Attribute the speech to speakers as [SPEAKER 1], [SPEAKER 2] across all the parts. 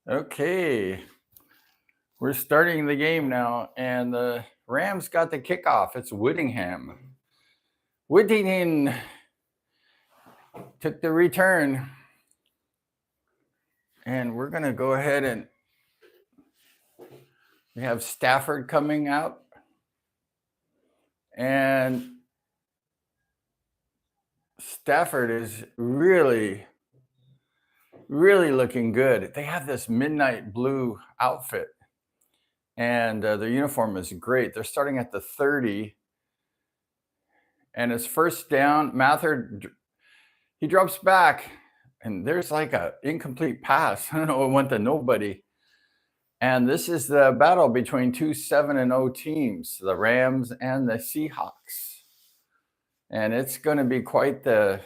[SPEAKER 1] Okay, we're starting the game now, and the Rams got the kickoff. It's Whittingham. Whittingham took the return, and we're going to go ahead and we have Stafford coming out, and Stafford is really looking good. They have this midnight blue outfit, and their uniform is great. They're starting at the 30, and it's first down. Mathard, he drops back, and there's like a incomplete pass. I don't know, it went to nobody. And this is the battle between two 7-0 teams, the Rams and the Seahawks. And it's going to be quite the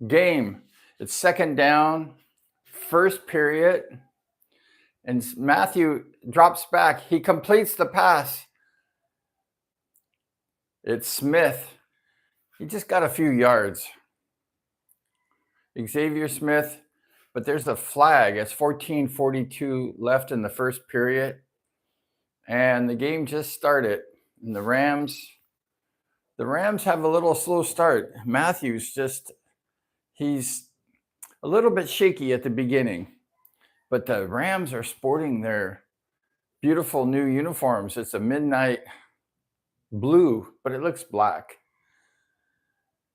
[SPEAKER 1] game. It's second down, first period, and Matthew drops back. He completes the pass. It's Smith. He just got a few yards. Xavier Smith, but there's a flag. It's 14:42 left in the first period, and the game just started. And the Rams have a little slow start. Matthews he's a little bit shaky at the beginning, but the Rams are sporting their beautiful new uniforms. It's a midnight blue, but it looks black.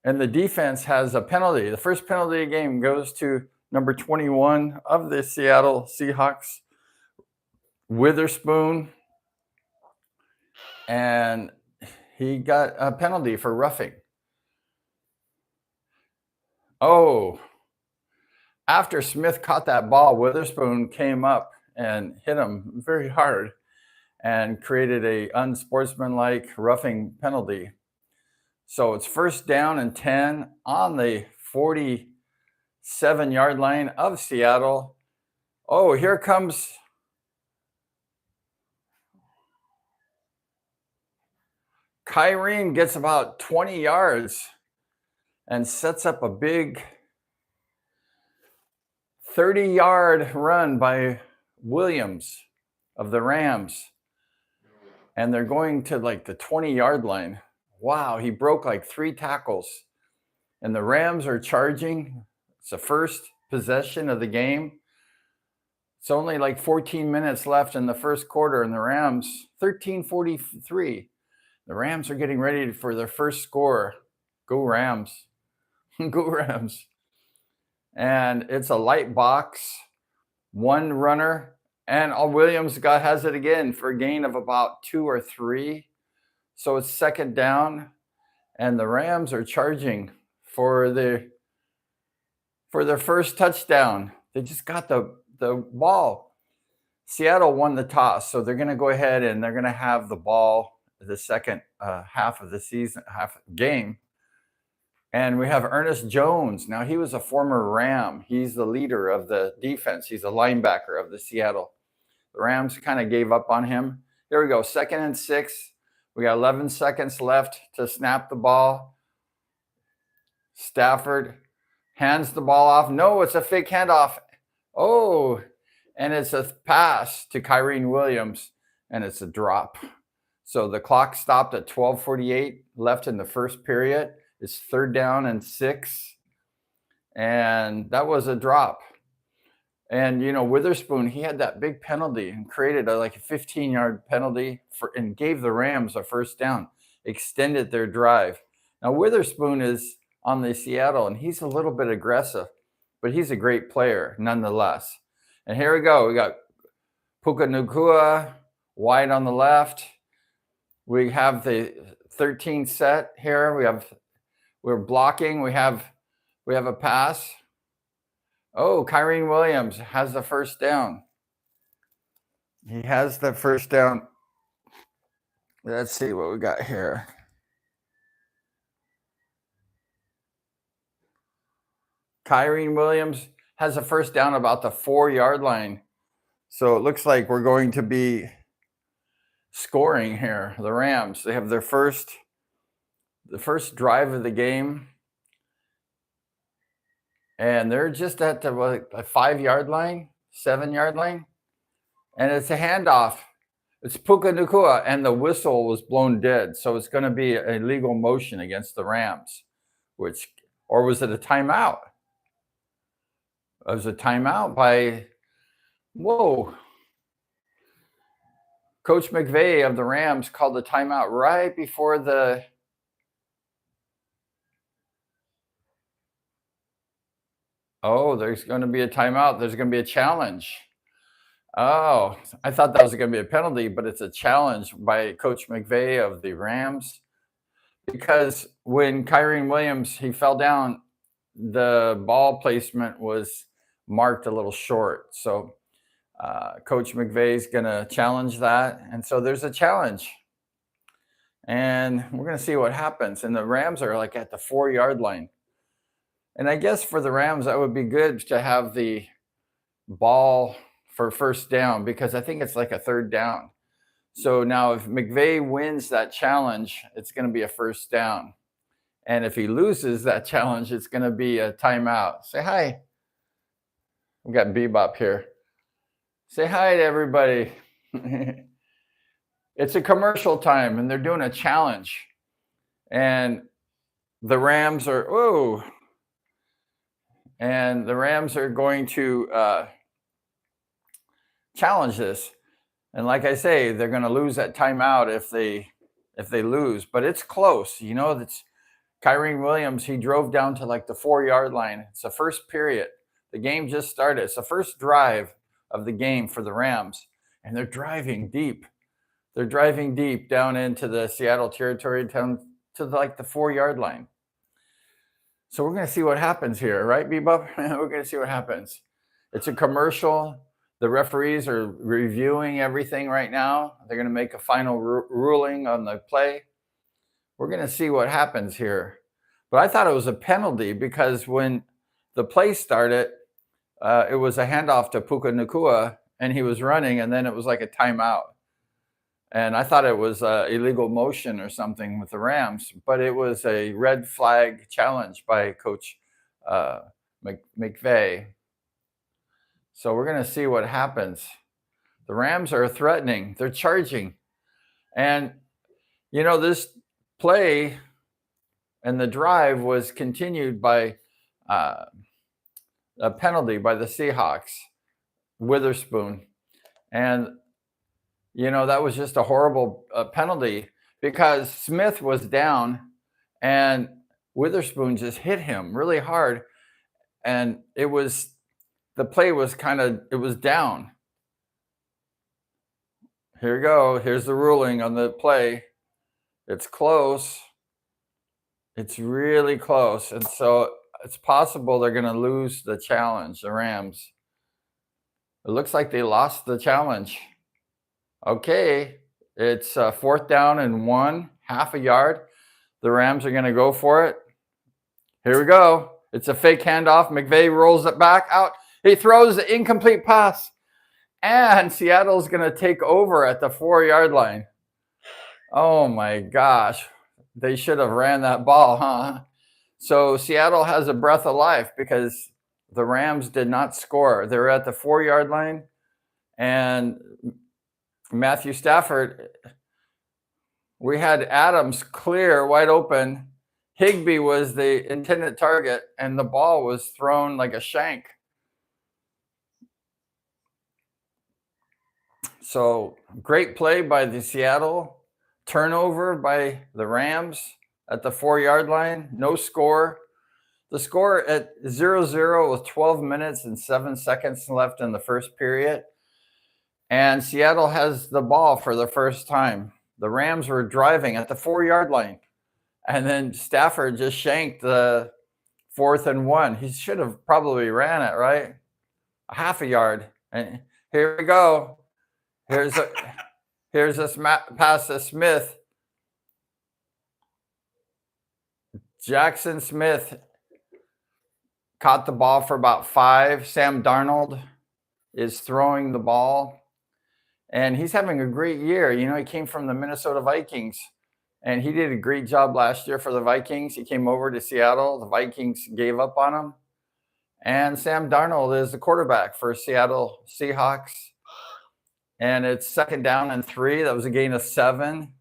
[SPEAKER 1] And the defense has a penalty. The first penalty of the game goes to number 21 of the Seattle Seahawks, Witherspoon. And he got a penalty for roughing. Oh, after Smith caught that ball, Witherspoon came up and hit him very hard and created a unsportsmanlike roughing penalty. So it's first down and 10 on the 47-yard line of Seattle. Oh, here comes Kyrene, gets about 20 yards and sets up a big 30-yard run by Williams of the Rams. And they're going to like the 20-yard line. Wow, he broke like 3 tackles. And the Rams are charging. It's the first possession of the game. It's only like 14 minutes left in the first quarter, and the Rams, 13:43. The Rams are getting ready for their first score. Go Rams. Go Rams. And it's a light box, one runner, and Williams has it again for a gain of about 2 or 3. So it's second down, and the Rams are charging for their first touchdown. They just got the ball. Seattle won the toss, so they're going to go ahead and they're going to have the ball the second half of the season, game. And we have Ernest Jones. Now, he was a former Ram. He's the leader of the defense. He's a linebacker of the Seattle. The Rams kind of gave up on him. Here we go, 2nd and 6. We got 11 seconds left to snap the ball. Stafford hands the ball off. No, it's a fake handoff. Oh, and it's a pass to Kyrene Williams, and it's a drop. So the clock stopped at 12:48 left in the first period. It's 3rd down and 6, and that was a drop. And, Witherspoon, he had that big penalty and created a 15-yard penalty and gave the Rams a first down, extended their drive. Now, Witherspoon is on the Seattle, and he's a little bit aggressive, but he's a great player nonetheless. And here we go. We got Puka Nacua wide on the left. We have the 13th set here. We're blocking. We have a pass. Oh, Kyrene Williams has the first down. He has the first down. Let's see what we got here. Kyrene Williams has a first down about the 4-yard line. So it looks like we're going to be scoring here. The Rams, they have the first drive of the game. And they're just at the 5-yard line. 7-yard line, and it's a handoff. It's Puka Nacua, and the whistle was blown dead. So it's going to be a legal motion against the Rams, or was it a timeout? It was a timeout by, whoa. Coach McVay of the Rams called the timeout right before the, there's going to be a timeout. There's going to be a challenge. Oh, I thought that was going to be a penalty, but it's a challenge by Coach McVay of the Rams. Because when Kyren Williams, he fell down, the ball placement was marked a little short. So Coach McVay is going to challenge that. And so there's a challenge. And we're going to see what happens. And the Rams are like at the 4-yard line. And I guess for the Rams, that would be good to have the ball for first down, because I think it's like a 3rd down. So now if McVay wins that challenge, it's going to be a first down. And if he loses that challenge, it's going to be a timeout. Say hi. We got Bebop here. Say hi to everybody. It's a commercial time, and they're doing a challenge. And the Rams are, and the Rams are going to challenge this. And like I say, they're going to lose that timeout if they lose. But it's close. You know, that's Kyren Williams. He drove down to like the 4-yard line. It's the first period. The game just started. It's the first drive of the game for the Rams. And they're driving deep. They're driving deep down into the Seattle territory, down to like the 4-yard line. So we're going to see what happens here, right, Bebop? We're going to see what happens. It's a commercial. The referees are reviewing everything right now. They're going to make a final ruling on the play. We're going to see what happens here. But I thought it was a penalty because when the play started, it was a handoff to Puka Nacua, and he was running, and then it was like a timeout. And I thought it was illegal motion or something with the Rams, but it was a red flag challenge by Coach McVay. So we're going to see what happens. The Rams are threatening. They're charging. And, you know, this play and the drive was continued by a penalty by the Seahawks, Witherspoon. And, you know, that was just a horrible penalty because Smith was down and Witherspoon just hit him really hard. And the play was it was down. Here we go. Here's the ruling on the play. It's close. It's really close. And so it's possible they're going to lose the challenge, the Rams. It looks like they lost the challenge. Okay, it's 4th down and 1, half a yard. The Rams are going to go for it. Here we go. It's a fake handoff. McVay rolls it back out. He throws the incomplete pass. And Seattle's going to take over at the 4-yard line. Oh, my gosh. They should have ran that ball, huh? So Seattle has a breath of life because the Rams did not score. They were at the 4-yard line. And Matthew Stafford, we had Adams clear, wide open. Higbee was the intended target, and the ball was thrown like a shank. So great play by the Seattle. Turnover by the Rams at the 4-yard line. No score. The score at 0-0 with 12 minutes and 7 seconds left in the first period. And Seattle has the ball for the first time. The Rams were driving at the 4-yard line. And then Stafford just shanked the 4th and 1. He should have probably ran it, right? A half a yard. And here we go. Here's a pass to Smith. Jackson Smith caught the ball for about 5. Sam Darnold is throwing the ball. And he's having a great year. You know, he came from the Minnesota Vikings. And he did a great job last year for the Vikings. He came over to Seattle. The Vikings gave up on him. And Sam Darnold is the quarterback for Seattle Seahawks. And it's 2nd down and 3. That was a gain of 7.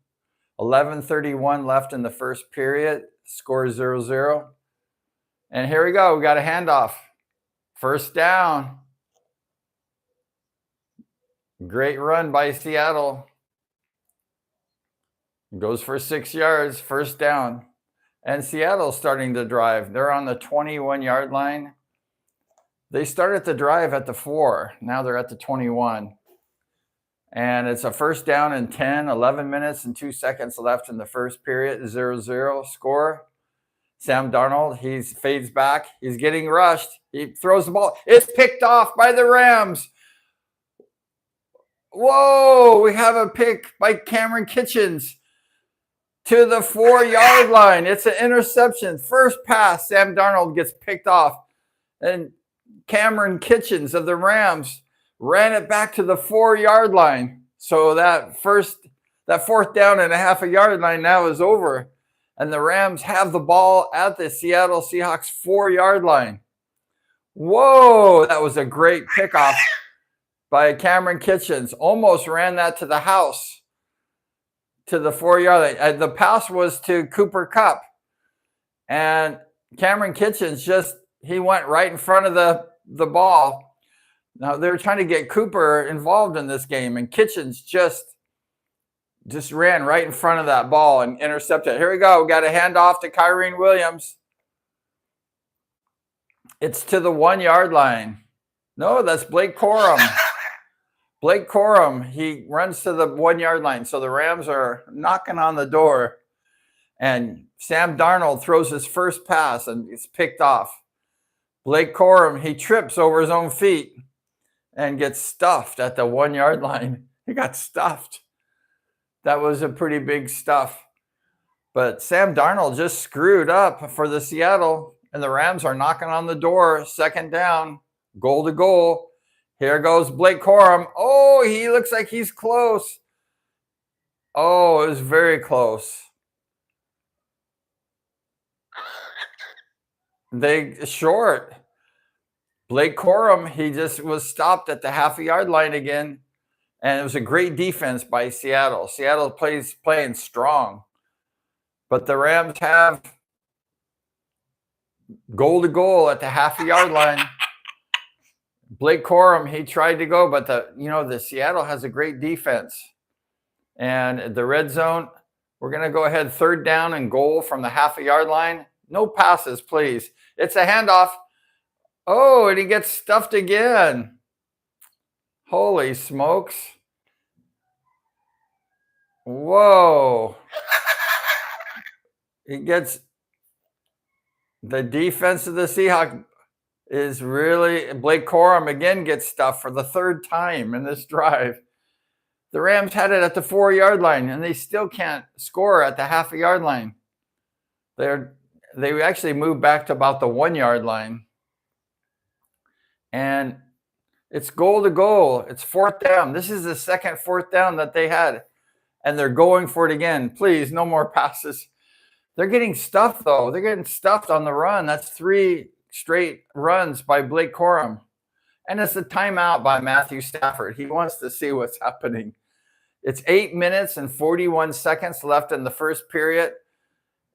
[SPEAKER 1] 11:31 left in the first period. Score 0-0. And here we go. We got a handoff. 1st down. Great run by Seattle. Goes for 6 yards. 1st down. And Seattle's starting to drive. They're on the 21-yard line. They started the drive at the 4. Now they're at the 21. And it's a 1st down and 10, 11 minutes and 2 seconds left in the first period. 0-0 score. Sam Darnold, he fades back. He's getting rushed. He throws the ball. It's picked off by the Rams. Whoa, we have a pick by Cameron Kitchens to the 4-yard line. It's an interception. First pass, Sam Darnold gets picked off. And Cameron Kitchens of the Rams ran it back to the 4-yard line. So that 4th down and a half a yard line now is over. And the Rams have the ball at the Seattle Seahawks 4-yard line. Whoa, that was a great pickoff by Cameron Kitchens. Almost ran that to the house, to the 4-yard line. The pass was to Cooper Kupp. And Cameron Kitchens he went right in front of the ball. Now, they were trying to get Cooper involved in this game, and Kitchens just ran right in front of that ball and intercepted. Here we go. We got a handoff to Kyren Williams. It's to the 1-yard line. No, that's Blake Corum. Blake Corum, he runs to the 1-yard line. So the Rams are knocking on the door, and Sam Darnold throws his first pass, and it's picked off. Blake Corum, he trips over his own feet and gets stuffed at the 1-yard line. He got stuffed. That was a pretty big stuff. But Sam Darnold just screwed up for the Seattle, and the Rams are knocking on the door. 2nd down, goal to goal. Here goes Blake Corum. Oh, he looks like he's close. Oh, it was very close. Short. Blake Corum, he just was stopped at the half-a-yard line again. And it was a great defense by Seattle. Seattle playing strong. But the Rams have goal to goal at the half-a-yard line. Blake Corum, he tried to go, but the Seattle has a great defense. And the red zone, we're going to go ahead 3rd down and goal from the half-a-yard line. No passes, please. It's a handoff. Oh, and he gets stuffed again. Holy smokes. Whoa. He gets the defense of the Seahawks is really, Blake Corum again gets stuffed for the 3rd time in this drive. The Rams had it at the 4-yard line, and they still can't score at the half-a-yard line. They actually moved back to about the 1-yard line. And it's goal to goal. It's 4th down. This is the second 4th down that they had. And they're going for it again. Please, no more passes. They're getting stuffed, though. They're getting stuffed on the run. That's 3 straight runs by Blake Corum. And it's a timeout by Matthew Stafford. He wants to see what's happening. It's 8 minutes and 41 seconds left in the first period.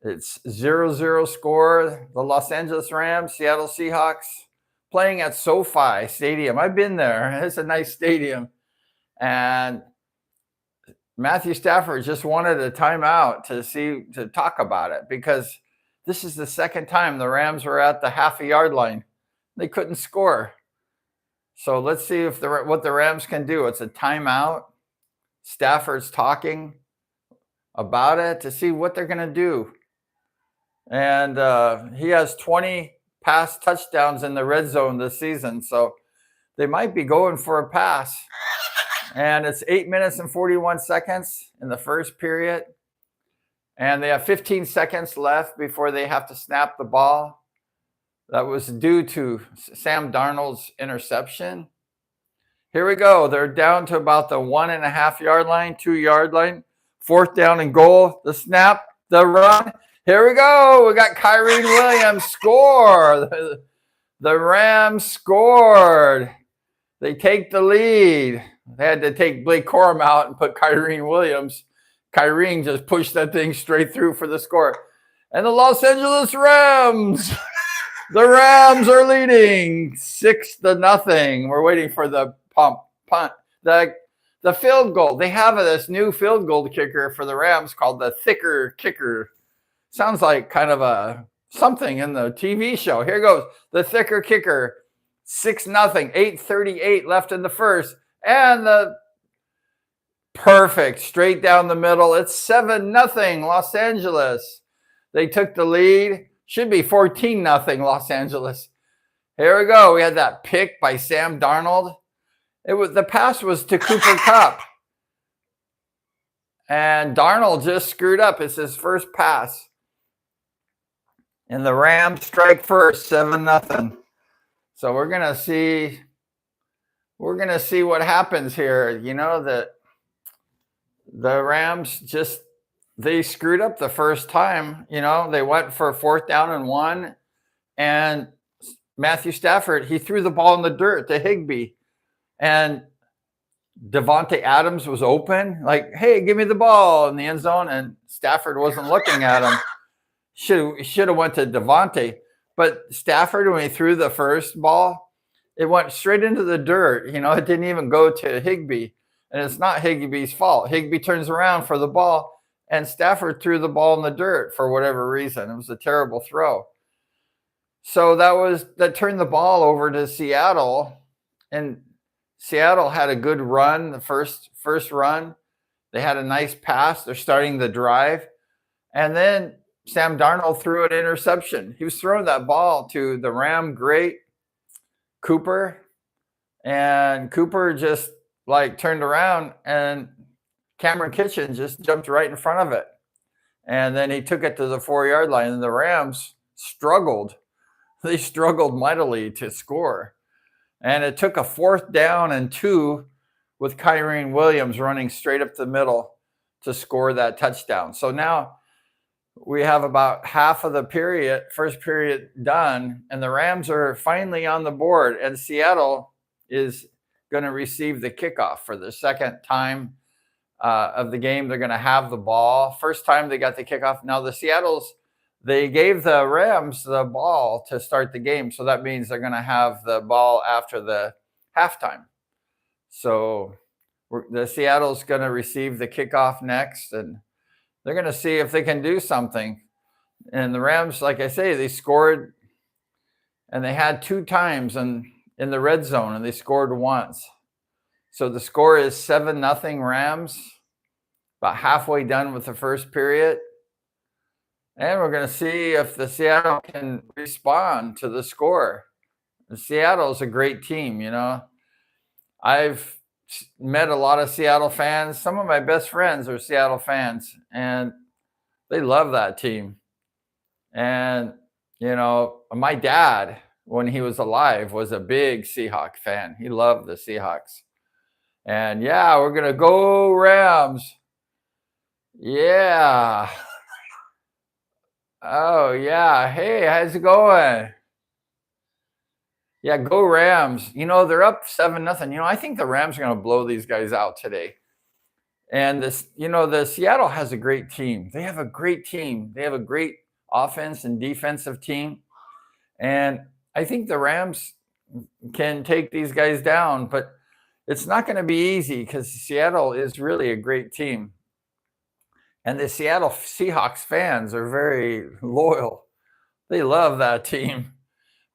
[SPEAKER 1] It's 0-0 score. The Los Angeles Rams, Seattle Seahawks, playing at SoFi Stadium. I've been there. It's a nice stadium. And Matthew Stafford just wanted a timeout to talk about it, because this is the second time the Rams were at the half-a-yard line. They couldn't score. So let's see what the Rams can do. It's a timeout. Stafford's talking about it to see what they're going to do. And he has 20 pass touchdowns in the red zone this season. So they might be going for a pass. And it's 8 minutes and 41 seconds in the first period. And they have 15 seconds left before they have to snap the ball. That was due to Sam Darnold's interception. Here we go. They're down to about the 1.5-yard line, 2-yard line. 4th down and goal. The snap, the run. Here we go. We got Kyren Williams score. The Rams scored. They take the lead. They had to take Blake Corum out and put Kyren Williams. Kyren just pushed that thing straight through for the score. And the Los Angeles Rams, the Rams are leading 6-0. We're waiting for the punt, the field goal. They have this new field goal kicker for the Rams called the thicker kicker. Sounds like kind of a something in the TV show. Here goes the thicker kicker. 6-0, 8:38 left in the first, and the perfect straight down the middle. It's 7-0 Los Angeles. They took the lead. Should be 14-0 Los Angeles. Here we go. We had that pick by Sam Darnold. The pass was to Cooper Kupp, and Darnold just screwed up. It's his first pass, and the Rams strike first, 7-0. So we're gonna see what happens here. You know that the Rams they screwed up the first time. You know, they went for 4th down and 1, and Matthew Stafford, he threw the ball in the dirt to Higbee, and Devontae Adams was open, like, hey, give me the ball in the end zone, and Stafford wasn't looking at him. Should have went to Devontae. But Stafford, when he threw the first ball, it went straight into the dirt. You know, it didn't even go to Higbee. And it's not Higbee's fault. Higbee turns around for the ball, and Stafford threw the ball in the dirt for whatever reason. It was a terrible throw. So that turned the ball over to Seattle. And Seattle had a good run, the first run. They had a nice pass. They're starting the drive. And then Sam Darnold threw an interception. He was throwing that ball to the Ram great Cooper, and Cooper just turned around, and Cameron Kitchen just jumped right in front of it. And then he took it to the 4-yard line, and the Rams struggled. They struggled mightily to score. And it took a 4th down and 2 with Kyren Williams running straight up the middle to score that touchdown. So now we have about half of the first period done, and the Rams are finally on the board, and Seattle is going to receive the kickoff for the second time of the game. They're going to have the ball. First time they got the kickoff. Now they gave the Rams the ball to start the game, so that means they're going to have the ball after the halftime. So the Seattle's going to receive the kickoff next, and they're going to see if they can do something. And the Rams, like I say, they scored, and they had 2 times in the red zone, and they scored once. So the score is 7-0 Rams, about halfway done with the first period. And we're going to see if the Seattle can respond to the score. Seattle's a great team, you know. I've met a lot of Seattle fans. Some of my best friends are Seattle fans, and they love that team. And, you know, my dad, when he was alive, was a big Seahawks fan. He loved the Seahawks. And, yeah, we're going to go Rams. Yeah. Oh, yeah. Hey, how's it going? Yeah, go Rams. You know, they're up 7-0. You know, I think the Rams are going to blow these guys out today. And the Seattle has a great team. They have a great team. They have a great offense and defensive team. And I think the Rams can take these guys down, but it's not going to be easy because Seattle is really a great team. And the Seattle Seahawks fans are very loyal. They love that team.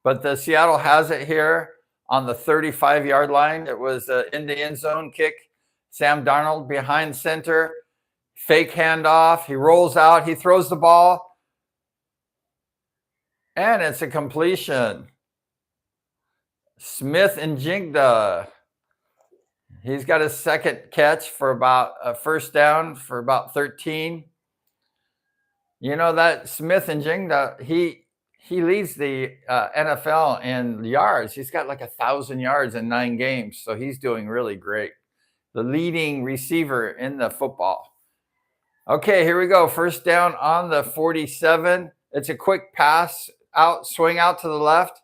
[SPEAKER 1] But the Seattle has it here on the 35-yard line. It was an in the end zone kick. Sam Darnold behind center. Fake handoff. He rolls out. He throws the ball. And it's a completion. Smith and Jigda. He's got his second catch for about a first down for about 13. You know that Smith and Jigda, he leads the NFL in yards. He's got like 1,000 yards in 9 games. So he's doing really great. The leading receiver in the football. Okay, here we go. First down on the 47. It's a quick pass out, swing out to the left.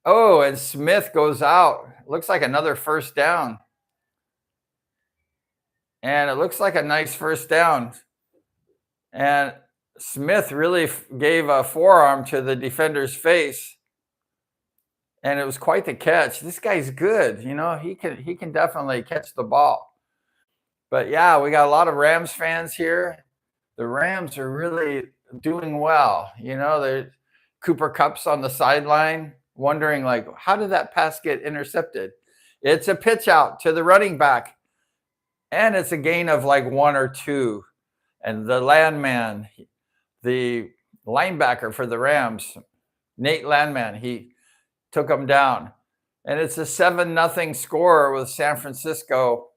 [SPEAKER 1] Oh, and Smith goes out. Looks like another first down. And it looks like a nice first down. And Smith really gave a forearm to the defender's face. And it was quite the catch. This guy's good. You know, he can definitely catch the ball. But yeah, we got a lot of Rams fans here. The Rams are really doing well. You know, Cooper Kupp's on the sideline wondering, like, how did that pass get intercepted? It's a pitch out to the running back. And it's a gain of like 1 or 2. And the Landman, the linebacker for the Rams, Nate Landman, he took them down. And it's a 7-0 score with San Francisco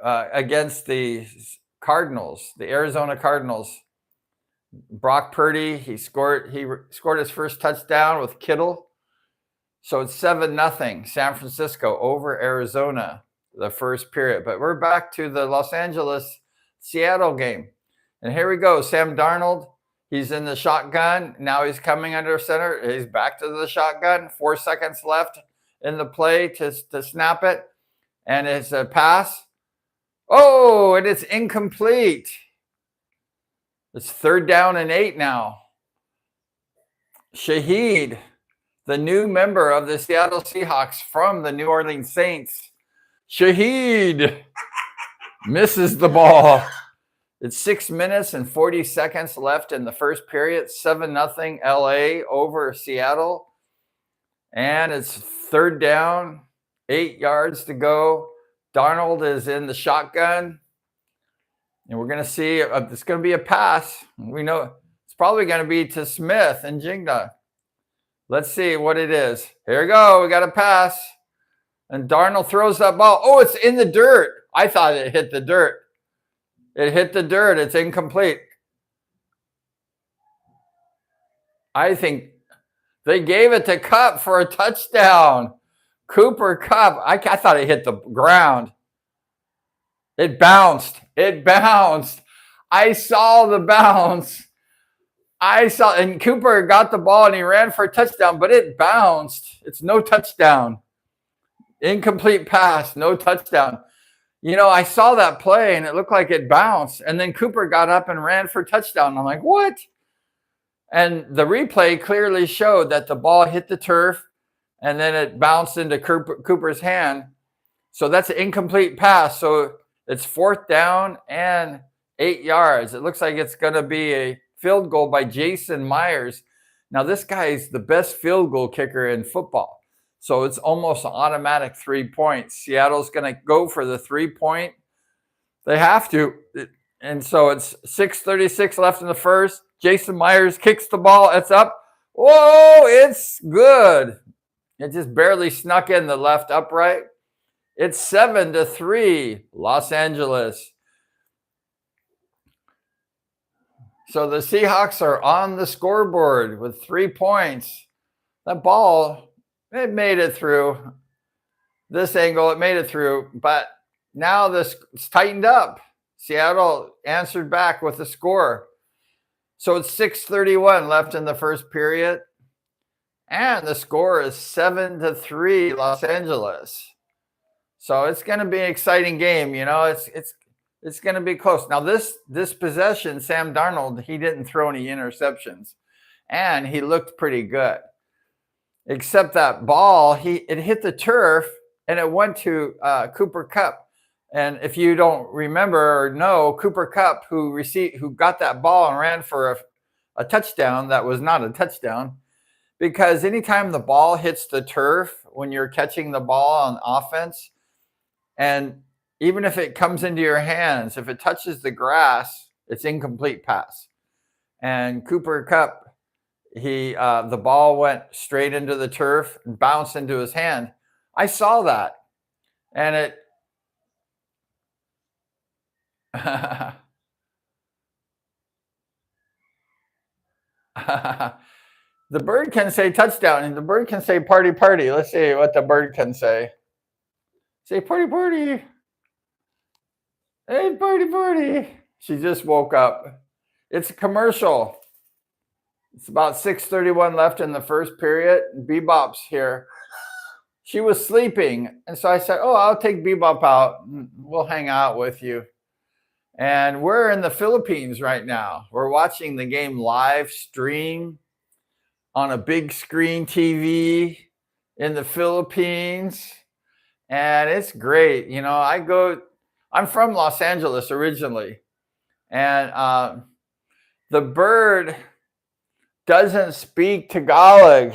[SPEAKER 1] against the Cardinals, the Arizona Cardinals. Brock Purdy, he scored his first touchdown with Kittle. So it's 7-0 San Francisco over Arizona, the first period. But we're back to the Los Angeles Seattle game. And here we go. Sam Darnold, he's in the shotgun. Now he's coming under center. He's back to the shotgun. 4 seconds left in the play to snap it. And it's a pass. Oh, and it's incomplete. It's 3rd down and 8 now. Shaheed, the new member of the Seattle Seahawks from the New Orleans Saints. Shaheed misses the ball. It's 6 minutes and 40 seconds left in the first period. 7-0 LA over Seattle. And it's 3rd down, 8 yards to go. Darnold is in the shotgun. And we're going to see, it's going to be a pass. We know it's probably going to be to Smith and Jigna. Let's see what it is. Here we go. We got a pass. And Darnold throws that ball. Oh, it's in the dirt. I thought it hit the dirt. It hit the dirt. It's incomplete. I think they gave it to Kupp for a touchdown. Cooper Kupp. I thought it hit the ground. It bounced. It bounced. I saw the bounce. And Cooper got the ball and he ran for a touchdown, but it bounced. It's no touchdown. Incomplete pass, no touchdown. You know, I saw that play and it looked like it bounced. And then Cooper got up and ran for a touchdown. I'm like, what? And the replay clearly showed that the ball hit the turf and then it bounced into Cooper's hand. So that's an incomplete pass. So it's 4th down and 8 yards. It looks like it's going to be a field goal by Jason Myers. Now, this guy is the best field goal kicker in football. So it's almost an automatic 3 points. Seattle's going to go for the 3-point. They have to. And so it's 6:36 left in the first. Jason Myers kicks the ball. It's up. Whoa, it's good. It just barely snuck in the left upright. It's 7-3, Los Angeles. So the Seahawks are on the scoreboard with 3 points. That ball, it made it through. This angle, it made it through. But now this is tightened up. Seattle answered back with a score. So it's 6:31 left in the first period. And the score is 7-3, Los Angeles. So it's going to be an exciting game. You know, it's going to be close. Now, this possession, Sam Darnold, he didn't throw any interceptions. And he looked pretty good. Except that ball, it hit the turf and it went to Cooper Kupp. And if you don't remember or know, Cooper Kupp, who got that ball and ran for a touchdown that was not a touchdown, because anytime the ball hits the turf when you're catching the ball on offense, and even if it comes into your hands, if it touches the grass, it's incomplete pass. And Cooper Kupp, the ball went straight into the turf and bounced into his hand. I saw that. And it the bird can say touchdown and the bird can say party, party. Let's see what the bird can say. Say party, party. Hey, party, party. She just woke up. It's a commercial. It's about 6:31 left in the first period. Bebop's here. She was sleeping. And so I said, oh, I'll take Bebop out. We'll hang out with you. And we're in the Philippines right now. We're watching the game live stream on a big screen TV in the Philippines. And it's great. You know, I'm from Los Angeles originally. And the bird doesn't speak Tagalog,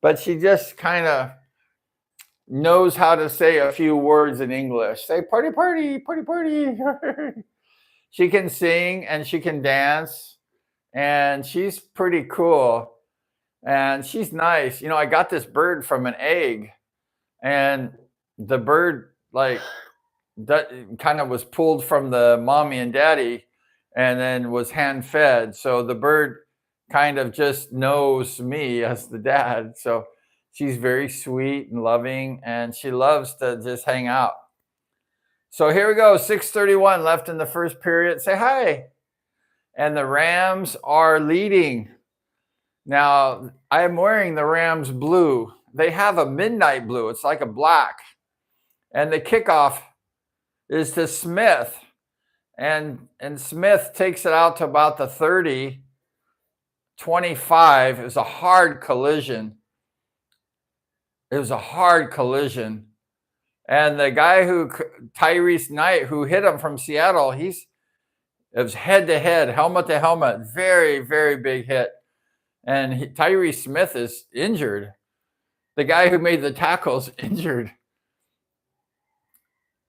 [SPEAKER 1] but she just kind of knows how to say a few words in English. Say party, party, party, party. She can sing and she can dance, and she's pretty cool. And she's nice. You know, I got this bird from an egg, and the bird like that kind of was pulled from the mommy and daddy and then was hand fed. So the bird kind of just knows me as the dad. So she's very sweet and loving, and she loves to just hang out. So here we go, 6:31 left in the first period. Say hi. And the Rams are leading. Now, I'm wearing the Rams blue. They have a midnight blue. It's like a black. And the kickoff is to Smith. And Smith takes it out to about the 30, 25. It was a hard collision. And the guy Tyrese Knight, who hit him from Seattle, it was head to head, helmet to helmet. Very, very big hit. And Tyrese Smith is injured. The guy who made the tackle's injured.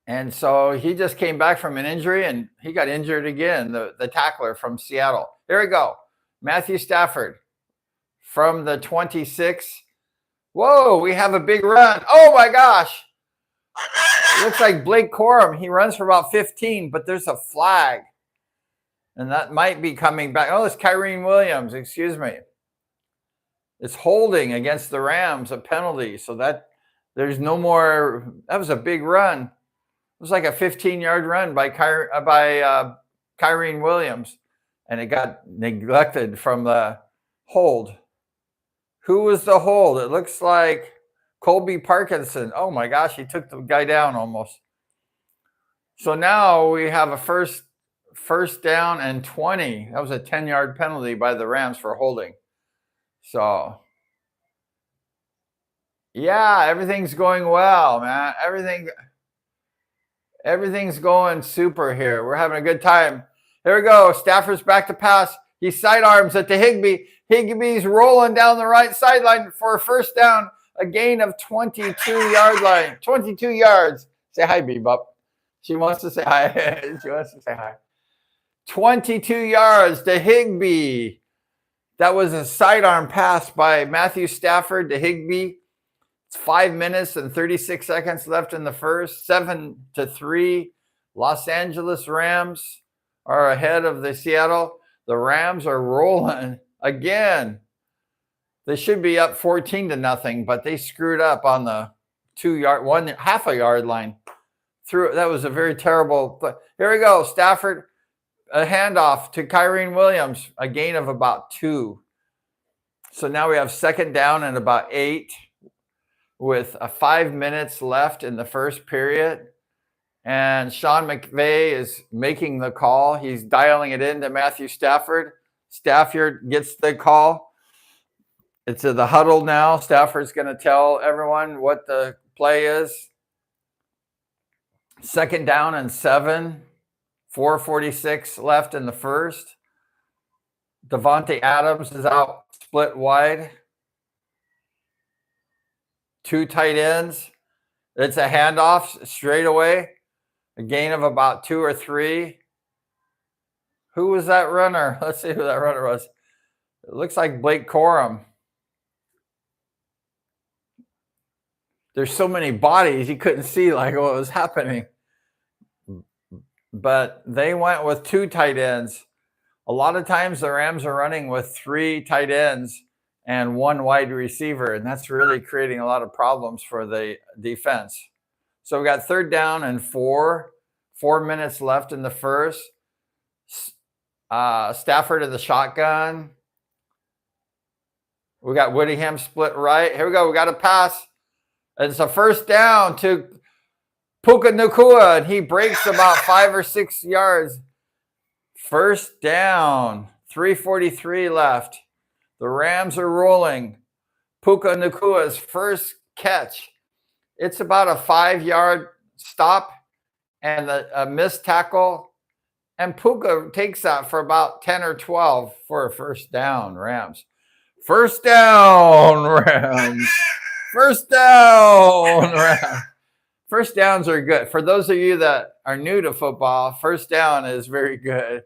[SPEAKER 1] And so he just came back from an injury, and he got injured again, the tackler from Seattle. There we go. Matthew Stafford from the 26. Whoa, we have a big run. Oh, my gosh. It looks like Blake Corum. He runs for about 15, but there's a flag. And that might be coming back. Oh, it's Kyrene Williams. Excuse me. It's holding against the Rams, a penalty. So that there's no more. That was a big run. It was like a 15-yard run by Kyrene Williams, and it got neglected from the hold. Who was the hold? It looks like Colby Parkinson. Oh my gosh, he took the guy down almost. So now we have a first down and 20. That was a 10-yard penalty by the Rams for holding. So, yeah, everything's going well, man. Everything's going super here. We're having a good time. Here we go. Stafford's back to pass. He sidearms it to Higbee. Higbee's rolling down the right sideline for a first down. A gain of 22-yard line. 22 yards. Say hi, Bebop. She wants to say hi. 22 yards to Higbee. That was a sidearm pass by Matthew Stafford to Higbee. It's 5 minutes and 36 seconds left in the first. 7-3. Los Angeles Rams are ahead of the Seattle. The Rams are rolling again. They should be up 14-0, but they screwed up on the half a yard line. That was a very terrible play. Here we go. Stafford, a handoff to Kyrene Williams, a gain of about 2. So now we have second down and about 8 with 5 minutes left in the first period. And Sean McVay is making the call. He's dialing it into Matthew Stafford. Stafford gets the call. It's the huddle now. Stafford's going to tell everyone what the play is. Second down and 7. 4:46 left in the first. Devontae Adams is out split wide. 2 tight ends. It's a handoff straight away. A gain of about 2 or 3. Who was that runner? Let's see who that runner was. It looks like Blake Corum. There's so many bodies, you couldn't see like what was happening. But they went with 2 tight ends. A lot of times the Rams are running with 3 tight ends and 1 wide receiver, and that's really creating a lot of problems for the defense. So we got third down and 4. 4 minutes left in the first. Stafford in the shotgun. We got Whittingham split right. Here we go. We got a pass. It's a first down to Puka Nacua, and he breaks about 5 or 6 yards. First down. 3:43 left. The Rams are rolling. Puka Nacua's first catch. It's about a 5-yard stop and a missed tackle. And Puka takes that for about 10 or 12 for a first down, Rams. First down, Rams. First down, Rams. First downs are good. For those of you that are new to football, first down is very good.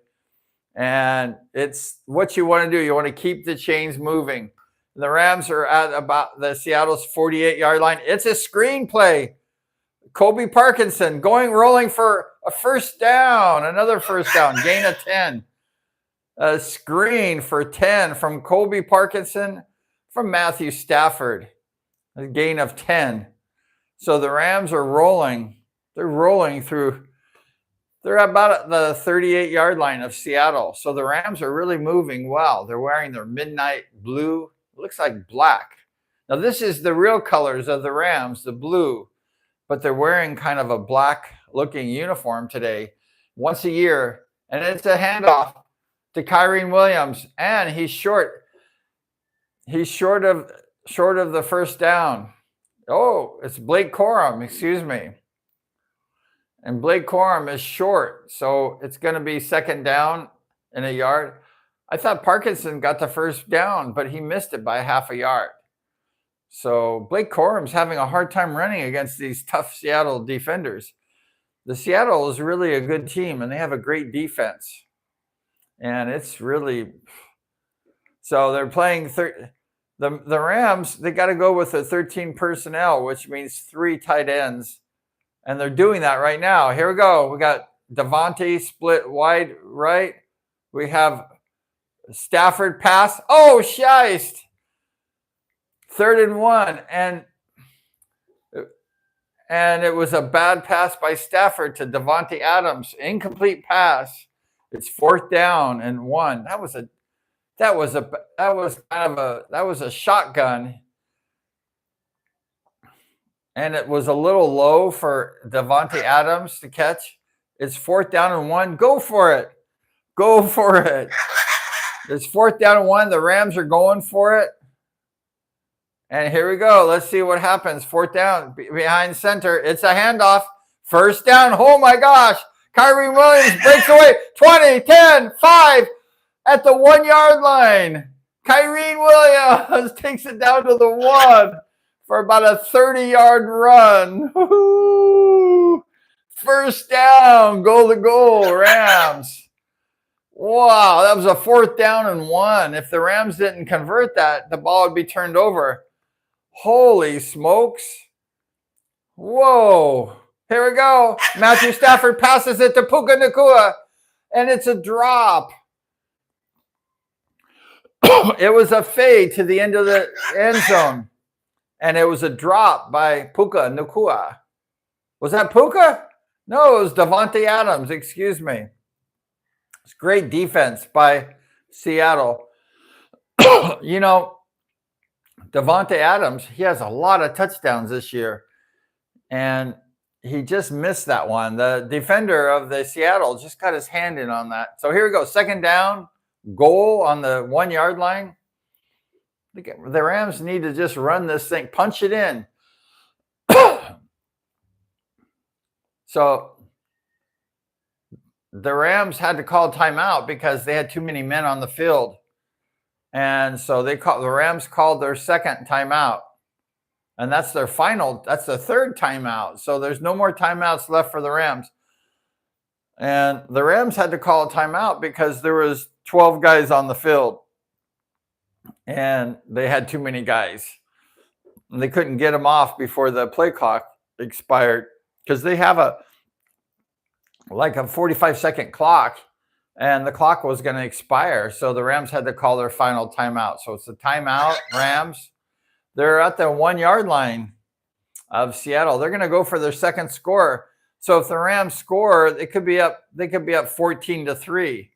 [SPEAKER 1] And it's what you want to do. You want to keep the chains moving. The Rams are at about the Seattle's 48-yard line. It's a screen play. Colby Parkinson rolling for a first down, another first down, gain of 10. A screen for 10 from Colby Parkinson from Matthew Stafford, a gain of 10. So the Rams are rolling. They're rolling through. They're about the 38-yard line of Seattle. So the Rams are really moving well. They're wearing their midnight blue. It looks like black. Now this is the real colors of the Rams, the blue. But they're wearing kind of a black-looking uniform today, once a year. And it's a handoff to Kyren Williams. And he's short. He's short of the first down. Oh, it's Blake Corum, excuse me. And Blake Corum is short, so it's going to be second down in a yard. I thought Parkinson got the first down, but he missed it by half a yard. So Blake Corum's having a hard time running against these tough Seattle defenders. The Seattle is really a good team, and they have a great defense. And it's really – so they're playing the Rams, they got to go with the 13 personnel, which means 3 tight ends. And they're doing that right now. Here we go. We got Devontae split wide right. We have Stafford pass. Oh, shiest. 3rd and 1. And it was a bad pass by Stafford to Davante Adams. Incomplete pass. It's 4th down and 1. That was a shotgun. And it was a little low for Davante Adams to catch. It's 4th down and 1. Go for it. Go for it. It's 4th down and 1. The Rams are going for it. And here we go. Let's see what happens. 4th down behind center. It's a handoff. First down. Oh, my gosh. Kyren Williams breaks away. 20, 10, 5 at the 1-yard line. Kyren Williams takes it down to the 1. For about a 30-yard run. Woo-hoo. First down, goal to goal, Rams. Wow, that was a 4th down and 1. If the Rams didn't convert that, the ball would be turned over. Holy smokes. Whoa. Here we go. Matthew Stafford passes it to Puka Nacua, and it's a drop. It was a fade to the end of the end zone. And it was a drop by Puka Nacua. Was that Puka? No, it was Davante Adams. Excuse me. It's great defense by Seattle. You know, Davante Adams, he has a lot of touchdowns this year. And he just missed that one. The defender of the Seattle just got his hand in on that. So here we go. 2nd down, goal on the 1-yard line. The Rams need to just run this thing, punch it in. So the Rams had to call timeout because they had too many men on the field. And so the Rams called their second timeout. And that's their that's the 3rd timeout. So there's no more timeouts left for the Rams. And the Rams had to call a timeout because there was 12 guys on the field. And they had too many guys. And they couldn't get them off before the play clock expired because they have a 45-second clock, and the clock was going to expire. So the Rams had to call their final timeout. So it's a timeout, Rams. They're at the 1-yard line of Seattle. They're going to go for their second score. So if the Rams score, they could be up 14-3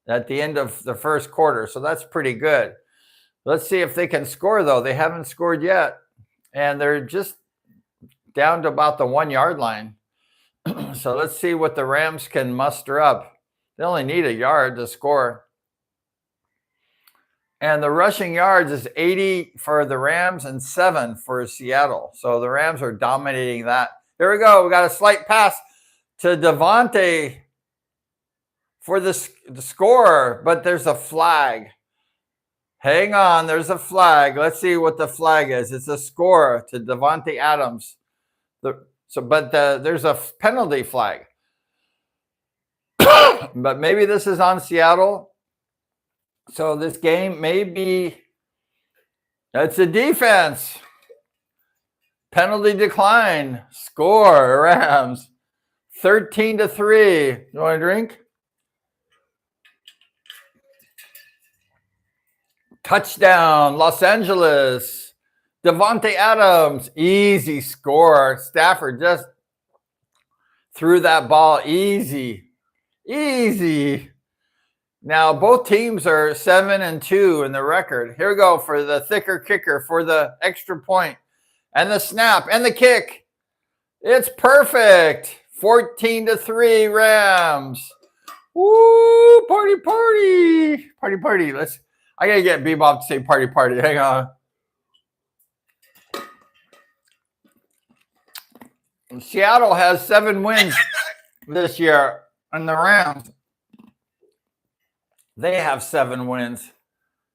[SPEAKER 1] at the end of the first quarter. So that's pretty good. Let's see if they can score, though. They haven't scored yet. And they're just down to about the 1 yard line. So let's see what the Rams can muster up. They only need a yard to score. And the rushing yards is 80 for the Rams and 7 for Seattle. So the Rams are dominating that. Here we go. We got a slight pass to Devontae for the score, but there's a flag. Hang on, there's a flag. Let's see what the flag is. It's a score to Devontae Adams. There's a penalty flag. But maybe this is on Seattle. So this game may be, it's a defense. Penalty decline. Score, Rams. 13-3. You want a drink? Touchdown, Los Angeles. Devontae Adams, easy score. Stafford just threw that ball easy. Now, both teams are 7-2 in the record. Here we go for the thicker kicker for the extra point. And the snap and the kick. It's perfect. 14-3 Rams. Woo, party. I got to get Bebop to say party. Hang on. Seattle has 7 wins this year, and the Rams, they have 7 wins.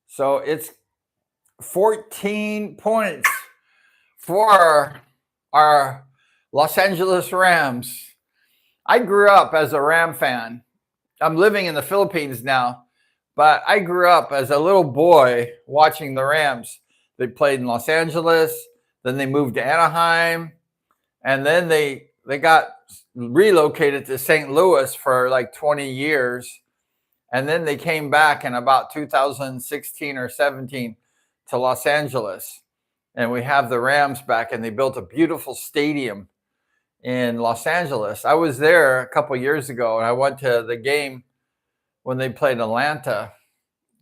[SPEAKER 1] So it's 14 points for our Los Angeles Rams. I grew up as a Ram fan. I'm living in the Philippines now, but I grew up as a little boy watching the Rams. They played in Los Angeles, then they moved to Anaheim, and then they got relocated to St. Louis for like 20 years. And then they came back in about 2016 or 17 to Los Angeles. And we have the Rams back, and they built a beautiful stadium in Los Angeles. I was there a couple years ago, and I went to the game when they played Atlanta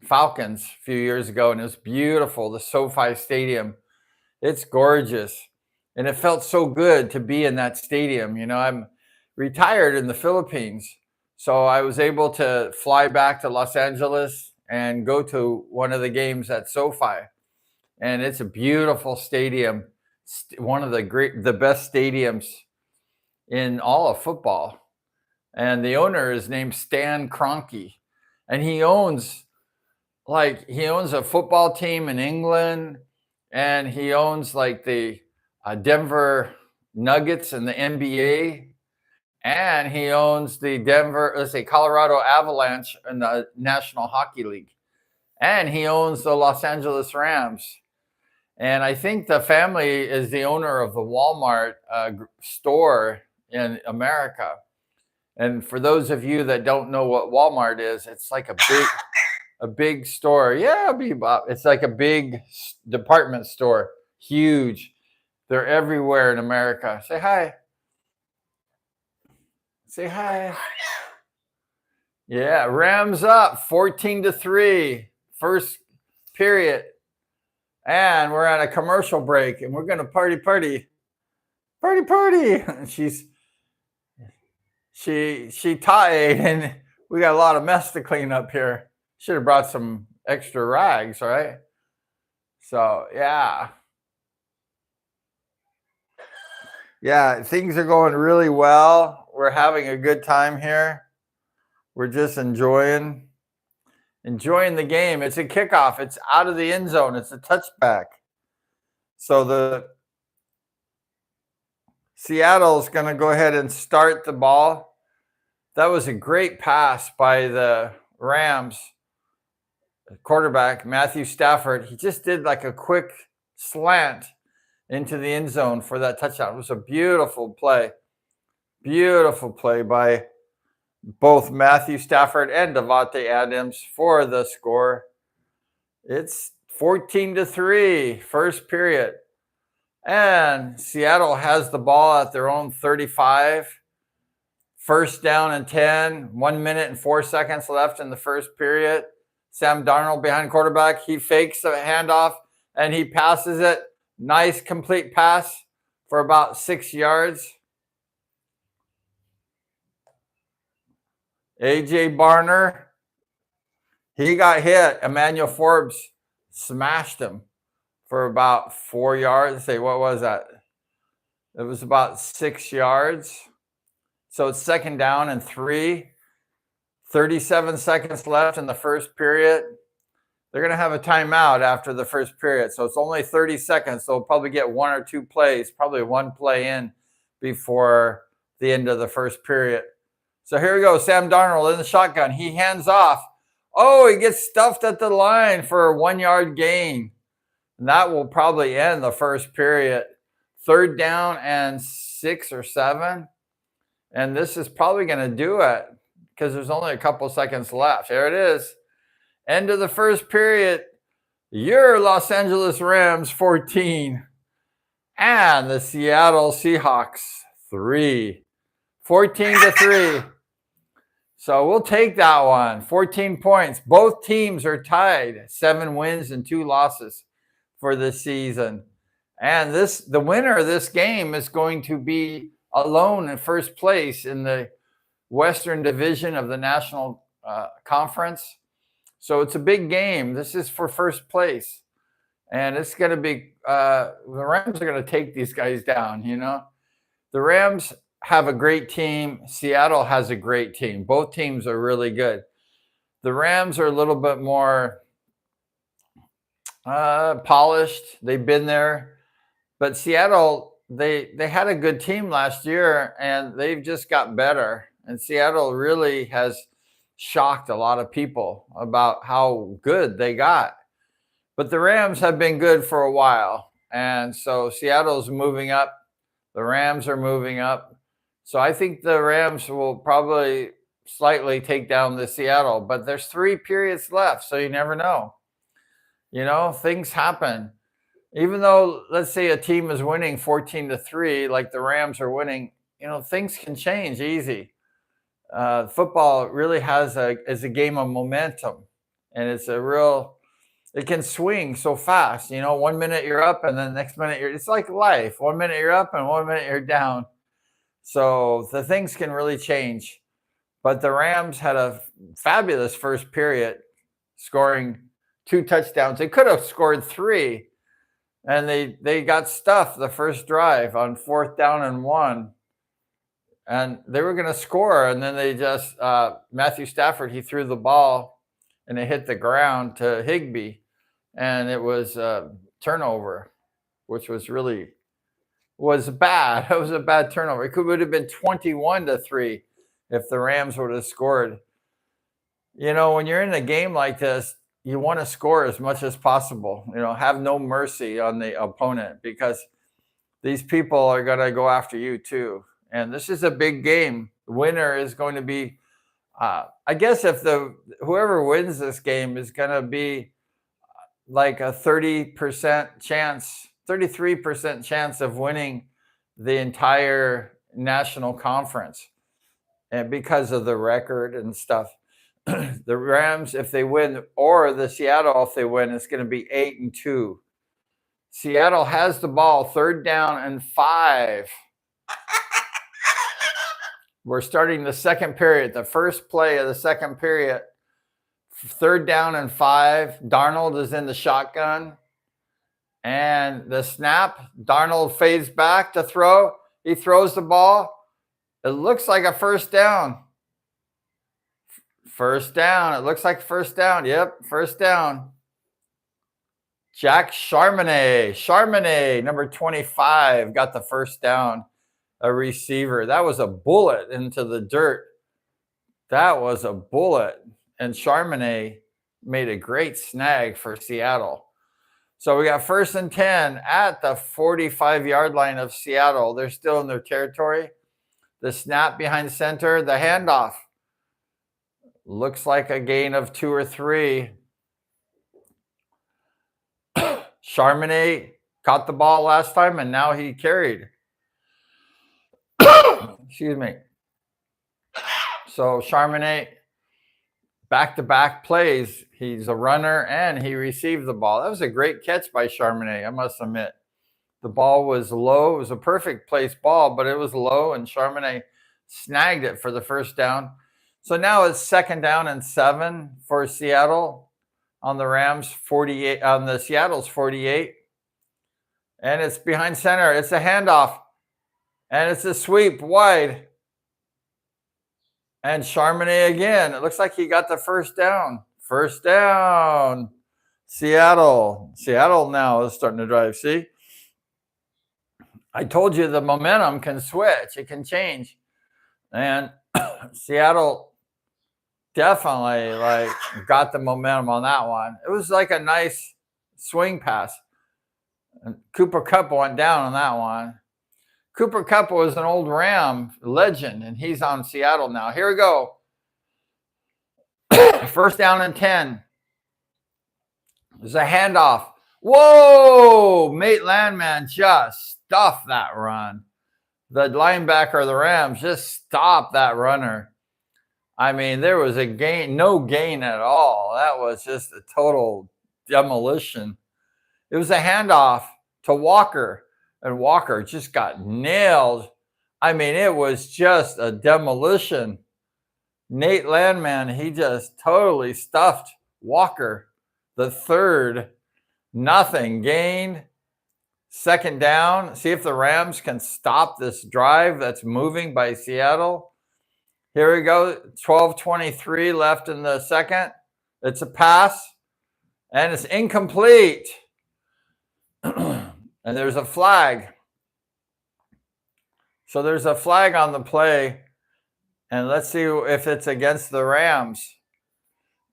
[SPEAKER 1] Falcons a few years ago, and it was beautiful, the SoFi Stadium. It's gorgeous. And it felt so good to be in that stadium. You know, I'm retired in the Philippines, so I was able to fly back to Los Angeles and go to one of the games at SoFi. And it's a beautiful stadium, one of the best stadiums in all of football. And the owner is named Stan Kroenke, and he owns a football team in England, and he owns like the Denver Nuggets in the NBA, and he owns the Colorado Avalanche in the National Hockey League, and he owns the Los Angeles Rams. And I think the family is the owner of the Walmart store in America. And for those of you that don't know what Walmart is, it's like a big store. Yeah, Bebop. It's like a big department store, huge. They're everywhere in America. Say hi. Say hi. Yeah, Rams up 14-3, first period. And we're at a commercial break, and we're going to party. She tied, and we got a lot of mess to clean up here. Should have brought some extra rags, right? So, yeah. Yeah, things are going really well. We're having a good time here. We're just enjoying the game. It's a kickoff. It's out of the end zone. It's a touchback. So the Seattle's going to go ahead and start the ball. That was a great pass by the Rams quarterback, Matthew Stafford. He just did like a quick slant into the end zone for that touchdown. It was a beautiful play. Beautiful play by both Matthew Stafford and Devontae Adams for the score. It's 14-3, first period. And Seattle has the ball at their own 35. First down and 10, 1 minute and 4 seconds left in the first period. Sam Darnold behind quarterback. He fakes the handoff and he passes it. Nice complete pass for about 6 yards. AJ Barner, he got hit. Emmanuel Forbes smashed him for about 4 yards. Say, what was that? It was about 6 yards. So it's second down and 3. 37 seconds left in the first period. They're going to have a timeout after the first period. So it's only 30 seconds. They'll probably get 1 or 2 plays, probably 1 play in before the end of the first period. So here we go. Sam Darnold in the shotgun. He hands off. Oh, he gets stuffed at the line for a 1 yard gain. And that will probably end the first period. Third down and 6 or 7. And this is probably going to do it because there's only a couple seconds left. Here it is. End of the first period. Your Los Angeles Rams 14 and the Seattle Seahawks 3. 14-3. So we'll take that one. 14 points. Both teams are tied. 7 wins and 2 losses for this season. And the winner of this game is going to be alone in first place in the Western Division of the National Conference. So it's a big game. This is for first place. And it's going to be, the Rams are going to take these guys down, you know. The Rams have a great team. Seattle has a great team. Both teams are really good. The Rams are a little bit more polished. They've been there. But Seattle, they had a good team last year, and they've just got better. And Seattle really has shocked a lot of people about how good they got. But the Rams have been good for a while. And so Seattle's moving up. The Rams are moving up. So I think the Rams will probably slightly take down the Seattle. But there's 3 periods left, so you never know. You know, things happen. Even though, let's say a team is winning 14-3, like the Rams are winning, you know, things can change easy. Football really is a game of momentum, and it can swing so fast. You know, 1 minute you're up, and then the next minute it's like life. 1 minute you're up, and 1 minute you're down. So the things can really change. But the Rams had a fabulous first period, scoring 2 touchdowns. They could have scored 3. And they got stuffed the first drive on 4th down and 1. And they were going to score. And then they just, Matthew Stafford, he threw the ball and it hit the ground to Higbee. And it was a turnover, which was bad. It was a bad turnover. It would have been 21-3 if the Rams would have scored. You know, when you're in a game like this, you want to score as much as possible. You know, have no mercy on the opponent because these people are going to go after you too. And this is a big game. The winner is going to be, I guess, if whoever wins this game is going to be like a 30% chance, 33% chance of winning the entire national conference, and because of the record and stuff. The Rams, if they win, or the Seattle, if they win, it's going to be 8-2. Seattle has the ball, 3rd down and 5. We're starting the second period, the first play of the second period. 3rd down and 5. Darnold is in the shotgun. And the snap, Darnold fades back to throw. He throws the ball. It looks like a first down. First down. It looks like first down. Yep, first down. Jack Charbonnet, number 25, got the first down, a receiver. That was a bullet into the dirt. That was a bullet. And Charbonnet made a great snag for Seattle. So we got 1st and 10 at the 45-yard line of Seattle. They're still in their territory. The snap behind center, the handoff. Looks like a gain of 2 or 3. Charbonnet caught the ball last time, and now he carried. Excuse me. So Charbonnet back-to-back plays. He's a runner and he received the ball. That was a great catch by Charbonnet, I must admit. The ball was low. It was a perfect placed ball, but it was low, and Charbonnet snagged it for the first down. So now it's 2nd down and 7 for Seattle on the Rams 48, on the Seattle's 48. And it's behind center. It's a handoff. And it's a sweep wide. And Charbonnet again. It looks like he got the first down. First down. Seattle. Seattle now is starting to drive. See? I told you the momentum can switch. It can change. And Seattle definitely got the momentum on that one. It was like a nice swing pass. And Cooper Kupp went down on that one. Cooper Kupp was an old Ram legend, and he's on Seattle now. Here we go. First down and 10. There's a handoff. Whoa! Maitland just stuffed that run. The linebacker of the Rams just stopped that runner. I mean, there was no gain at all. That was just a total demolition. It was a handoff to Walker, and Walker just got nailed. I mean, it was just a demolition. Nate Landman, he just totally stuffed Walker. The third, nothing gained. 2nd down. See if the Rams can stop this drive that's moving by Seattle. Here we go. 12:23 left in the second. It's a pass, and it's incomplete. And there's a flag. So there's a flag on the play. And let's see if it's against the Rams.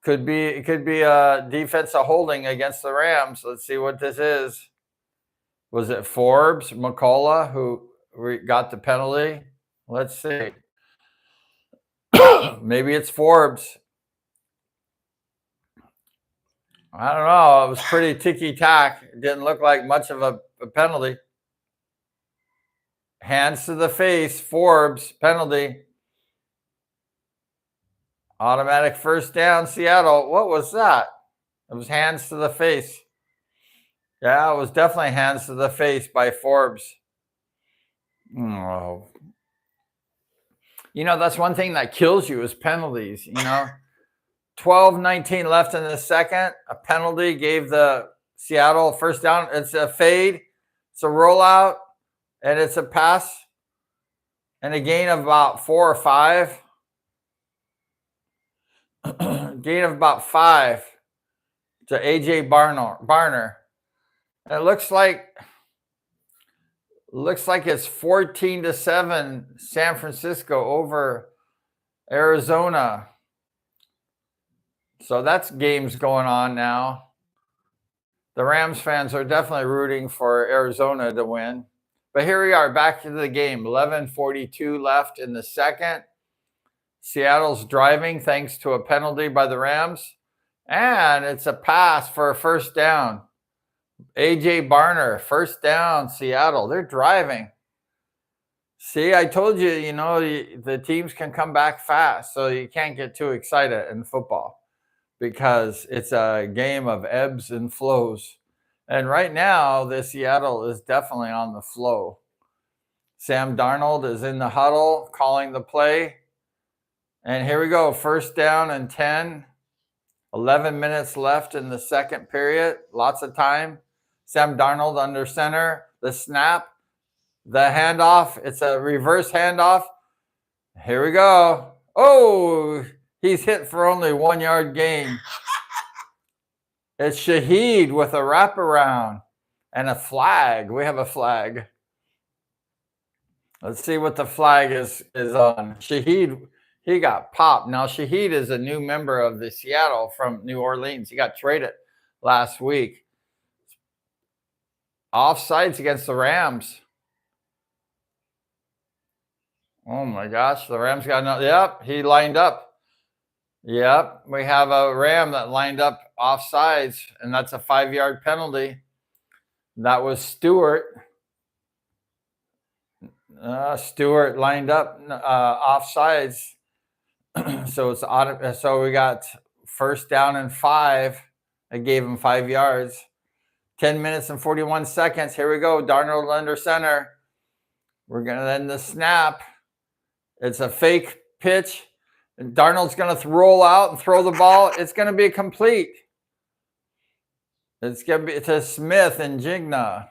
[SPEAKER 1] It could be a defensive holding against the Rams. Let's see what this is. Was it Forbes, McCullough, who got the penalty? Let's see. Maybe it's Forbes. I don't know. It was pretty ticky-tack. It didn't look like much of a penalty. Hands to the face, Forbes, penalty. Automatic first down, Seattle. What was that? It was hands to the face. Yeah, it was definitely hands to the face by Forbes. Oh. You know, that's one thing that kills you is penalties, you know. 12:19 left in the second. A penalty gave the Seattle first down. It's a fade. It's a rollout. And it's a pass. And a gain of about 4 or 5. Gain of about 5 to A.J. Barner. It looks like it's 14-7 San Francisco over Arizona. So that's games going on now. The Rams fans are definitely rooting for Arizona to win. But here we are, back to the game. 11:42 left in the second. Seattle's driving thanks to a penalty by the Rams. And it's a pass for a first down. A.J. Barner, first down, Seattle. They're driving. See, I told you, you know, the teams can come back fast. So you can't get too excited in football because it's a game of ebbs and flows. And right now, the Seattle is definitely on the flow. Sam Darnold is in the huddle calling the play. And here we go, first down and 10. 11 minutes left in the second period. Lots of time. Sam Darnold under center. The snap. The handoff. It's a reverse handoff. Here we go. Oh, he's hit for only 1 yard gain. It's Shaheed with a wraparound and a flag. We have a flag. Let's see what the flag is on. Shaheed, he got popped. Now, Shaheed is a new member of the Seattle from New Orleans. He got traded last week. Offsides against the Rams. Oh, my gosh. The Rams got another. Yep, he lined up. Yep, we have a Ram that lined up offsides, and that's a 5 yard penalty. That was Stewart. Stewart lined up offsides. So we got First down and 5. I gave him 5 yards. 10 minutes and 41 seconds. Here we go. Darnold under center. We're going to end the snap. It's a fake pitch. And Darnold's going to roll out and throw the ball. It's going to be complete. It's going to be to Smith and Jigna.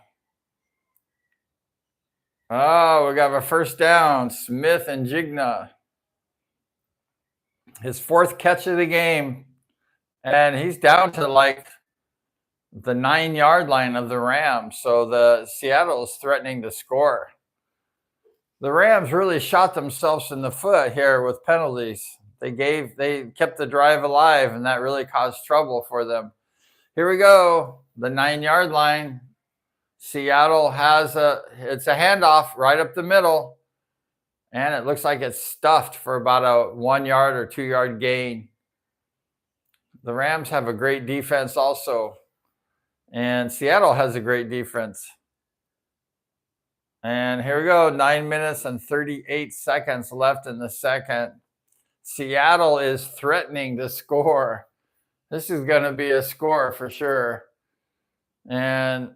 [SPEAKER 1] Oh, we got a first down. Smith and Jigna. His 4th catch of the game. And he's down to like the 9-yard line of the Rams. So the Seattle is threatening to score. The Rams really shot themselves in the foot here with penalties. They kept the drive alive, and that really caused trouble for them. Here we go. The 9-yard line. Seattle it's a handoff right up the middle. And it looks like it's stuffed for about a 1-yard or 2-yard gain. The Rams have a great defense also. And Seattle has a great defense. And here we go. 9 minutes and 38 seconds left in the second. Seattle is threatening to score. This is going to be a score for sure. And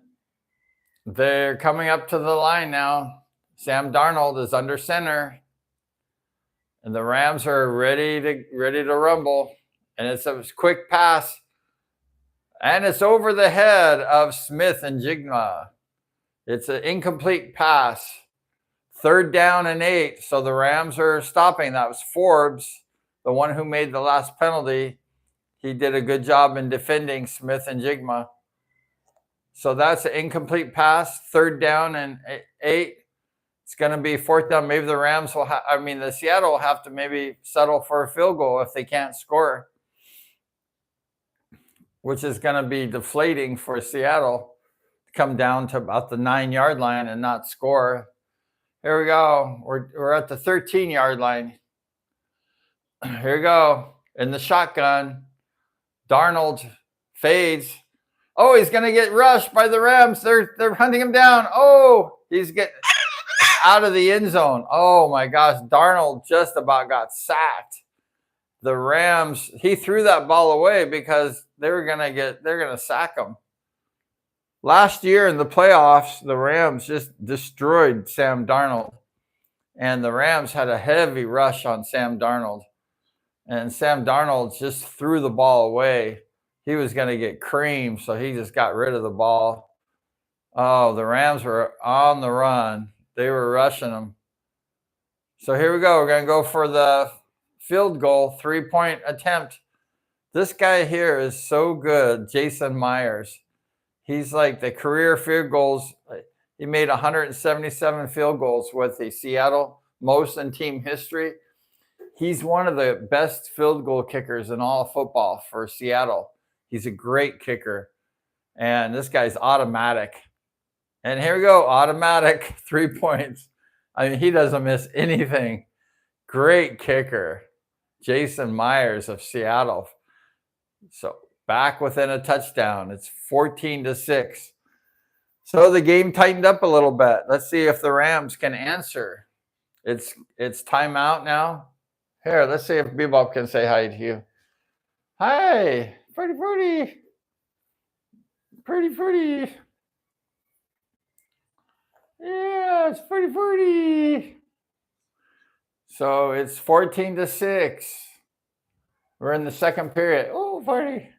[SPEAKER 1] they're coming up to the line now. Sam Darnold is under center. And the Rams are ready to rumble. And it's a quick pass. And it's over the head of Smith and Jigma. It's an incomplete pass. 3rd down and 8. So the Rams are stopping. That was Forbes, the one who made the last penalty. He did a good job in defending Smith and Jigma. So that's an incomplete pass. 3rd down and 8. It's going to be 4th down. Maybe the Rams the Seattle will have to maybe settle for a field goal if they can't score, which is going to be deflating for Seattle to come down to about the 9-yard line and not score. Here we go. We're at the 13-yard line. Here we go. In the shotgun, Darnold fades. Oh, he's going to get rushed by the Rams. They're hunting him down. Oh, he's getting out of the end zone. Oh, my gosh. Darnold just about got sacked. The Rams, he threw that ball away because they're going to sack him. Last year in the playoffs, the Rams just destroyed Sam Darnold. And the Rams had a heavy rush on Sam Darnold. And Sam Darnold just threw the ball away. He was going to get creamed, so he just got rid of the ball. Oh, the Rams were on the run. They were rushing them. So here we go. We're going to go for the field goal, 3-point attempt. This guy here is so good, Jason Myers. He's like the career field goals. He made 177 field goals with the Seattle, most in team history. He's one of the best field goal kickers in all of football for Seattle. He's a great kicker. And this guy's automatic. And here we go, automatic, 3 points. I mean, he doesn't miss anything. Great kicker, Jason Myers of Seattle. So back within a touchdown. It's 14-6. So the game tightened up a little bit. Let's see if the Rams can answer. It's timeout now. Here, let's see if Bebop can say hi to you. Hi, pretty. Yeah, it's pretty. So it's 14-6. We're in the second period. Oh, party.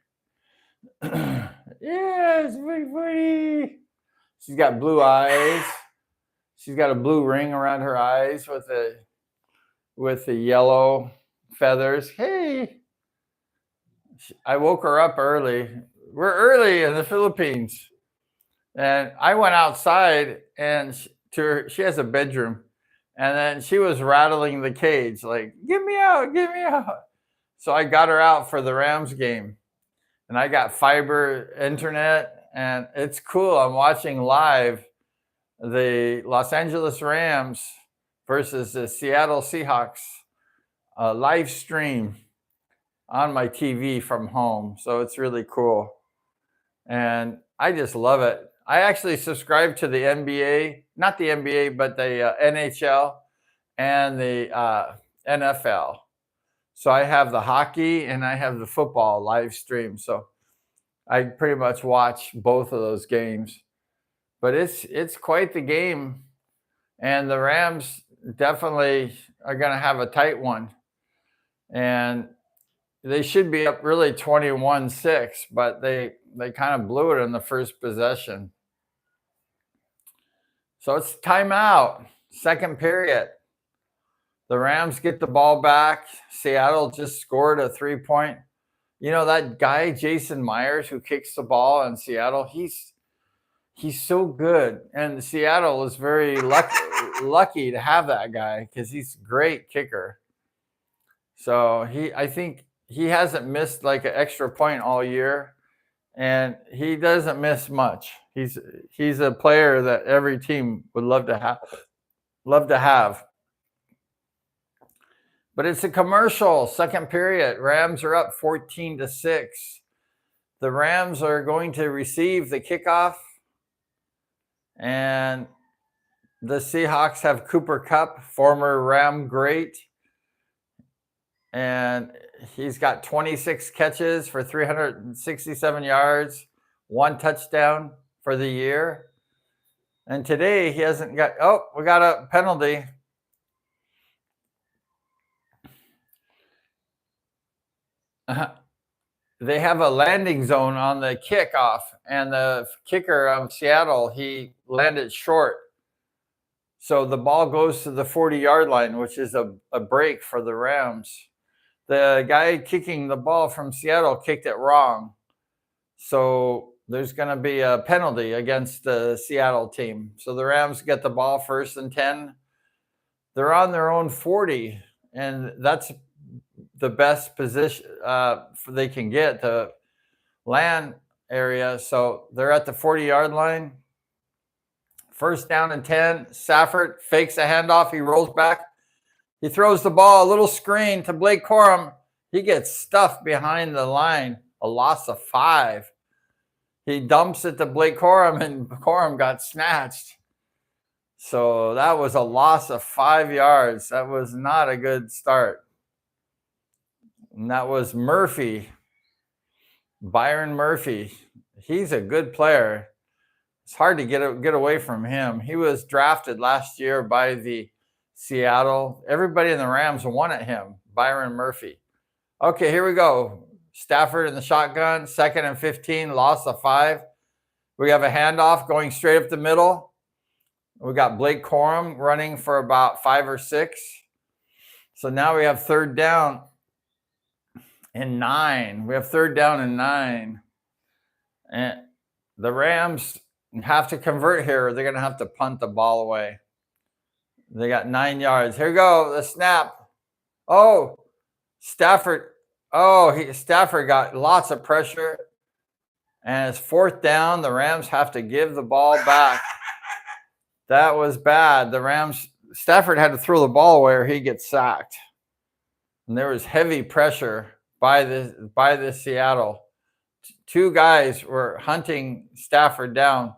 [SPEAKER 1] Yeah, it's pretty. She's got blue eyes. She's got a blue ring around her eyes with the yellow feathers. Hey. I woke her up early. We're early in the Philippines. And I went outside, and she has a bedroom. And then she was rattling the cage, like, get me out. So I got her out for the Rams game. And I got fiber internet, and it's cool. I'm watching live the Los Angeles Rams versus the Seattle Seahawks live stream on my TV from home. So it's really cool. And I just love it. I actually subscribe to the NBA, not the NBA, but the NHL and the NFL. So I have the hockey and I have the football live stream. So I pretty much watch both of those games. But it's quite the game. And the Rams definitely are going to have a tight one. And they should be up really 21-6, but they kind of blew it in the first possession. So it's timeout, second period. The Rams get the ball back. Seattle just scored a 3-point. You know, that guy, Jason Myers, who kicks the ball in Seattle, he's so good. And Seattle is very lucky to have that guy because he's a great kicker. So I think he hasn't missed like an extra point all year, and he doesn't miss much. He's a player that every team would love to have. But it's a commercial. Second period. Rams are up 14-6. The Rams are going to receive the kickoff, and the Seahawks have Cooper Kupp, former Ram great. And he's got 26 catches for 367 yards, 1 touchdown for the year. And today he hasn't got, we got a penalty. They have a landing zone on the kickoff, and the kicker of Seattle, he landed short. So the ball goes to the 40-yard line, which is a break for the Rams. The guy kicking the ball from Seattle kicked it wrong. So there's going to be a penalty against the Seattle team. So the Rams get the ball 1st and 10. They're on their own 40, and that's the best position they can get to land area. So they're at the 40-yard line. 1st down and 10. Stafford fakes a handoff. He rolls back. He throws the ball, a little screen to Blake Corum. He gets stuffed behind the line, a loss of 5. He dumps it to Blake Corum, and Corum got snatched. So that was a loss of 5 yards. That was not a good start. And that was Murphy, Byron Murphy. He's a good player. It's hard to get away from him. He was drafted last year by the Seattle. Everybody in the Rams wanted him, Byron Murphy. Okay, here we go. Stafford in the shotgun, 2nd and 15, loss of 5. We have a handoff going straight up the middle. We got Blake Corum running for about 5 or 6. So now we have 3rd down and 9. We have 3rd down and 9. And the Rams have to convert here, or they're going to have to punt the ball away. They got 9 yards. Here we go. The snap. Oh, Stafford. Stafford got lots of pressure. And it's 4th down. The Rams have to give the ball back. That was bad. Stafford had to throw the ball away or he gets sacked. And there was heavy pressure by the Seattle. 2 guys were hunting Stafford down.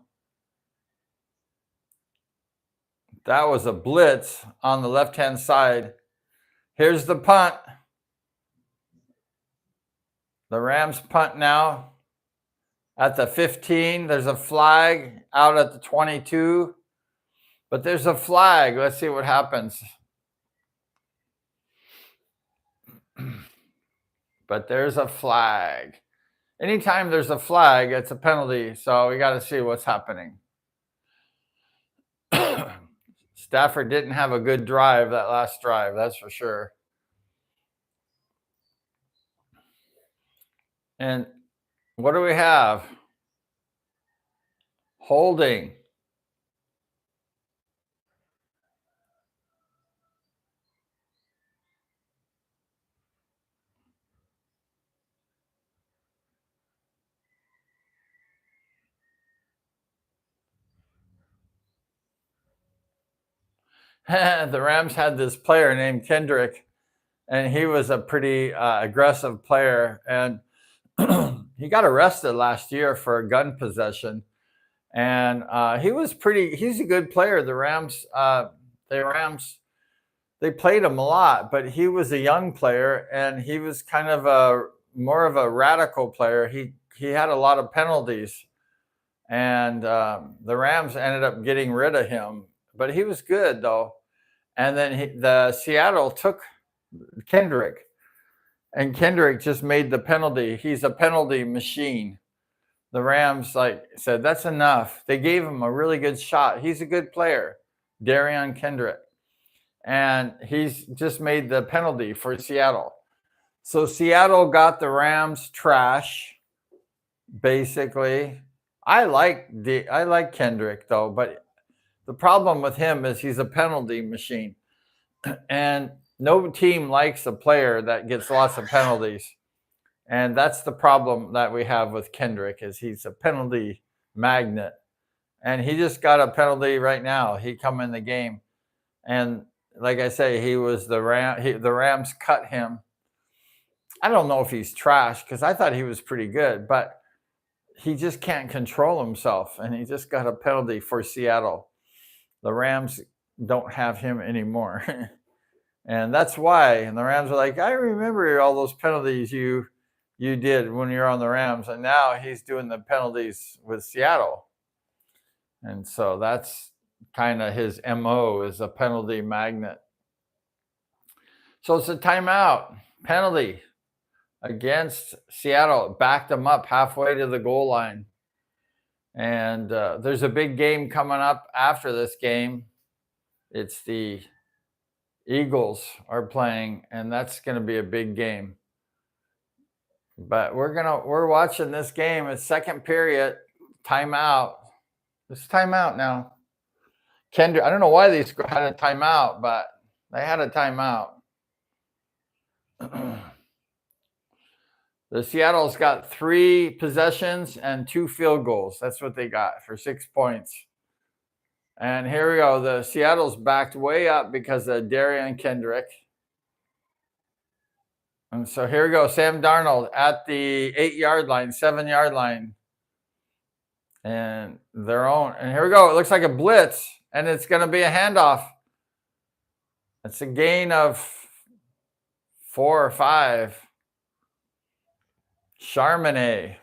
[SPEAKER 1] That was a blitz on the left-hand side. Here's the punt. The Rams punt now at the 15. There's a flag out at the 22. But there's a flag. Let's see what happens. But there's a flag. Anytime there's a flag, it's a penalty. So we got to see what's happening. Stafford didn't have a good drive, that last drive, that's for sure. And what do we have? Holding. The Rams had this player named Kendrick, and he was a pretty aggressive player. And he got arrested last year for a gun possession. And he's a good player. The Rams they played him a lot, but he was a young player and he was kind of more of a radical player. He had a lot of penalties, and the Rams ended up getting rid of him. But he was good though. And then the Seattle took Kendrick, and Kendrick just made the penalty. He's a penalty machine. The Rams said that's enough. They gave him a really good shot. He's a good player, Darian Kendrick, and he's just made the penalty for Seattle. So Seattle got the Rams trash, basically. I like Kendrick though, but the problem with him is he's a penalty machine, and no team likes a player that gets lots of penalties. And that's the problem that we have with Kendrick, is he's a penalty magnet. And he just got a penalty right now. He come in the game. And like I say, he was the Rams cut him. I don't know if he's trash, because I thought he was pretty good, but he just can't control himself. And he just got a penalty for Seattle. The Rams don't have him anymore. And that's why. And the Rams are like, I remember all those penalties you did when you're on the Rams. And now he's doing the penalties with Seattle. And so that's kind of his MO, is a penalty magnet. So it's a timeout penalty against Seattle. Backed them up halfway to the goal line. And there's a big game coming up after this game. It's the Eagles are playing, and that's going to be a big game. But we're watching this game. It's second period, timeout. It's timeout now. Kendrick, I don't know why they had a timeout, but they had a timeout. The Seattle's got 3 possessions and 2 field goals. That's what they got for 6 points. And here we go. The Seattle's backed way up because of Darian Kendrick. And so here we go. Sam Darnold at the 8-yard line, 7-yard line. And their own. And here we go. It looks like a blitz, and it's going to be a handoff. It's a gain of 4 or 5. Charbonnet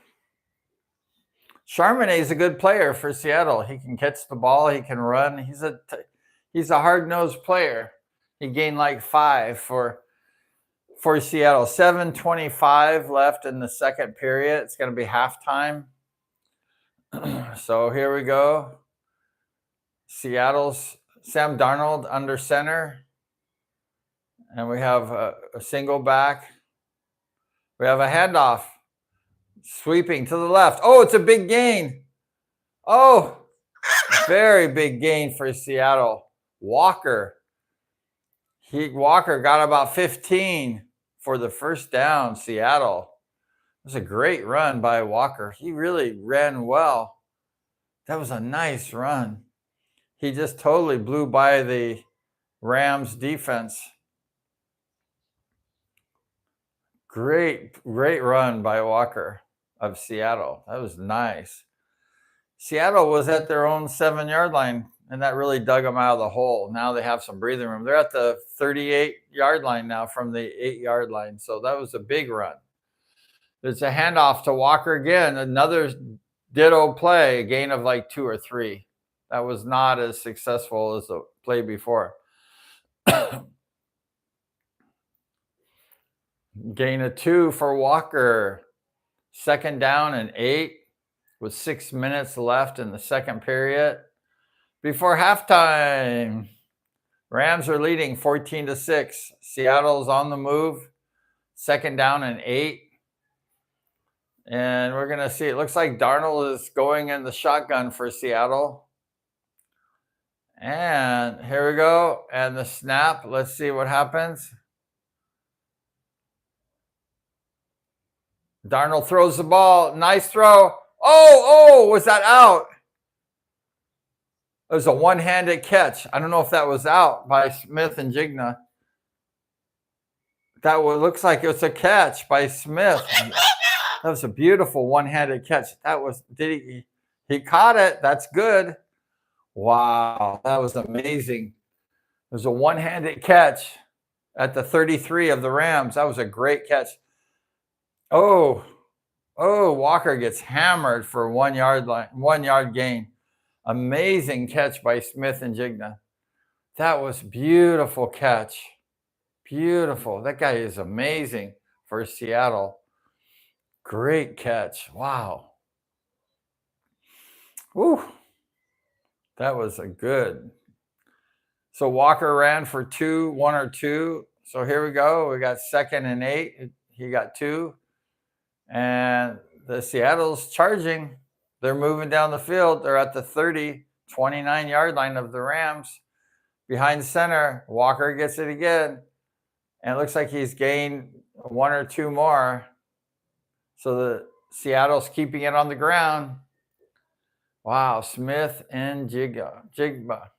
[SPEAKER 1] is a good player for Seattle. He can catch the ball. He can run. He's a hard-nosed player. He gained like 5 for Seattle. 7:25 left in the second period. It's going to be halftime. So here we go. Seattle's Sam Darnold under center. And we have a single back. We have a handoff. Sweeping to the left. Oh, it's a big gain. Oh, very big gain for Seattle. Walker got about 15 for the first down, Seattle. It was a great run by Walker. He really ran well. That was a nice run. He just totally blew by the Rams defense. Great run by Walker of Seattle. That was nice. Seattle was at their own 7-yard line, and that really dug them out of the hole. Now they have some breathing room. They're at the 38-yard line now from the 8-yard line. So that was a big run. There's a handoff to Walker again. Another ditto play, a gain of like 2 or 3. That was not as successful as the play before. Gain of 2 for Walker. Second down and 8 with 6 minutes left in the second period. Before halftime, Rams are leading 14-6. Seattle's on the move. Second down and 8. And we're going to see, it looks like Darnold is going in the shotgun for Seattle. And here we go. And the snap. Let's see what happens. Darnold throws the ball. Nice throw. Oh, was that out? It was a one-handed catch. I don't know if that was out by Smith and Jigna. That looks like it was a catch by Smith. That was a beautiful one-handed catch. He caught it. That's good. Wow, that was amazing. There's a one-handed catch at the 33 of the Rams. That was a great catch. Oh, Walker gets hammered for 1 yard gain. Amazing catch by Smith and Jigna. That was beautiful catch. Beautiful. That guy is amazing for Seattle. Great catch. Wow. Woo. That was a good. So Walker ran for 1 or 2. So here we go. We got 2nd and 8. He got 2. And the Seattle's charging. They're moving down the field. They're at the 30, 29-yard line of the Rams. Behind center, Walker gets it again. And it looks like he's gained 1 or 2 more. So the Seattle's keeping it on the ground. Wow, Smith and Jigba.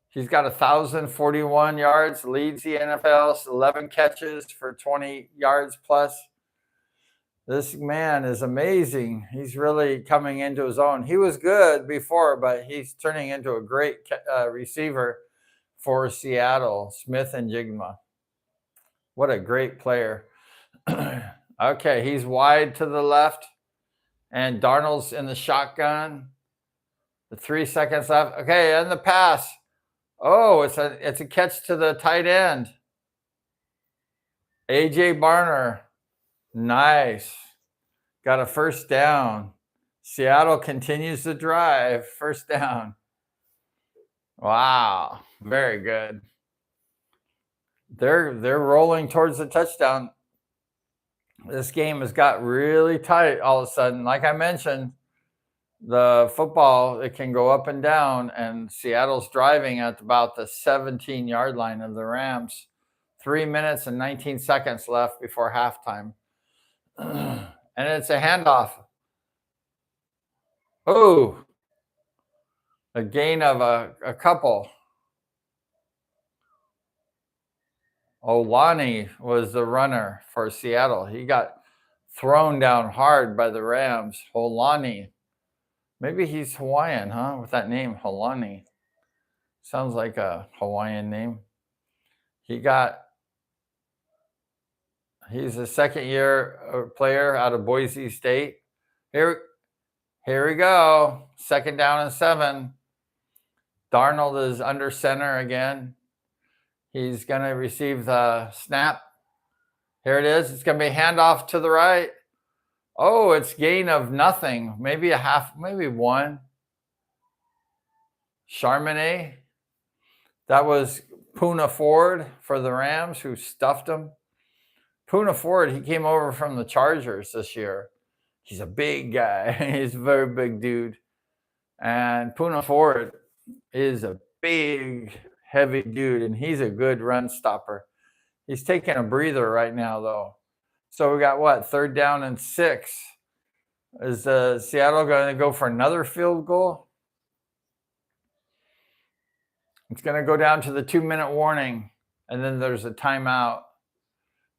[SPEAKER 1] He's got 1,041 yards, leads the NFL, 11 catches for 20 yards plus. This man is amazing. He's really coming into his own. He was good before, but he's turning into a great receiver for Seattle, Smith and Jigma. What a great player. Okay, he's wide to the left, and Darnold's in the shotgun. The 3 seconds left. Okay, and the pass. Oh, it's a catch to the tight end. A.J. Barner. Nice. Got a first down. Seattle continues to drive. First down. Wow. Very good. They're rolling towards the touchdown. This game has got really tight all of a sudden. Like I mentioned, the football, it can go up and down, and Seattle's driving at about the 17-yard line of the Rams. 3 minutes and 19 seconds left before halftime. And it's a handoff. Oh, a gain of a couple. Olani was the runner for Seattle. He got thrown down hard by the Rams. Olani. Maybe he's Hawaiian, huh? With that name, Olani. Sounds like a Hawaiian name. He's a second-year player out of Boise State. Here we go. 2nd down and 7. Darnold is under center again. He's going to receive the snap. Here it is. It's going to be a handoff to the right. Oh, it's gain of nothing. Maybe a half, maybe 1. Charbonnet. That was Poona Ford for the Rams, who stuffed him. Poona Ford, he came over from the Chargers this year. He's a big guy. He's a very big dude. And Poona Ford is a big, heavy dude, and he's a good run stopper. He's taking a breather right now, though. So we got what? 3rd down and 6. Is Seattle going to go for another field goal? It's going to go down to the 2-minute warning, and then there's a timeout.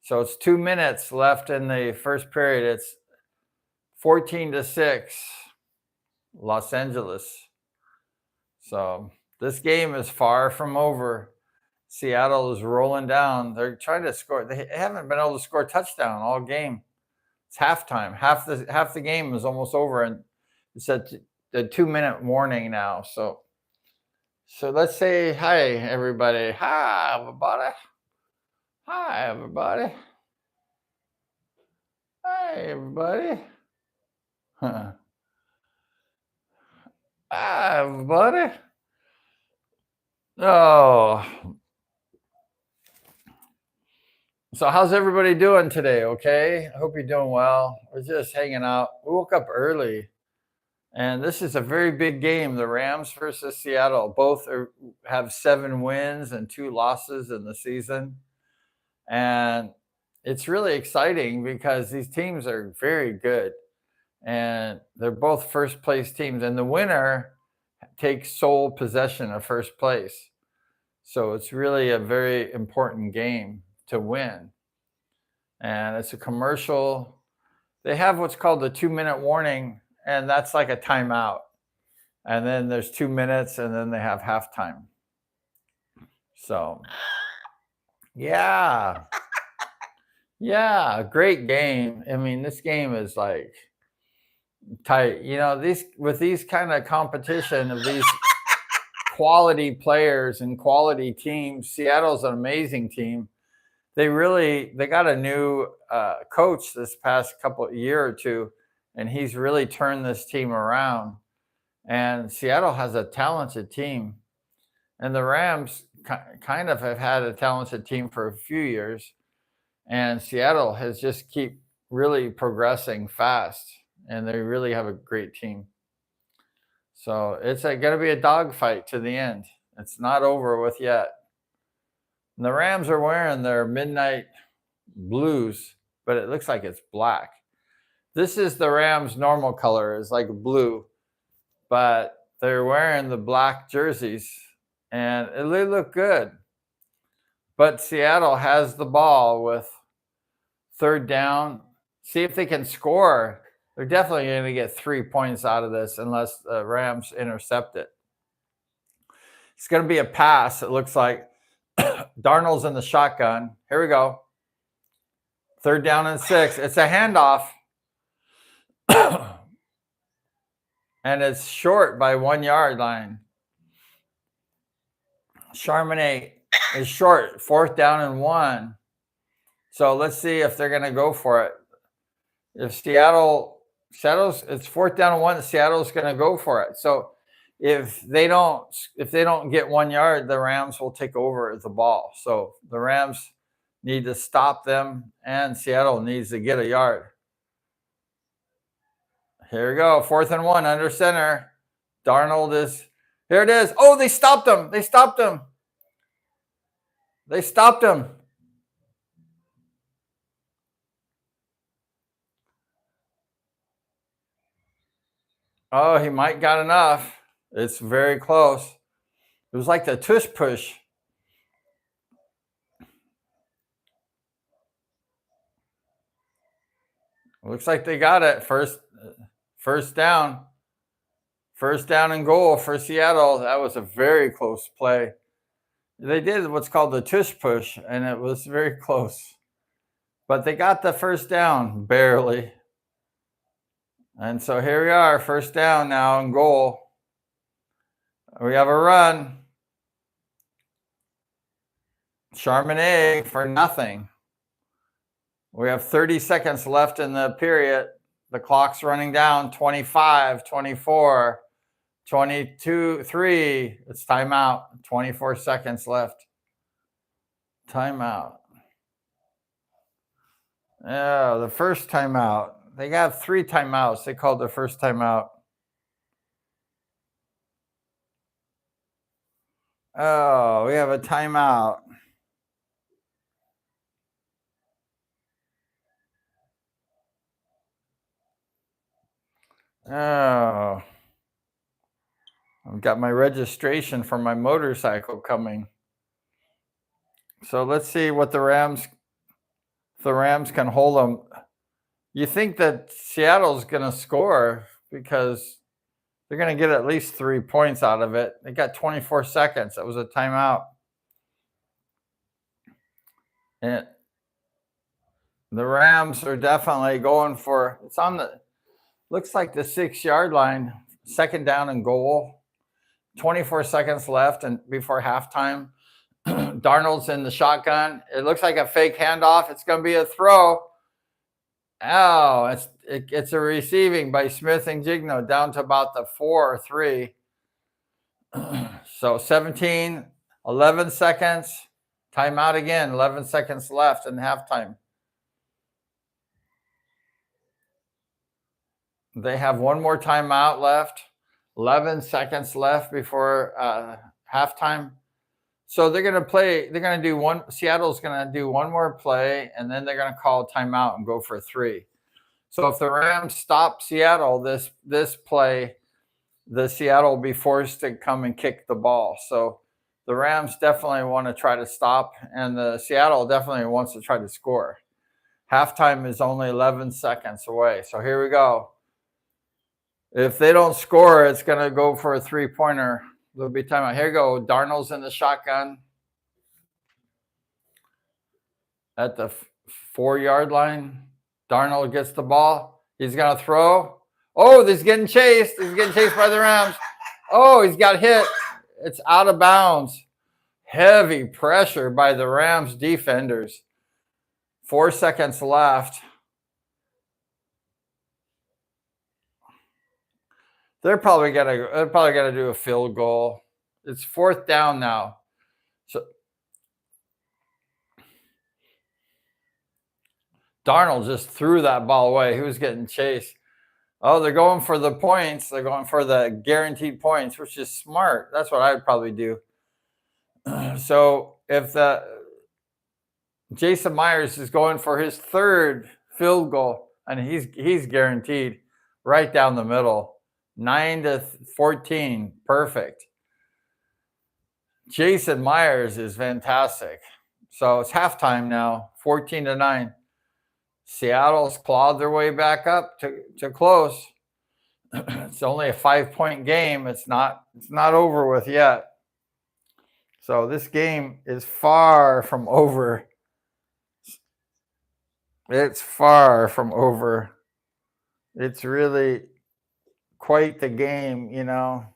[SPEAKER 1] So it's 2 minutes left in the first period. It's 14-6, Los Angeles. So this game is far from over. Seattle is rolling down. They're trying to score. They haven't been able to score a touchdown all game. It's halftime. Half the game is almost over, and it's at the 2-minute warning now. So let's say hi, everybody. Hi, everybody. Hi, everybody. Hi, everybody. Hi, everybody. Oh. So how's everybody doing today? Okay. I hope you're doing well. We're just hanging out. We woke up early, and this is a very big game. The Rams versus Seattle. Both have 7 wins and 2 losses in the season. And it's really exciting because these teams are very good, and they're both first place teams, and the winner takes sole possession of first place. So it's really a very important game to win. And it's a commercial. They have what's called the 2-minute warning, and that's like a timeout. And then there's 2 minutes, and then they have halftime. So, yeah. Yeah, great game. I mean, this game is like tight. You know, these kind of competition of these quality players and quality teams, Seattle's an amazing team. They got a new coach this past year or two, and he's really turned this team around. And Seattle has a talented team, and the Rams kind of have had a talented team for a few years, and Seattle has just keep really progressing fast, and they really have a great team. So it's going to be a dogfight to the end. It's not over with yet. And the Rams are wearing their midnight blues, but it looks like it's black. This is the Rams' normal color, is like blue, but they're wearing the black jerseys, and they look good. But Seattle has the ball with third down. See if they can score. They're definitely going to get 3 points out of this unless the Rams intercept it. It's going to be a pass, it looks like. Darnold's in the shotgun. Here we go. Third down and 6. It's a handoff. And it's short by 1 yard line. Charbonnet is short. 4th down and 1. So let's see if they're going to go for it. If Seattle's, it's 4th down and 1, Seattle's going to go for it. So if they don't get 1 yard, the Rams will take over the ball. So the Rams need to stop them, and Seattle needs to get a yard. Here we go. 4th and 1 under center. Darnold is, here it is. Oh, they stopped him. They stopped him. They stopped him. Oh, he might got enough. It's very close. It was like the tush push. Looks like they got it. First down. 1st down and goal for Seattle. That was a very close play. They did what's called the tush push, and it was very close. But they got the 1st down, barely. And so here we are, 1st down now and goal. We have a run. Charbonnet for nothing. We have 30 seconds left in the period. The clock's running down. 25, 24, 22, 3. It's timeout. 24 seconds left. Timeout. Yeah, the first timeout. They got 3 timeouts. They called the first timeout. Oh, we have a timeout. Oh, I've got my registration for my motorcycle coming. So let's see what the Rams can hold them. You think that Seattle's going to score because they're going to get at least 3 points out of it. They got 24 seconds. That was a timeout. And the Rams are definitely going for, it's on the, looks like the 6 yard line, 2nd down and goal. 24 seconds left and before halftime. Darnold's in the shotgun. It looks like a fake handoff. It's going to be a throw. Oh, it's a receiving by Smith and Jigno down to about the 4 or 3. So 17, 11 seconds. Timeout again. 11 seconds left in halftime. They have one more timeout left. 11 seconds left before halftime. So they're going to play. They're going to do one. Seattle's going to do one more play, and then they're going to call timeout and go for 3. So if the Rams stop Seattle this play, the Seattle will be forced to come and kick the ball. So the Rams definitely want to try to stop, and the Seattle definitely wants to try to score. Halftime is only 11 seconds away. So here we go. If they don't score, it's going to go for a 3-pointer. There'll be timeout. Here you go. Darnold's in the shotgun. at the 4-yard line. Darnold gets the ball. He's going to throw. Oh, he's getting chased. He's getting chased by the Rams. Oh, he's got hit. It's out of bounds. Heavy pressure by the Rams defenders. 4 seconds left. They're probably gonna do a field goal. It's 4th down now. So Darnold just threw that ball away. He was getting chased. Oh, they're going for the points. They're going for the guaranteed points, which is smart. That's what I would probably do. So if the Jason Myers is going for his 3rd field goal, and he's guaranteed right down the middle, 9-14, perfect. Jason Myers is fantastic. So it's halftime now, 14-9. Seattle's clawed their way back up to close. It's only a 5-point game. It's not over with yet. So this game is far from over. It's far from over. It's really quite the game, you know.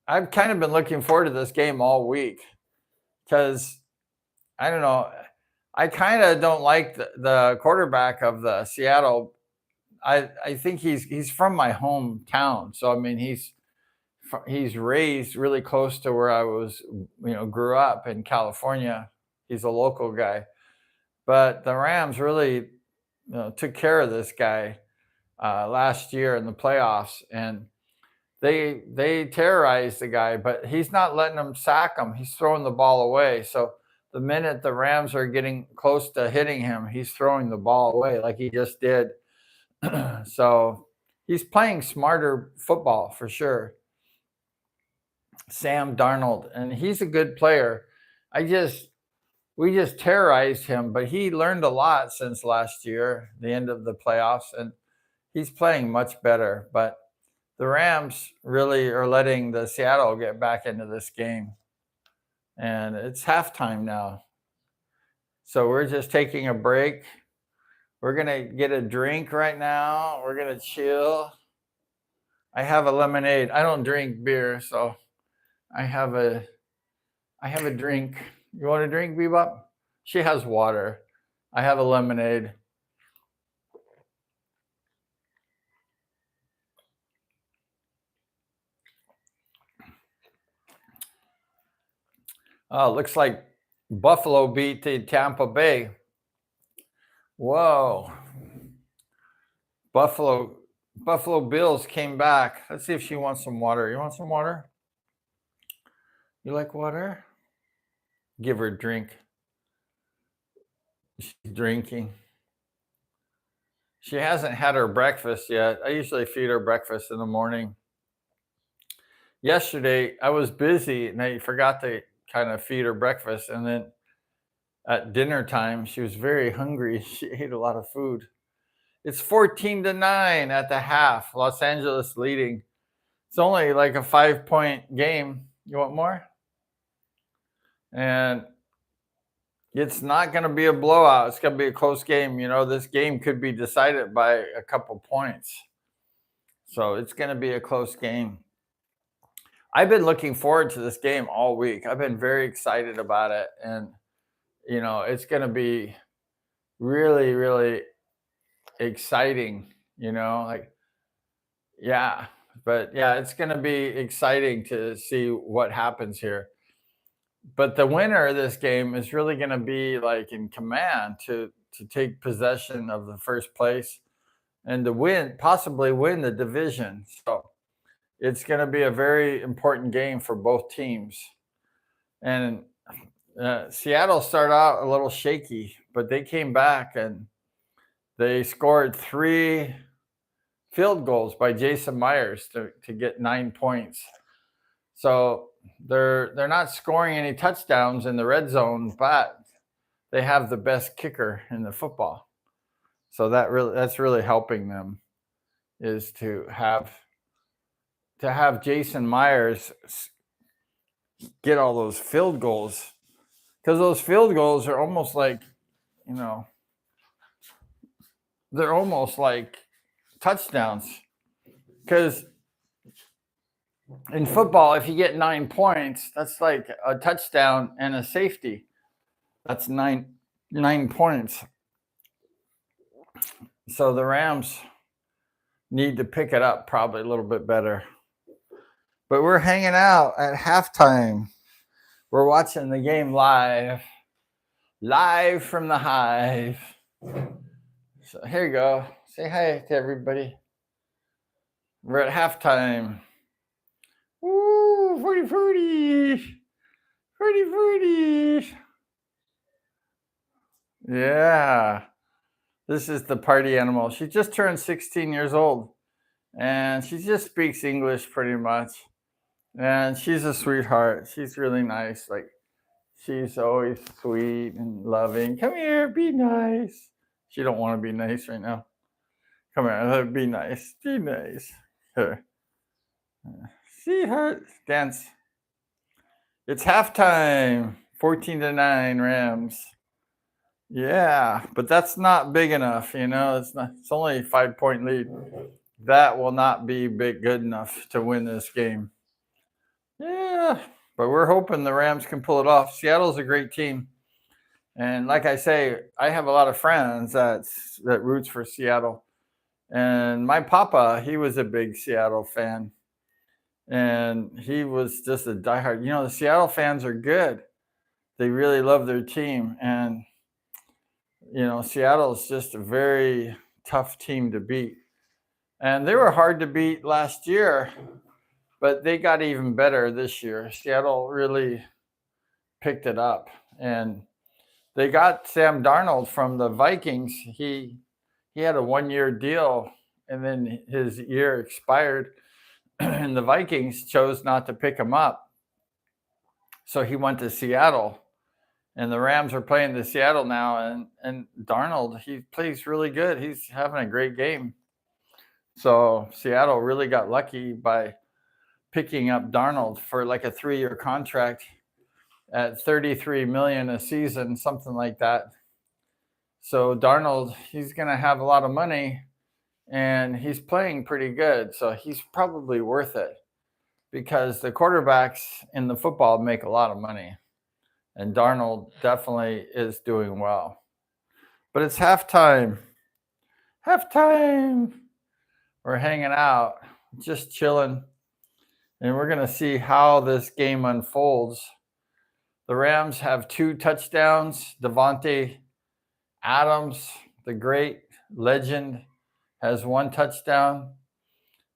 [SPEAKER 1] I've kind of been looking forward to this game all week because, I don't know, I kind of don't like the quarterback of the Seattle. I think he's from my hometown. So, I mean, he's raised really close to where I was, grew up in California. He's a local guy. But the Rams really took care of this guy last year in the playoffs. And they terrorized the guy, but he's not letting them sack him. He's throwing the ball away. So the minute the Rams are getting close to hitting him, he's throwing the ball away like he just did. So he's playing smarter football for sure. Sam Darnold, and he's a good player. We just terrorized him, but he learned a lot since last year, the end of the playoffs, and he's playing much better. But the Rams really are letting the Seattle get back into this game. And it's halftime now. So we're just taking a break. We're going to get a drink right now. We're going to chill. I have a lemonade. I don't drink beer, so I have a drink. You want a drink, Bebop? She has water. I have a lemonade. Looks like Buffalo beat the Tampa Bay. Whoa. Buffalo Bills came back. Let's see if she wants some water. You want some water? You like water? Give her a drink. She's drinking. She hasn't had her breakfast yet. I usually feed her breakfast in the morning. Yesterday, I was busy and I forgot to kind of feed her breakfast. And then at dinner time, she was very hungry. She ate a lot of food. It's 14-9 at the half. Los Angeles leading. It's only like a 5-point game. You want more? And it's not going to be a blowout. It's going to be a close game. You know, this game could be decided by a couple points. So it's going to be a close game. I've been looking forward to this game all week. I've been very excited about it. And, you know, it's going to be really, really exciting, you know, like, yeah. But, yeah, it's going to be exciting to see what happens here. But the winner of this game is really going to be like in command to take possession of the first place and to possibly win the division. So it's going to be a very important game for both teams. And Seattle started out a little shaky, but they came back and they scored 3 field goals by Jason Myers to get 9 points. So they're not scoring any touchdowns in the red zone, but they have the best kicker in the football. So that's really helping them, is to have Jason Myers get all those field goals, because those field goals are almost like, they're almost like touchdowns. Because in football, if you get 9 points, that's like a touchdown and a safety. That's nine points. So the Rams need to pick it up probably a little bit better. But we're hanging out at halftime. We're watching the game live from the Hive. So here you go. Say hi to everybody. We're at halftime. Woo, 40. Yeah. This is the party animal. She just turned 16 years old. And she just speaks English pretty much. And she's a sweetheart. She's really nice. Like, she's always sweet and loving. Come here, be nice. She don't want to be nice right now. Come here, be nice. Be nice. Here. See her dance. It's halftime. 14-9 Rams. Yeah, but that's not big enough, It's only a 5-point lead. That will not be good enough to win this game. Yeah, but we're hoping the Rams can pull it off. Seattle's a great team. And like I say, I have a lot of friends that roots for Seattle. And my papa, he was a big Seattle fan. And he was just a diehard. The Seattle fans are good. They really love their team. And, Seattle is just a very tough team to beat. And they were hard to beat last year, but they got even better this year. Seattle really picked it up. And they got Sam Darnold from the Vikings. He had a 1-year deal, and then his year expired, and the Vikings chose not to pick him up. So he went to Seattle, and the Rams are playing to Seattle now, and Darnold, he plays really good. He's having a great game. So Seattle really got lucky by picking up Darnold for like a 3-year contract at $33 million a season, something like that. So Darnold, he's going to have a lot of money, and he's playing pretty good. So he's probably worth it, because the quarterbacks in the football make a lot of money. And Darnold definitely is doing well. But it's halftime. We're hanging out, just chilling. And we're going to see how this game unfolds. The Rams have 2 touchdowns. Devontae Adams, the great legend, has 1 touchdown.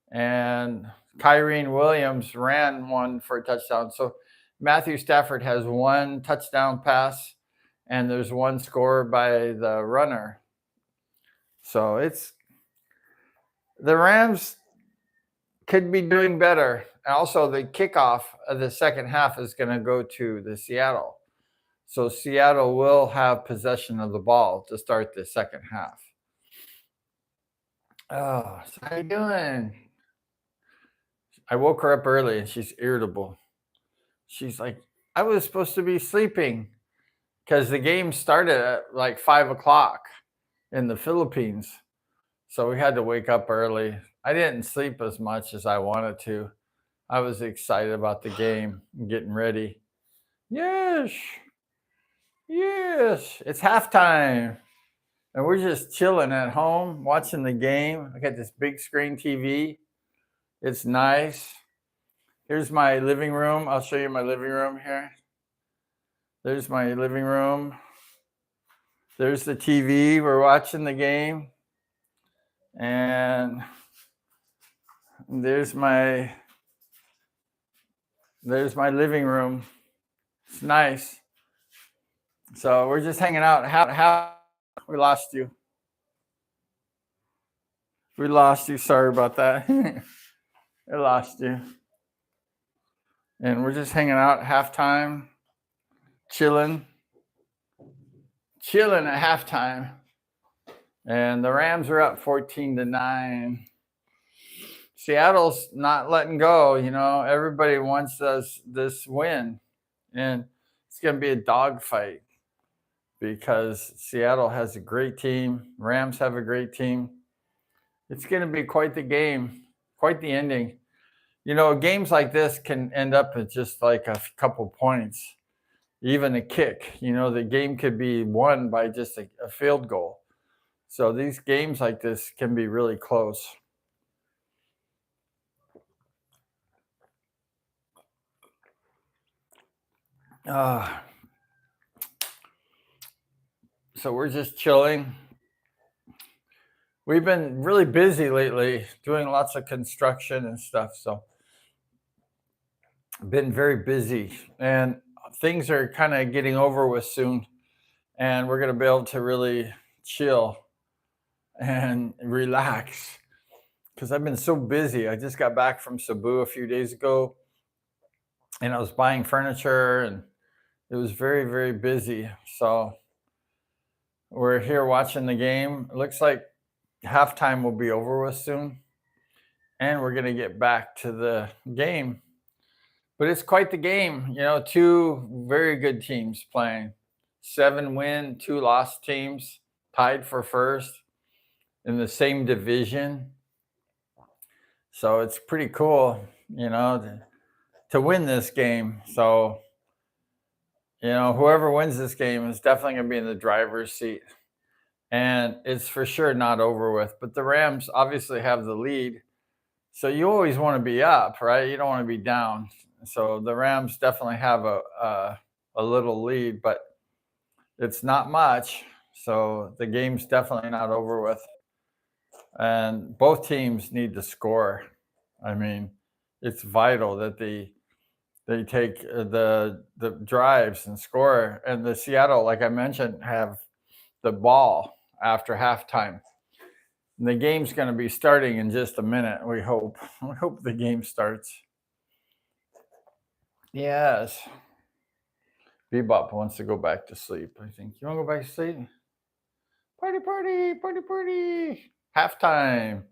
[SPEAKER 1] And Kyren Williams ran 1 for a touchdown. So Matthew Stafford has 1 touchdown pass, and there's 1 score by the runner. So the Rams could be doing better. And also, the kickoff of the second half is going to go to the Seattle. So Seattle will have possession of the ball to start the second half. Oh, so how you doing? I woke her up early, and she's irritable. She's like, I was supposed to be sleeping, because the game started at like 5 o'clock in the Philippines. So we had to wake up early. I didn't sleep as much as I wanted to. I was excited about the game and getting ready. Yes, it's halftime. And we're just chilling at home, watching the game. I got this big screen TV. It's nice. Here's my living room. I'll show you my living room here. There's my living room. There's the TV. We're watching the game. And there's my living room. It's nice. So we're just hanging out. How we lost you. Sorry about that. I lost you. And we're just hanging out at halftime, chilling at halftime. And the Rams are up 14-9. Seattle's not letting go. Everybody wants this win. And It's going to be a dogfight because Seattle has a great team. Rams have a great team. It's going to be quite the game, quite the ending. You know, games like this can end up at just like a couple points, even a kick. You know, the game could be won by just a field goal. So these games like this can be really close. So we're just chilling. We've been really busy lately doing lots of construction and stuff. So been very busy, and things are kind of getting over with soon. And we're going to be able to really chill and relax because I've been so busy. I just got back from Cebu a few days ago, and I was buying furniture, and it was very, very busy. So we're here watching the game. It looks like halftime will be over with soon, and we're going to get back to the game. But it's quite the game. You know, two very good teams playing. 7 win, 2 lost teams tied for first in the same division. So it's pretty cool, you know, to win this game. So, you know, whoever wins this game is definitely going to be in the driver's seat. And it's for sure not over with. But the Rams obviously have the lead. So you always want to be up, right? You don't want to be down. So the Rams definitely have a little lead, but it's not much. So the game's definitely not over with. And both teams need to score. I mean, it's vital that they take the drives and score. And the Seattle, like I mentioned, have the ball after halftime. And the game's going to be starting in just a minute, we hope. We hope the game starts. Yes. Bebop wants to go back to sleep, I think. You want to go back to sleep? Party, party, party, party. Halftime.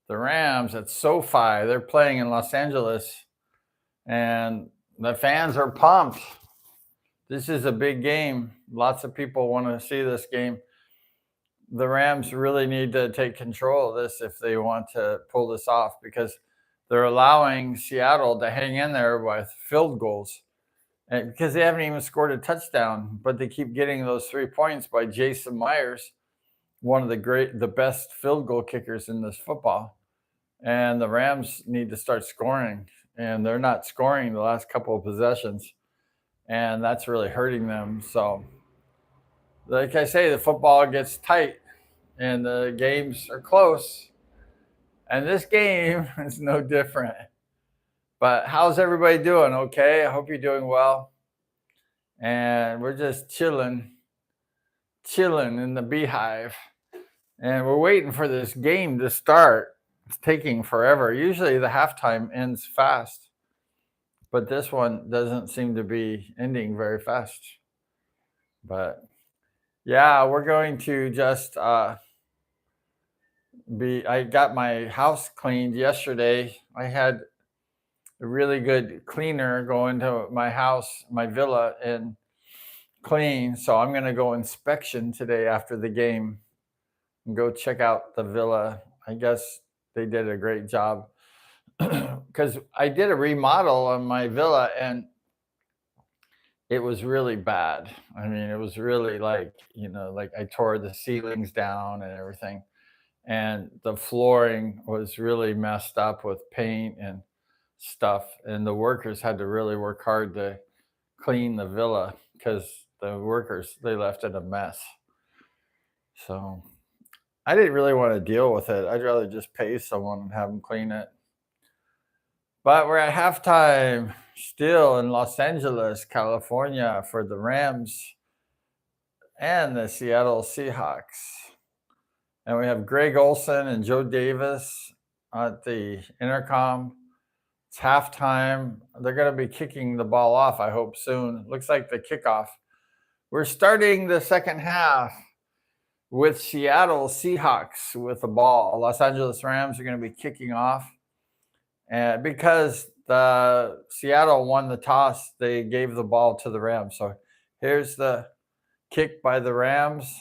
[SPEAKER 1] The Rams at SoFi. They're playing in Los Angeles. And the fans are pumped. This is a big game. Lots of people want to see this game. The Rams really need to take control of this if they want to pull this off, because they're allowing Seattle to hang in there with field goals, and because they haven't even scored a touchdown, but they keep getting those 3 points by Jason Myers, one of the best field goal kickers in this football. And the Rams need to start scoring, and they're not scoring the last couple of possessions, and that's really hurting them. So, like I say, the football gets tight and the games are close. And this game is no different. But how's everybody doing? Okay, I hope you're doing well. And we're just chilling in the beehive. And we're waiting for this game to start. It's taking forever. Usually the halftime ends fast, but this one doesn't seem to be ending very fast. But yeah, we're going to just I got my house cleaned yesterday. I had a really good cleaner go into my house, my villa, and clean. So I'm going to go inspection today after the game and go check out the villa. I guess they did a great job because I did a remodel on my villa and it was really bad. I mean, it was really like I tore the ceilings down and everything. And the flooring was really messed up with paint and stuff. And the workers had to really work hard to clean the villa because the workers, they left it a mess. So I didn't really want to deal with it. I'd rather just pay someone and have them clean it. But we're at halftime still in Los Angeles, California for the Rams and the Seattle Seahawks. And we have Greg Olson and Joe Davis at the intercom. It's halftime. They're going to be kicking the ball off, I hope, soon. Looks like the kickoff. We're starting the second half with Seattle Seahawks with the ball. Los Angeles Rams are going to be kicking off. And because the Seattle won the toss. They gave the ball to the Rams. So here's the kick by the Rams.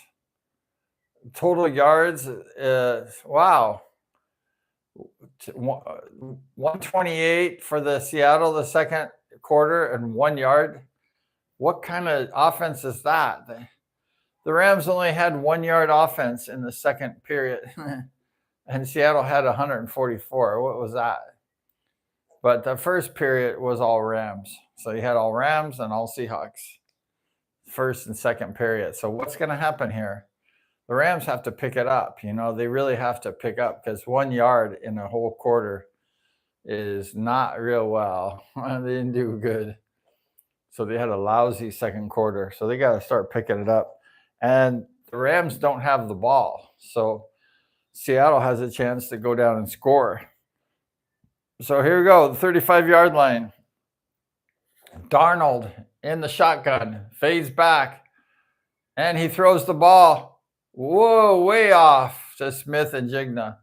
[SPEAKER 1] Total yards, wow. 128 for the Seattle the second quarter and 1 yard. What kind of offense is that? The Rams only had 1 yard offense in the second period, and Seattle had 144. What was that? But the first period was all Rams. So you had all Rams and all Seahawks, first and second period. So what's going to happen here? The Rams have to pick it up. You know, they really have to pick up because 1 yard in a whole quarter is not real well. They didn't do good. So they had a lousy second quarter. So they got to start picking it up. And the Rams don't have the ball. So Seattle has a chance to go down and score. So here we go, the 35-yard line. Darnold in the shotgun, fades back, and he throws the ball. Whoa, way off to Smith and Jigna.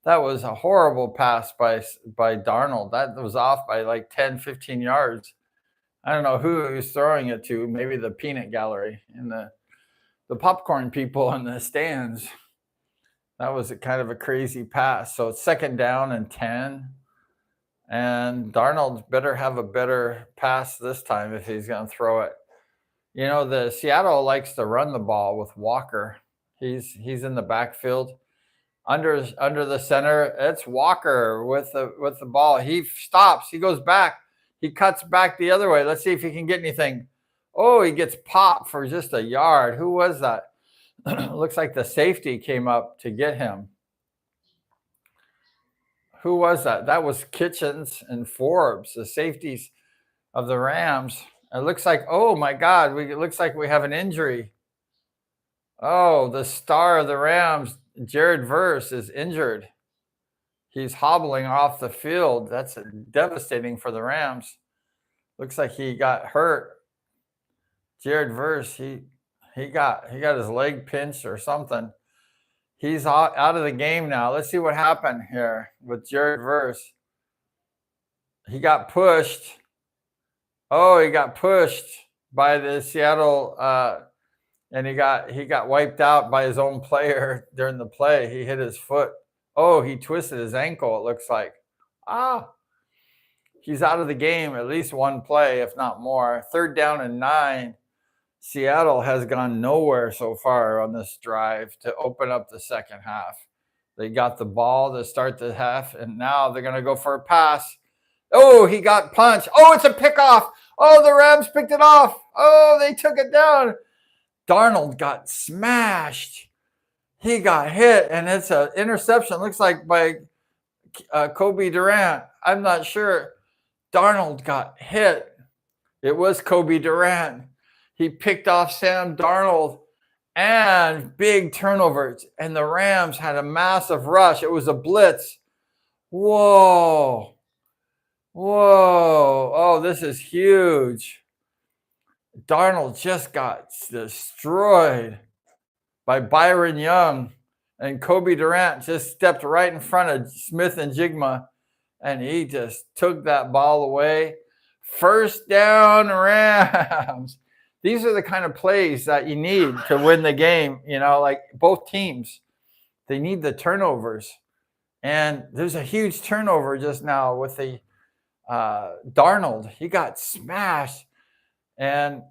[SPEAKER 1] That was a horrible pass by Darnold. That was off by like 10, 15 yards. I don't know who he was throwing it to, maybe the peanut gallery and the popcorn people in the stands. That was a kind of a crazy pass. So it's second down and 10. And Darnold better have a better pass this time if he's going to throw it. You know, the Seattle likes to run the ball with Walker. He's in the backfield. Under the center, it's Walker with the ball. He stops. He goes back. He cuts back the other way. Let's see if he can get anything. Oh, he gets popped for just a yard. Who was that? Looks like the safety came up to get him. Who was that? That was Kitchens and Forbes, the safeties of the Rams. It looks like, oh my God, it looks like we have an injury. Oh, the star of the Rams, Jared Verse, is injured. He's hobbling off the field. That's devastating for the Rams. Looks like he got hurt. Jared Verse, he got his leg pinched or something. He's out of the game now. Let's see what happened here with Jared Verse. He got pushed. Oh, he got pushed by the Seattle, and he got wiped out by his own player during the play. He hit his foot. Oh, he twisted his ankle, it looks like. He's out of the game at least one play, if not more. Third down and 9. Seattle has gone nowhere so far on this drive to open up the second half. They got the ball to start the half, and now they're going to go for a pass. Oh, he got punched. Oh, it's a pickoff. Oh, the Rams picked it off. Oh, they took it down. Darnold got smashed. He got hit, and it's an interception. Looks like by Kobe Durant. I'm not sure. Darnold got hit. It was Kobe Durant. He picked off Sam Darnold, and big turnovers. And the Rams had a massive rush. It was a blitz. Whoa. Oh, this is huge. Darnold just got destroyed by Byron Young. And Kobe Durant just stepped right in front of Smith and Jigma, and he just took that ball away. First down, Rams. These are the kind of plays that you need to win the game. You know, like both teams, they need the turnovers. And there's a huge turnover just now with the Darnold. He got smashed. And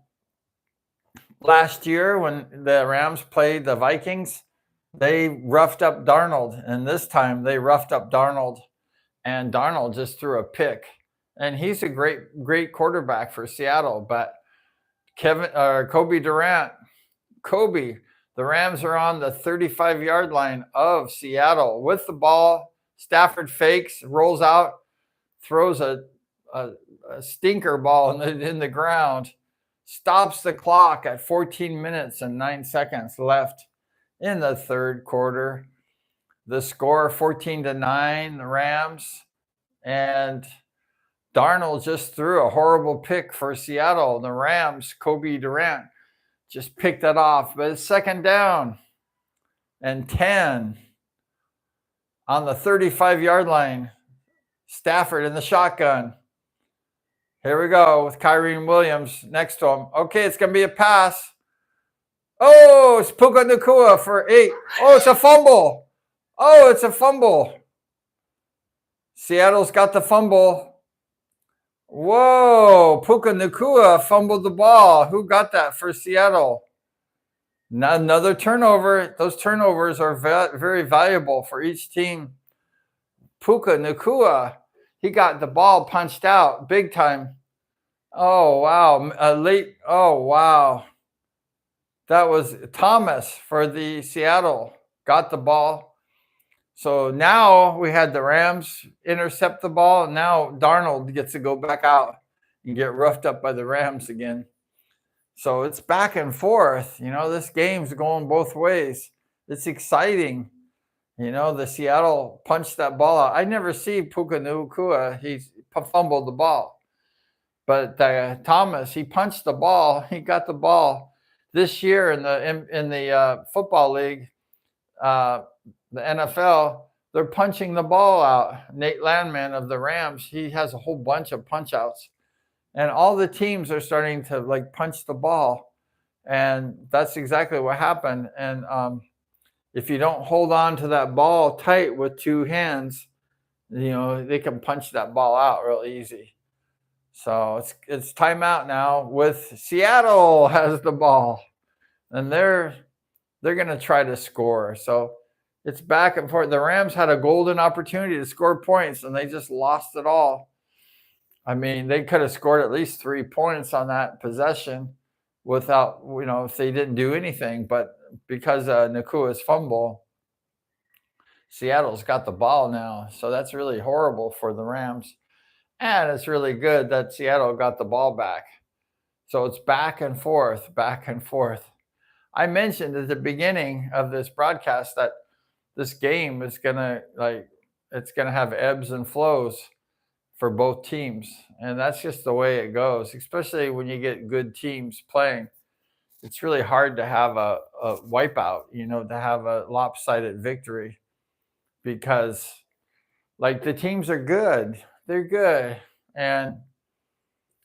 [SPEAKER 1] last year when the Rams played the Vikings, they roughed up Darnold. And this time they roughed up Darnold. And Darnold just threw a pick. And he's a great quarterback for Seattle. But Kobe Durant, the Rams are on the 35-yard line of Seattle with the ball. Stafford fakes, rolls out, throws a stinker ball in the ground, stops the clock at 14 minutes and 9 seconds left in the third quarter. The score 14-9, the Rams, and Darnold just threw a horrible pick for Seattle. The Rams, Kobe Durant, just picked that off. But it's second down and 10 on the 35-yard line. Stafford in the shotgun. Here we go with Kyrie Williams next to him. Okay, it's going to be a pass. Oh, it's Puka Nacua for 8. Oh, it's a fumble. Oh, it's a fumble. Seattle's got the fumble. Whoa, Puka Nacua fumbled the ball. Who got that for Seattle? Another turnover. Those turnovers are very valuable for each team. Puka Nacua, he got the ball punched out big time. Oh, wow. Oh, wow. That was Thomas for the Seattle. Got the ball. So now we had the Rams intercept the ball. And now Darnold gets to go back out and get roughed up by the Rams again. So it's back and forth. This game's going both ways. It's exciting. The Seattle punched that ball out. I never see Puka Nacua. He fumbled the ball. But Thomas, he punched the ball. He got the ball. This year in the football league, the NFL, they're punching the ball out. Nate Landman of the Rams, he has a whole bunch of punch outs. And all the teams are starting to punch the ball. And that's exactly what happened. And if you don't hold on to that ball tight with two hands, they can punch that ball out real easy. So it's timeout now with Seattle has the ball. And they're going to try to score. So it's back and forth. The Rams had a golden opportunity to score points, and they just lost it all. I mean, they could have scored at least 3 points on that possession without, if they didn't do anything. But because of Nacua's fumble, Seattle's got the ball now. So that's really horrible for the Rams. And it's really good that Seattle got the ball back. So it's back and forth, back and forth. I mentioned at the beginning of this broadcast that this game is it's gonna have ebbs and flows for both teams, and that's just the way it goes. Especially when you get good teams playing, it's really hard to have a wipeout. To have a lopsided victory, because the teams are good, they're good, and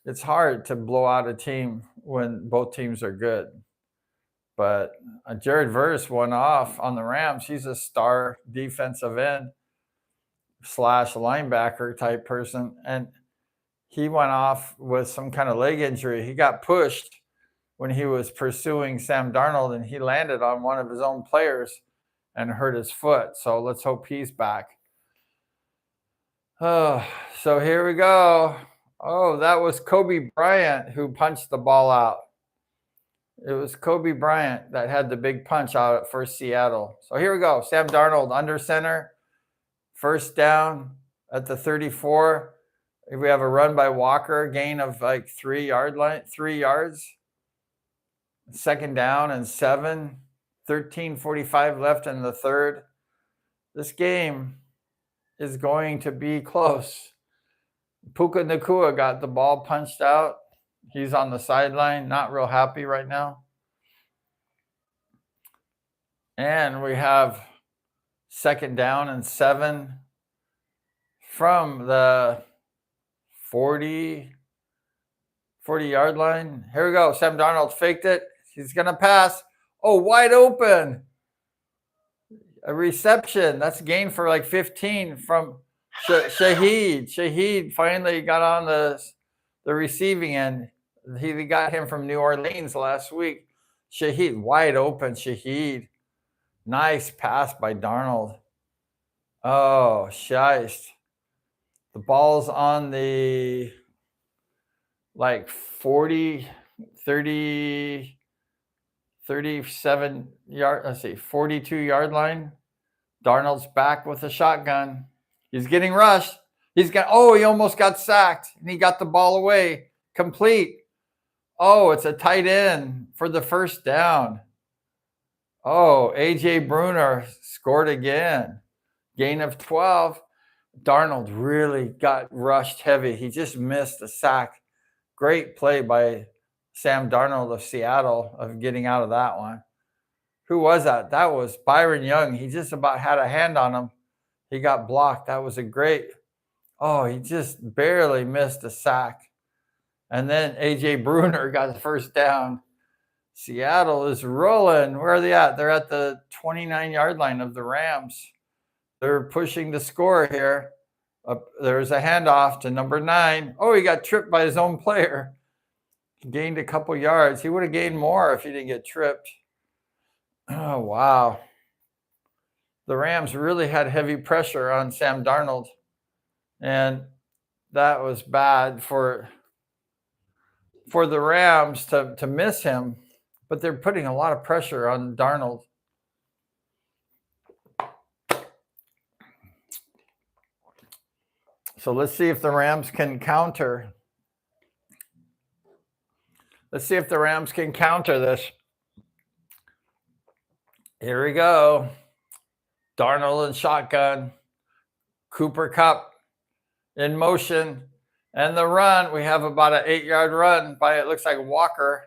[SPEAKER 1] it's hard to blow out a team when both teams are good. But Jared Verse went off on the Rams. He's a star defensive end / linebacker type person. And he went off with some kind of leg injury. He got pushed when he was pursuing Sam Darnold, and he landed on one of his own players and hurt his foot. So let's hope he's back. Oh, so here we go. Oh, that was Kobe Bryant who punched the ball out. It was Kobe Bryant that had the big punch out for Seattle. So here we go. Sam Darnold under center. First down at the 34. We have a run by Walker, gain of 3 yards. Second down and 7. 13:45 left in the third. This game is going to be close. Puka Nacua got the ball punched out. He's on the sideline, not real happy right now. And we have second down and 7 from the 40-yard line. Here we go. Sam Darnold faked it. He's going to pass. Oh, wide open. A reception. That's gain for 15 from Shaheed. Shaheed finally got on the receiving end. He got him from New Orleans last week. Shaheed, wide open Shaheed. Nice pass by Darnold. Oh, shiest. The ball's on the 40, 30, 37 yard, 42-yard line. Darnold's back with a shotgun. He's getting rushed. He almost got sacked, and he got the ball away. Complete. Oh, it's a tight end for the first down. Oh, A.J. Bruner scored again. Gain of 12. Darnold really got rushed heavy. He just missed a sack. Great play by Sam Darnold of Seattle of getting out of that one. Who was that? That was Byron Young. He just about had a hand on him. He got blocked. That was a great. Oh, he just barely missed a sack. And then A.J. Bruner got the first down. Seattle is rolling. Where are they at? They're at the 29-yard line of the Rams. They're pushing the score here. There's a handoff to number 9. Oh, he got tripped by his own player. He gained a couple yards. He would have gained more if he didn't get tripped. Oh, wow. The Rams really had heavy pressure on Sam Darnold. And that was bad for the Rams to miss him. But they're putting a lot of pressure on Darnold. So let's see if the Rams can counter. Let's see if the Rams can counter this. Here we go. Darnold and shotgun. Cooper Kupp in motion. And the run, we have about an 8-yard run by, it looks like, Walker.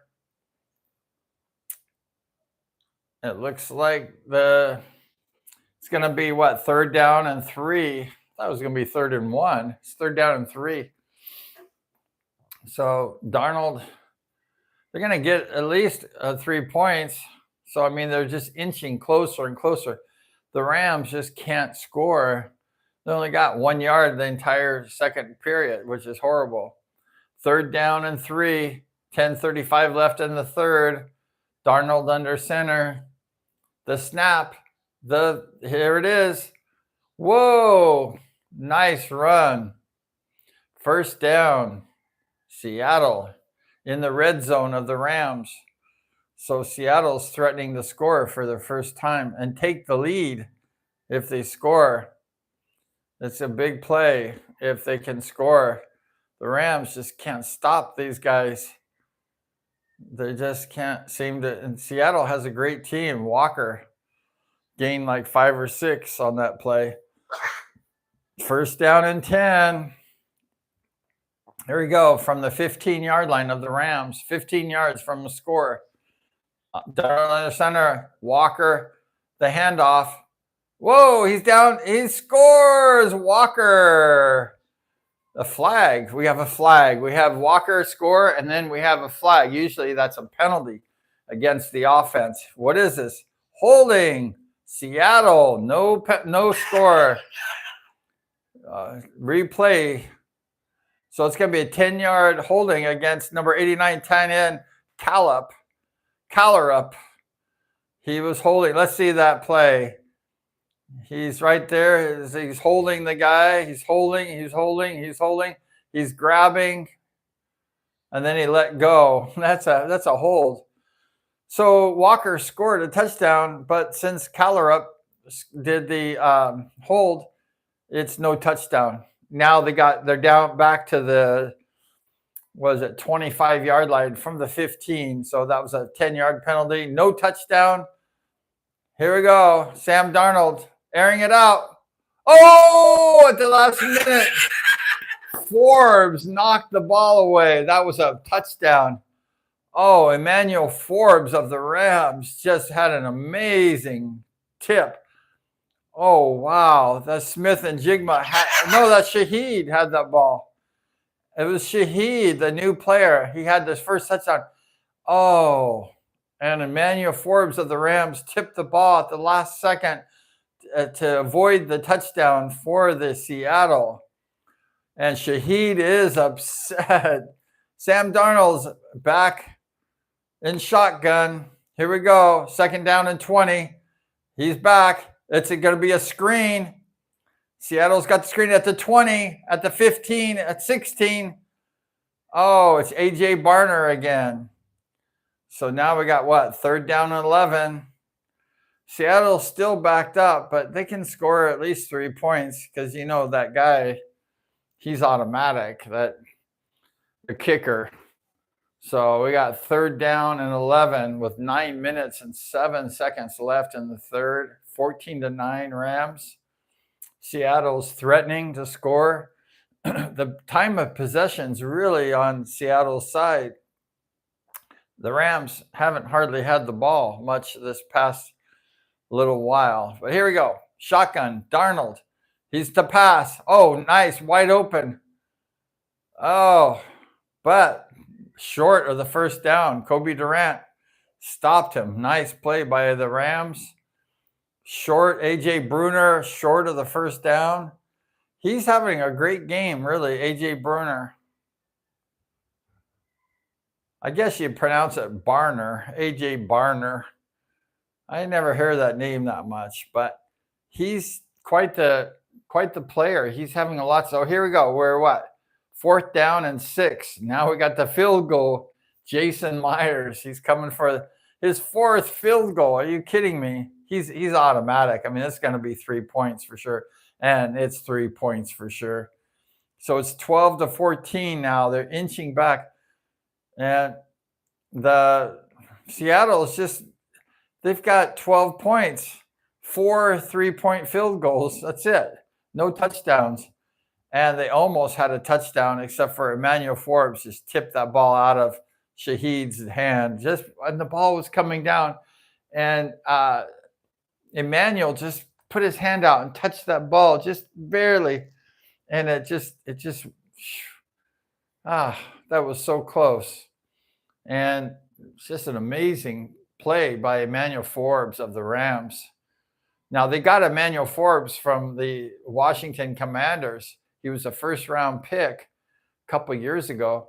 [SPEAKER 1] It looks like it's going to be, what, 3rd down and 3. I thought it was going to be 3rd and 1. It's 3rd down and 3. So Darnold, they're going to get at least 3 points. So, I mean, they're just inching closer and closer. The Rams just can't score. They only got 1 yard the entire second period, which is horrible. 3rd down and 3. 10:35 left in the third. Darnold under center. The snap. Here it is. Whoa. Nice run. 1st down. Seattle in the red zone of the Rams. So Seattle's threatening to score for the first time and take the lead if they score. It's a big play if they can score. The Rams just can't stop these guys. They just can't seem to. And Seattle has a great team. Walker gained like 5 or 6 on that play. 1st down and 10. Here we go from the 15-yard line of the Rams. 15 yards from the score. Darnold in the center. Walker, the handoff. Whoa, he's down. He scores. Walker. A flag. We have a flag. We have Walker score, and then we have a flag. Usually that's a penalty against the offense. What is this? Holding. Seattle. No score. Replay. So it's going to be a 10-yard holding against number 89 tight end Callerup. He was holding. Let's see that play. He's right there. He's holding the guy. He's holding. He's grabbing. And then he let go. That's a hold. So Walker scored a touchdown, but since Callerup did the hold, it's no touchdown. Now they're down back to the 25-yard line from the 15. So that was a 10-yard penalty. No touchdown. Here we go. Sam Darnold airing it out. Oh, at the last minute, Forbes knocked the ball away. That was a touchdown. Oh, Emmanuel Forbes of the Rams just had an amazing tip. Oh, wow. That's Smith and Jigma. That's Shaheed had that ball. It was Shaheed, the new player. He had this first touchdown. Oh, and Emmanuel Forbes of the Rams tipped the ball at the last second to avoid the touchdown for the Seattle. And Shaheed is upset. Sam Darnold's back in shotgun. Here we go. 2nd down and 20. He's back. It's going to be a screen. Seattle's got the screen at the 20, at the 15, at 16. Oh, it's A.J. Barner again. So now we got what? 3rd down and 11. Seattle's still backed up, but they can score at least 3 points because, that guy, he's automatic, the kicker. So we got 3rd down and 11 with 9 minutes and 7 seconds left in the third. 14-9 Rams. Seattle's threatening to score. The time of possession's really on Seattle's side. The Rams haven't hardly had the ball much this past little while. But here we go. Shotgun. Darnold. He's to pass. Oh, nice. Wide open. Oh, but short of the first down. Kobe Durant stopped him. Nice play by the Rams. Short, A.J. Bruner, short of the first down. He's having a great game, really, A.J. Bruner. I guess you pronounce it Barner, A.J. Barner. I never hear that name that much, but he's quite the player. He's having a lot. So here we go. We're what? 4th down and 6. Now we got the field goal. Jason Myers. He's coming for his 4th field goal. Are you kidding me? He's automatic. I mean, it's going to be 3 points for sure. And it's 3 points for sure. So it's 12-14 now. They're inching back. And the Seattle is just, they've got 12 points, 4 3-point field goals. That's it. No touchdowns. And they almost had a touchdown, except for Emmanuel Forbes just tipped that ball out of Shaheed's hand. Just and the ball was coming down. And Emmanuel just put his hand out and touched that ball just barely. And it just, that was so close. And it's just an amazing play by Emmanuel Forbes of the Rams. Now, they got Emmanuel Forbes from the Washington Commanders. He was a first-round pick a couple years ago.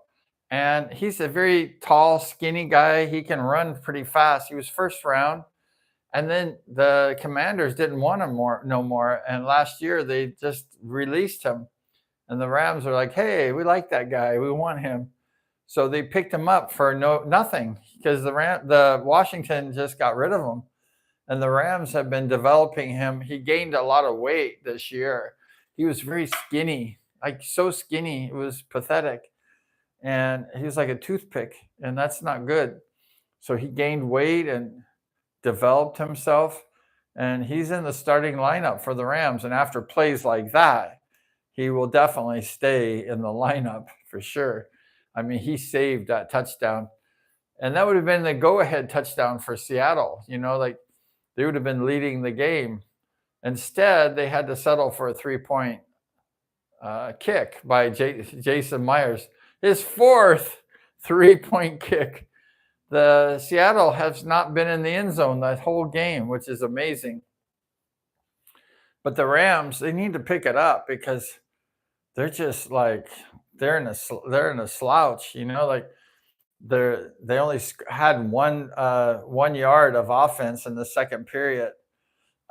[SPEAKER 1] And he's a very tall, skinny guy. He can run pretty fast. He was first round. And then the Commanders didn't want him no more. And last year, they just released him. And the Rams are like, hey, we like that guy. We want him. So they picked him up for nothing because the Washington just got rid of him. And the Rams have been developing him. He gained a lot of weight this year. He was very skinny, like so skinny. It was pathetic. And he was like a toothpick, and that's not good. So he gained weight and developed himself. And he's in the starting lineup for the Rams. And after plays like that, he will definitely stay in the lineup for sure. I mean, he saved that touchdown. And that would have been the go-ahead touchdown for Seattle. You know, like they would have been leading the game. Instead, they had to settle for a 3-point kick by Jason Myers. His 4th 3-point kick. The Seattle has not been in the end zone that whole game, which is amazing. But the Rams, they need to pick it up because they're just like they're in a slouch, you know, like they only had 1 yard of offense in the second period.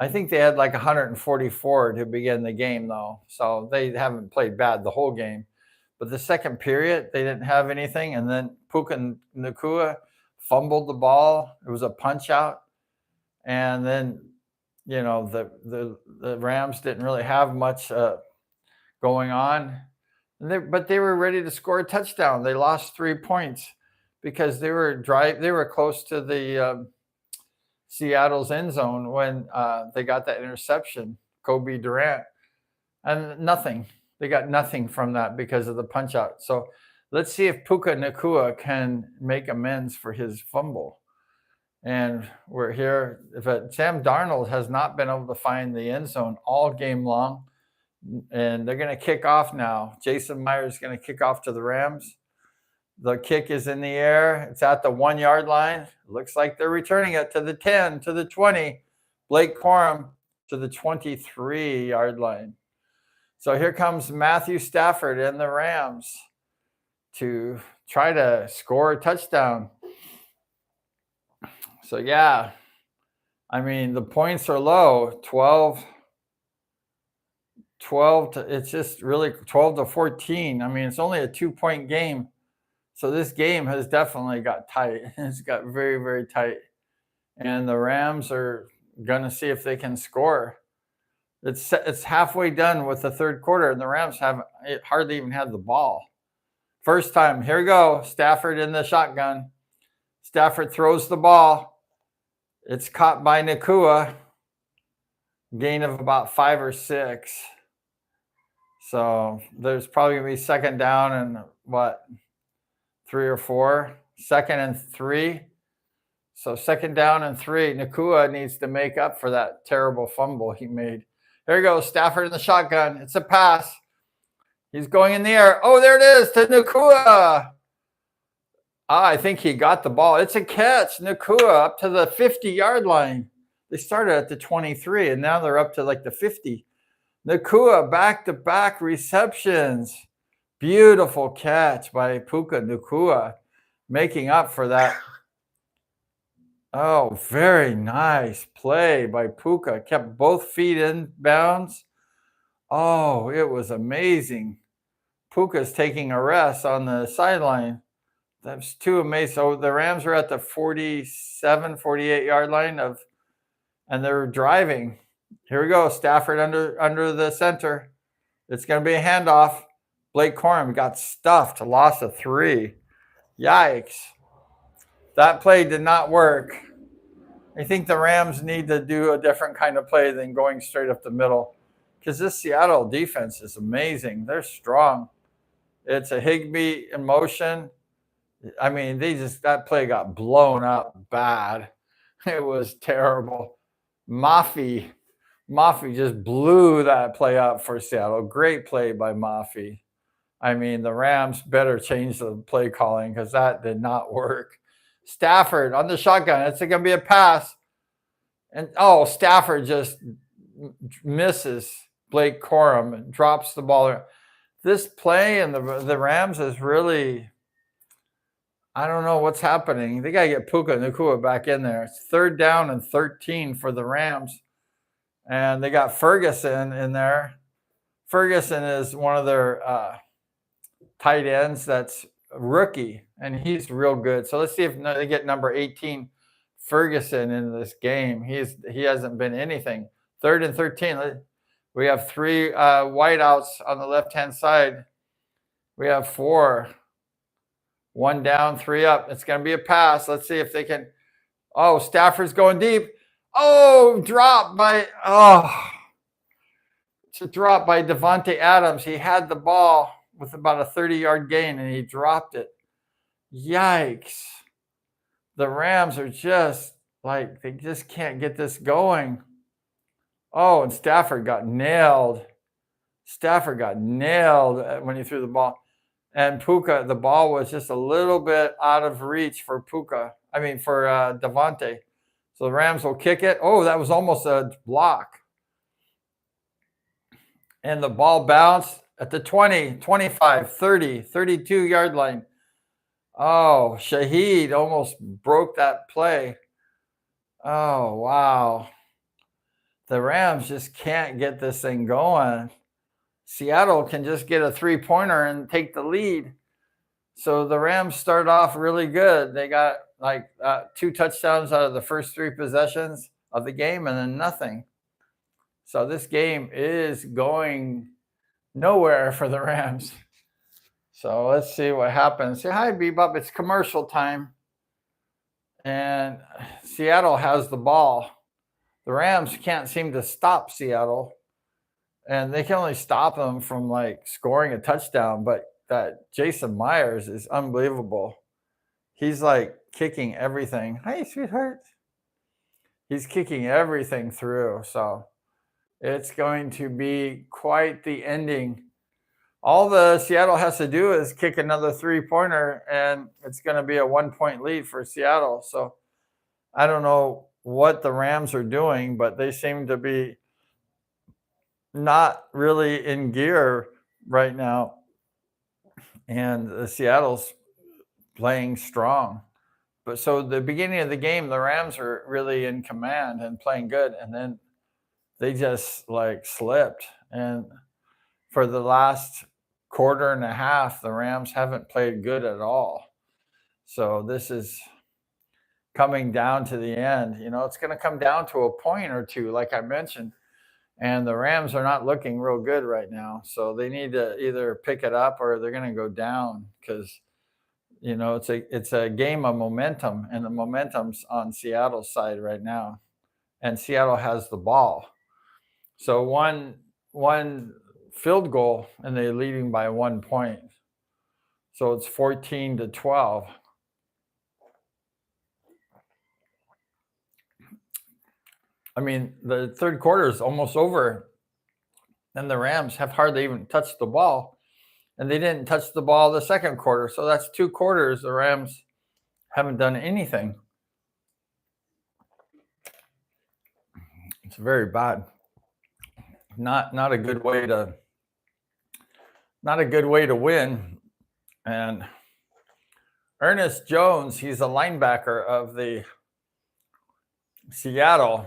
[SPEAKER 1] I think they had like 144 to begin the game though, so they haven't played bad the whole game. But the second period, they didn't have anything, and then Puka Nacua fumbled the ball. It was a punch out, and then you know the Rams didn't really have much going on. But they were ready to score a touchdown. They lost 3 points because they were close to the Seattle's end zone when they got that interception, Kobe Durant, and nothing. They got nothing from that because of the punch out. So let's see if Puka Nacua can make amends for his fumble. And we're here. Sam Darnold has not been able to find the end zone all game long. And they're going to kick off now. Jason Myers is going to kick off to the Rams. The kick is in the air. It's at the 1 yard line. Looks like they're returning it to the 10, to the 20. Blake Corum to the 23 yard line. So here comes Matthew Stafford and the Rams to try to score a touchdown. So yeah, I mean, the points are low, 12 it's just really 12-14. I mean, it's only a 2-point game. So this game has definitely got tight. It's got very, very tight. And the Rams are going to see if they can score. It's halfway done with the third quarter, and the Rams haven't hardly even had the ball. First time. Here we go. Stafford in the shotgun. Stafford throws the ball. It's caught by Nacua. Gain of about 5 or 6. So there's probably going to be second down and 3 or 4. 2nd and 3. So 2nd down and 3. Nacua needs to make up for that terrible fumble he made. There you go. Stafford in the shotgun. It's a pass. He's going in the air. Oh, there it is to Nacua. I think he got the ball. It's a catch. Nakua up to the 50-yard line. They started at the 23, and now they're up to like the 50. Nakua back-to-back receptions. Beautiful catch by Puka Nakua, making up for that. Oh, very nice play by Puka. Kept both feet in bounds. Oh, it was amazing. Puka's taking a rest on the sideline. That's too amazing. So the Rams are at the 47, 48-yard line and they're driving. Here we go. Stafford under the center. It's going to be a handoff. Blake Corum got stuffed. Loss of 3. Yikes. That play did not work. I think the Rams need to do a different kind of play than going straight up the middle, because this Seattle defense is amazing. They're strong. It's a Higbee in motion. I mean, that play got blown up bad. It was terrible. Mafi just blew that play up for Seattle. Great play by Mafi. I mean, the Rams better change the play calling, because that did not work. Stafford on the shotgun. It's going to be a pass. And, Stafford just misses Blake Corum and drops the ball. This play and the Rams is really, I don't know what's happening. They got to get Puka Nakua back in there. It's 3rd down and 13 for the Rams. And they got Ferguson in there. Ferguson is one of their tight ends that's a rookie, and he's real good. So let's see if they get number 18, Ferguson, in this game. He hasn't been anything. 3rd and 13. We have 3 wideouts on the left-hand side. We have 4. 1 down, 3 up. It's going to be a pass. Let's see if they can. Oh, Stafford's going deep. Oh, it's a drop by Devontae Adams. He had the ball with about a 30-yard gain, and he dropped it. Yikes. The Rams are just they just can't get this going. Oh, and Stafford got nailed. When he threw the ball. And Puka, the ball was just a little bit out of reach for Devontae. So the Rams will kick it. Oh, that was almost a block. And the ball bounced at the 20, 25, 30, 32-yard line. Oh, Shaheed almost broke that play. Oh, wow. The Rams just can't get this thing going. Seattle can just get a 3-pointer and take the lead. So the Rams start off really good. They got 2 touchdowns out of the first 3 possessions of the game, and then nothing. So this game is going nowhere for the Rams. So let's see what happens. Say hi, Bebop. It's commercial time. And Seattle has the ball. The Rams can't seem to stop Seattle. And they can only stop them from scoring a touchdown. But that Jason Myers is unbelievable. He's kicking everything. Hi, sweetheart. He's kicking everything through. So it's going to be quite the ending. All the Seattle has to do is kick another 3-pointer, and it's going to be a 1-point lead for Seattle. So I don't know what the Rams are doing, but they seem to be not really in gear right now. And the Seattle's playing strong. But so the beginning of the game, the Rams are really in command and playing good. And then they just slipped. And for the last quarter and a half, the Rams haven't played good at all. So this is coming down to the end. It's going to come down to a point or two, like I mentioned. And the Rams are not looking real good right now. So they need to either pick it up or they're going to go down, because, it's a game of momentum, and the momentum's on Seattle's side right now. And Seattle has the ball. So one field goal, and they're leading by 1 point. So it's 14-12. I mean, the third quarter is almost over, and the Rams have hardly even touched the ball, and they didn't touch the ball the second quarter. So that's 2 quarters. The Rams Haven't done anything. It's very bad. Not a good way to win. And Ernest Jones, he's a linebacker of the Seattle.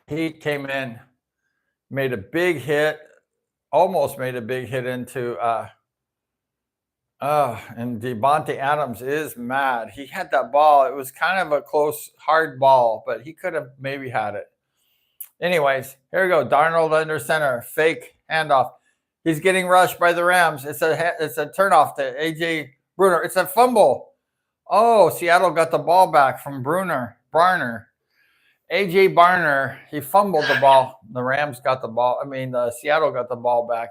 [SPEAKER 1] He came in, made a big hit, almost made a big hit into and Devontae Adams is mad. He had that ball. It was kind of a close, hard ball, but he could have maybe had it. Anyways, here we go. Darnold under center, fake handoff. He's getting rushed by the Rams. It's a turnoff to AJ Bruner. It's a fumble. Oh, Seattle got the ball back from Barner. AJ Barner, he fumbled the ball. The Rams got the ball. Seattle got the ball back.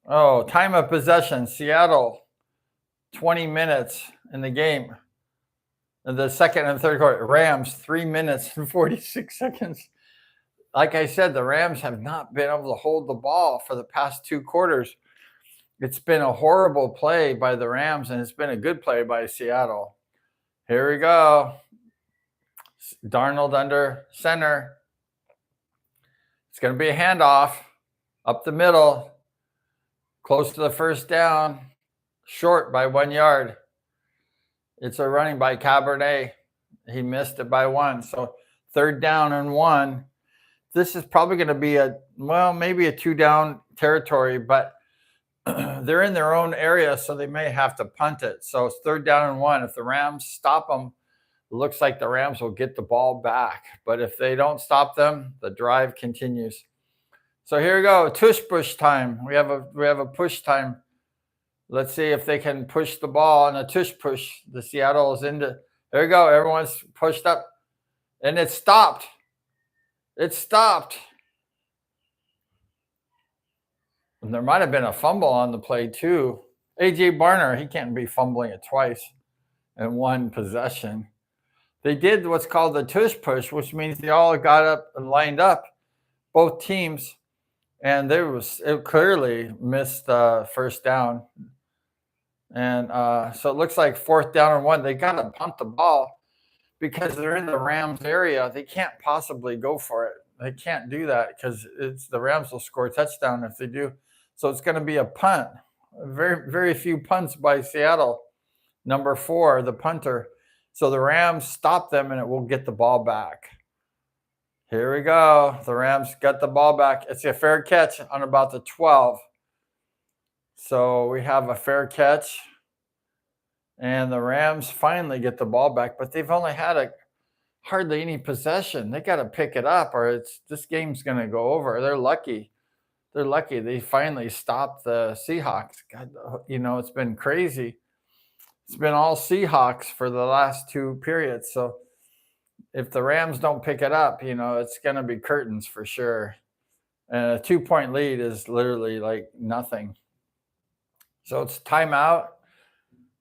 [SPEAKER 1] Oh, time of possession. Seattle, 20 minutes in the game. In the second and third quarter. Rams, 3 minutes and 46 seconds. Like I said, the Rams have not been able to hold the ball for the past 2 quarters. It's been a horrible play by the Rams, and it's been a good play by Seattle. Here we go. Darnold under center. It's going to be a handoff up the middle. Close to the first down, short by 1 yard. It's a running by Cabernet. He missed it by 1. So 3rd down and 1. This is probably going to be maybe a 2-down territory, but they're in their own area, so they may have to punt it. So it's 3rd down and 1. If the Rams stop them, it looks like the Rams will get the ball back. But if they don't stop them, the drive continues. So here we go, tush push time. We have a push time. Let's see if they can push the ball on a tush push. The Seattle is into. There we go. Everyone's pushed up, and it stopped. It stopped. And there might have been a fumble on the play too. AJ Barner, he can't be fumbling it twice in one possession. They did what's called the tush push, which means they all got up and lined up, both teams. And it clearly missed first down. And so it looks like 4th down and 1. They got to punt the ball because they're in the Rams area. They can't possibly go for it. They can't do that because the Rams will score a touchdown if they do. So it's going to be a punt. Very, very few punts by Seattle. Number 4, the punter. So the Rams stop them and it will get the ball back. Here we go. The Rams got the ball back. It's a fair catch on about the 12. So we have a fair catch. And the Rams finally get the ball back, but they've only had hardly any possession. They got to pick it up or this game's going to go over. They're lucky. They finally stopped the Seahawks. God, it's been crazy. It's been all Seahawks for the last 2 periods. So if the Rams don't pick it up, it's going to be curtains for sure. And a 2-point lead is literally like nothing. So it's timeout,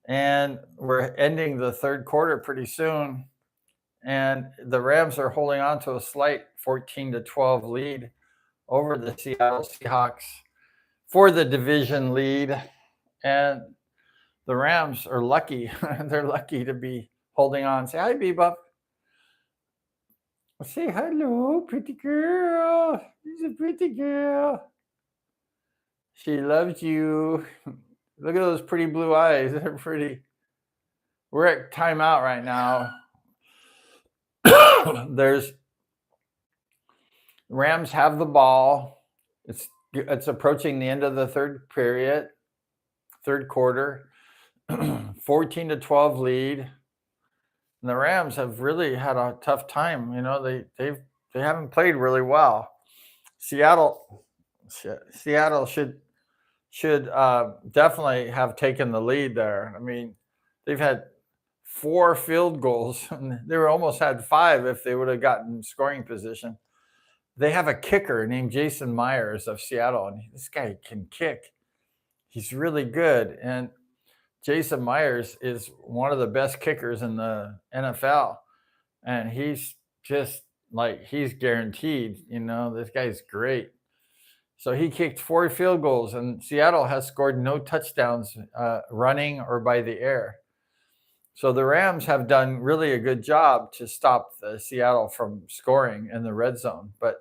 [SPEAKER 1] and we're ending the 3rd quarter pretty soon. And the Rams are holding on to a slight 14-12 lead over the Seattle Seahawks for the division lead. And the Rams are lucky. They're lucky to be holding on. Say hi, Bebop. Say hello, pretty girl. She's a pretty girl. She loves you. Look at those pretty blue eyes. They're pretty. We're at timeout right now. Rams have the ball. It's approaching the end of the 3rd period, 3rd quarter. 14-12 lead. And the Rams have really had a tough time. They haven't played really well. Seattle should definitely have taken the lead there. They've had 4 field goals, and they almost had 5 if they would have gotten scoring position. They have a kicker named Jason Myers of Seattle, and this guy can kick. He's really good, and Jason Myers is one of the best kickers in the NFL, and he's just he's guaranteed. This guy's great. So he kicked 4 field goals, and Seattle has scored no touchdowns running or by the air. So the Rams have done really a good job to stop the Seattle from scoring in the red zone, but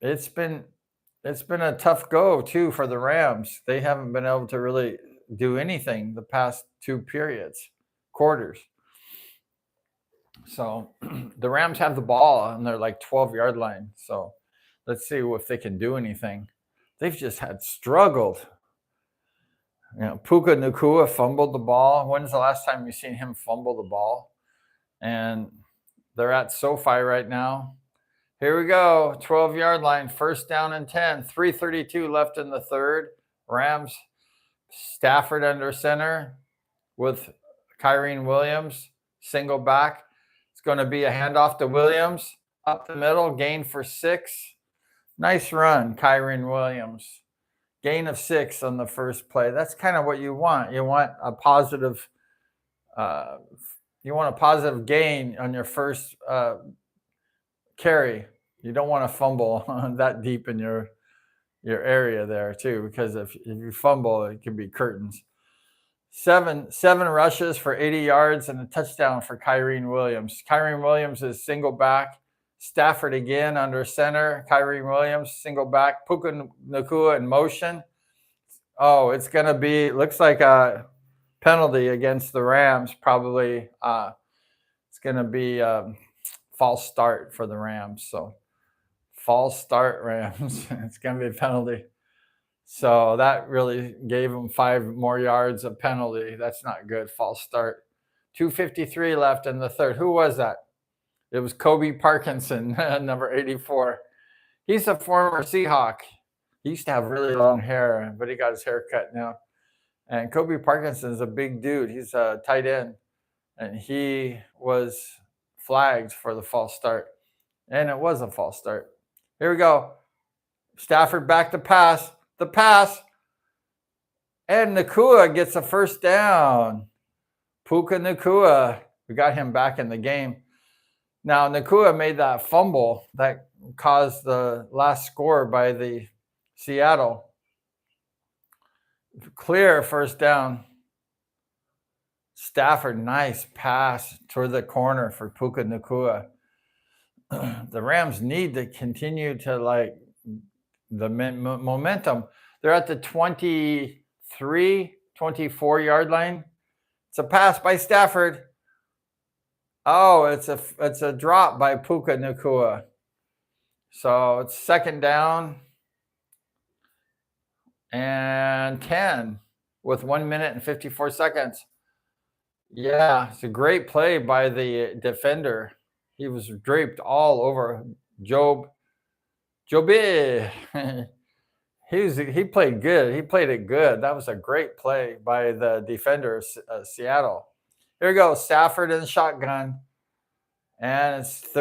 [SPEAKER 1] it's been a tough go too for the Rams. They haven't been able to really do anything the past two quarters. So the Rams have the ball on their like 12-yard line. So let's see if they can do anything. They've just had struggled. Puka Nacua fumbled the ball. When's the last time you've seen him fumble the ball? And they're at SoFi right now. Here we go. 12-yard line, first down and 10. 3:32 left in the third. Rams, Stafford under center with Kyrene Williams, single back. It's going to be a handoff to Williams. Up the middle, gain for 6. Nice run, Kyrene Williams. Gain of 6 on the first play. That's kind of what you want. You want a positive gain on your first carry. You don't want to fumble that deep in your area there too, because if you fumble, it can be curtains. Seven rushes for 80 yards and a touchdown for Kyrene Williams. Kyrene Williams is single back. Stafford again under center. Kyrene Williams, single back. Puka Nacua in motion. Oh, it's going to be, looks like a penalty against the Rams, probably. It's going to be a false start for the Rams. So, false start, Rams. It's going to be a penalty. So that really gave them 5 more yards of penalty. That's not good. False start. 2:53 left in the third. Who was that? It was Kobe Parkinson, number 84. He's a former Seahawk. He used to have really long hair, but he got his hair cut now. And Kobe Parkinson is a big dude. He's a tight end. And he was flagged for the false start. And it was a false start. Here we go. Stafford back to pass. The pass. And Nacua gets a first down. Puka Nacua. We got him back in the game. Now, Nacua made that fumble that caused the last score by the Seattle. Clear first down. Stafford, nice pass toward the corner for Puka Nacua. The Rams need to continue to the momentum. They're at the 24-yard line. It's a pass by Stafford. Oh, it's a drop by Puka Nacua. So it's second down and 10 with 1 minute and 54 seconds. Yeah, it's a great play by the defender. He was draped all over Joby. He played good. He played it good. That was a great play by the defender of Seattle. Here we go. Stafford in the shotgun. And it's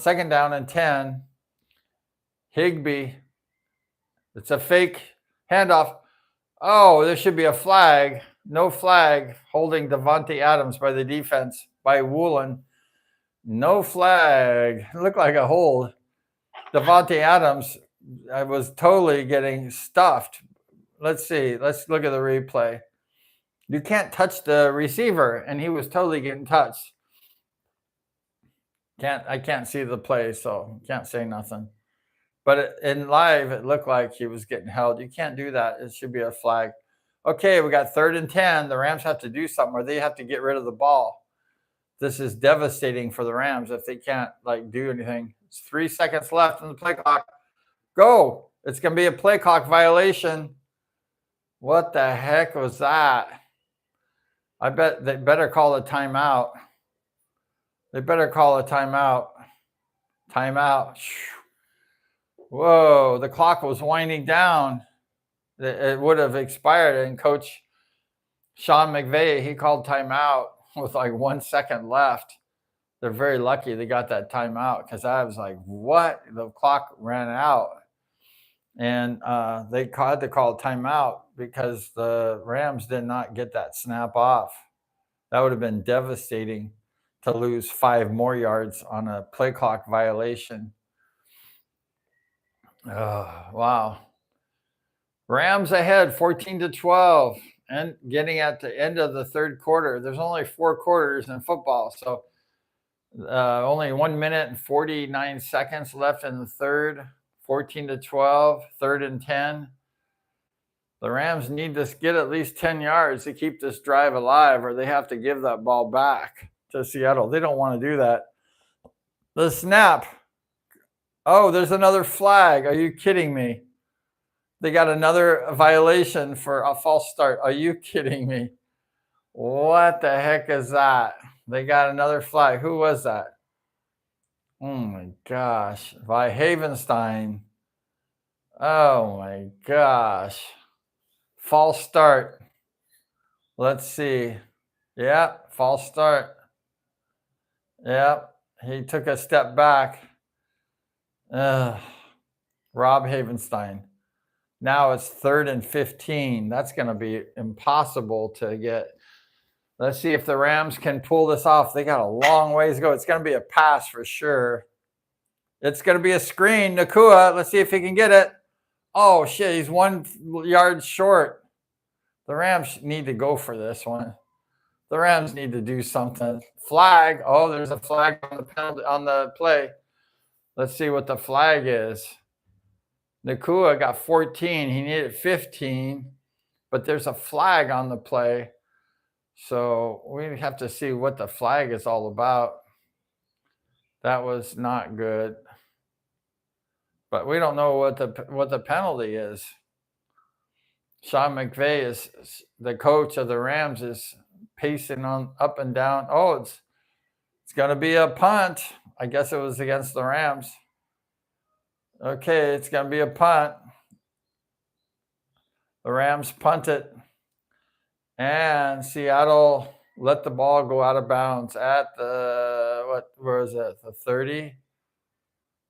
[SPEAKER 1] second down and 10. Higbee. It's a fake handoff. Oh, there should be a flag. No flag holding Davante Adams by the defense by Woolen. No flag. It looked like a hold. Davante Adams was totally getting stuffed. Let's see. Let's look at the replay. You can't touch the receiver, and he was totally getting touched. I can't see the play, so can't say nothing. But in live, it looked like he was getting held. You can't do that. It should be a flag. Okay, we got 3rd and 10. The Rams have to do something, or they have to get rid of the ball. This is devastating for the Rams if they can't do anything. It's 3 seconds left in the play clock. Go. It's going to be a play clock violation. What the heck was that? I bet they better call a timeout. They better call a timeout. Timeout. Whoa, the clock was winding down. It would have expired, and Coach Sean McVay, he called timeout with 1 second left. They're very lucky they got that timeout, because I was like, what? The clock ran out. And they had to call a timeout because the Rams did not get that snap off. That would have been devastating to lose 5 more yards on a play clock violation. Oh, wow. Rams ahead 14-12 and getting at the end of the third quarter. There's only 4 quarters in football, so only 1 minute and 49 seconds left in the third. 14-12, 3rd and 10. The Rams need to get at least 10 yards to keep this drive alive, or they have to give that ball back to Seattle. They don't want to do that. The snap. Oh, there's another flag. Are you kidding me? They got another violation for a false start. Are you kidding me? What the heck is that? They got another flag. Who was that? Oh my gosh. By Havenstein. Oh my gosh. False start. Let's see. Yeah, false start. Yeah, he took a step back. Rob Havenstein. Now it's 3rd and 15. That's going to be impossible to get. Let's see if the Rams can pull this off. They got a long ways to go. It's going to be a pass for sure. It's going to be a screen. Nakua, let's see if he can get it. Oh, shit, he's 1 yard short. The Rams need to go for this one. The Rams need to do something. Flag. Oh, there's a flag on the penalty, on the play. Let's see what the flag is. Nakua got 14. He needed 15, but there's a flag on the play. So we have to see what the flag is all about. That was not good. But we don't know what the penalty is. Sean McVay is the coach of the Rams, is pacing on up and down. Oh, it's going to be a punt. I guess it was against the Rams. Okay, it's going to be a punt. The Rams punt it. And Seattle let the ball go out of bounds at where is it? The 30?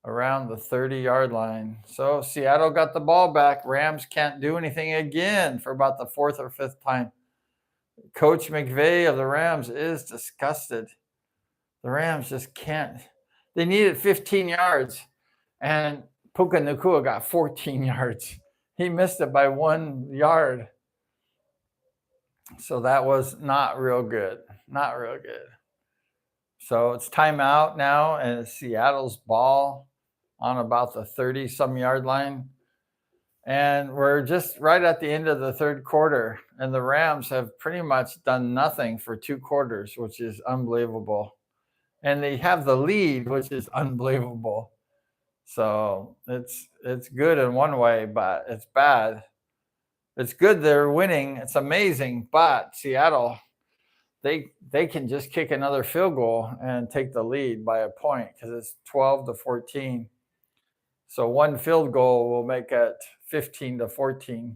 [SPEAKER 1] Around the 30-yard line. So Seattle got the ball back. Rams can't do anything again for about the 4th or 5th time. Coach McVay of the Rams is disgusted. The Rams just can't. They needed 15 yards, and Puka Nacua got 14 yards. He missed it by 1 yard. So that was not real good. Not real good. So it's timeout now, and it's Seattle's ball on about the 30-some yard line. And we're just right at the end of the third quarter, and the Rams have pretty much done nothing for 2 quarters, which is unbelievable. And they have the lead, which is unbelievable. So it's good in one way, but it's bad. It's good they're winning. It's amazing, but Seattle, they can just kick another field goal and take the lead by a point because it's 12-14. So 1 field goal will make it 15-14.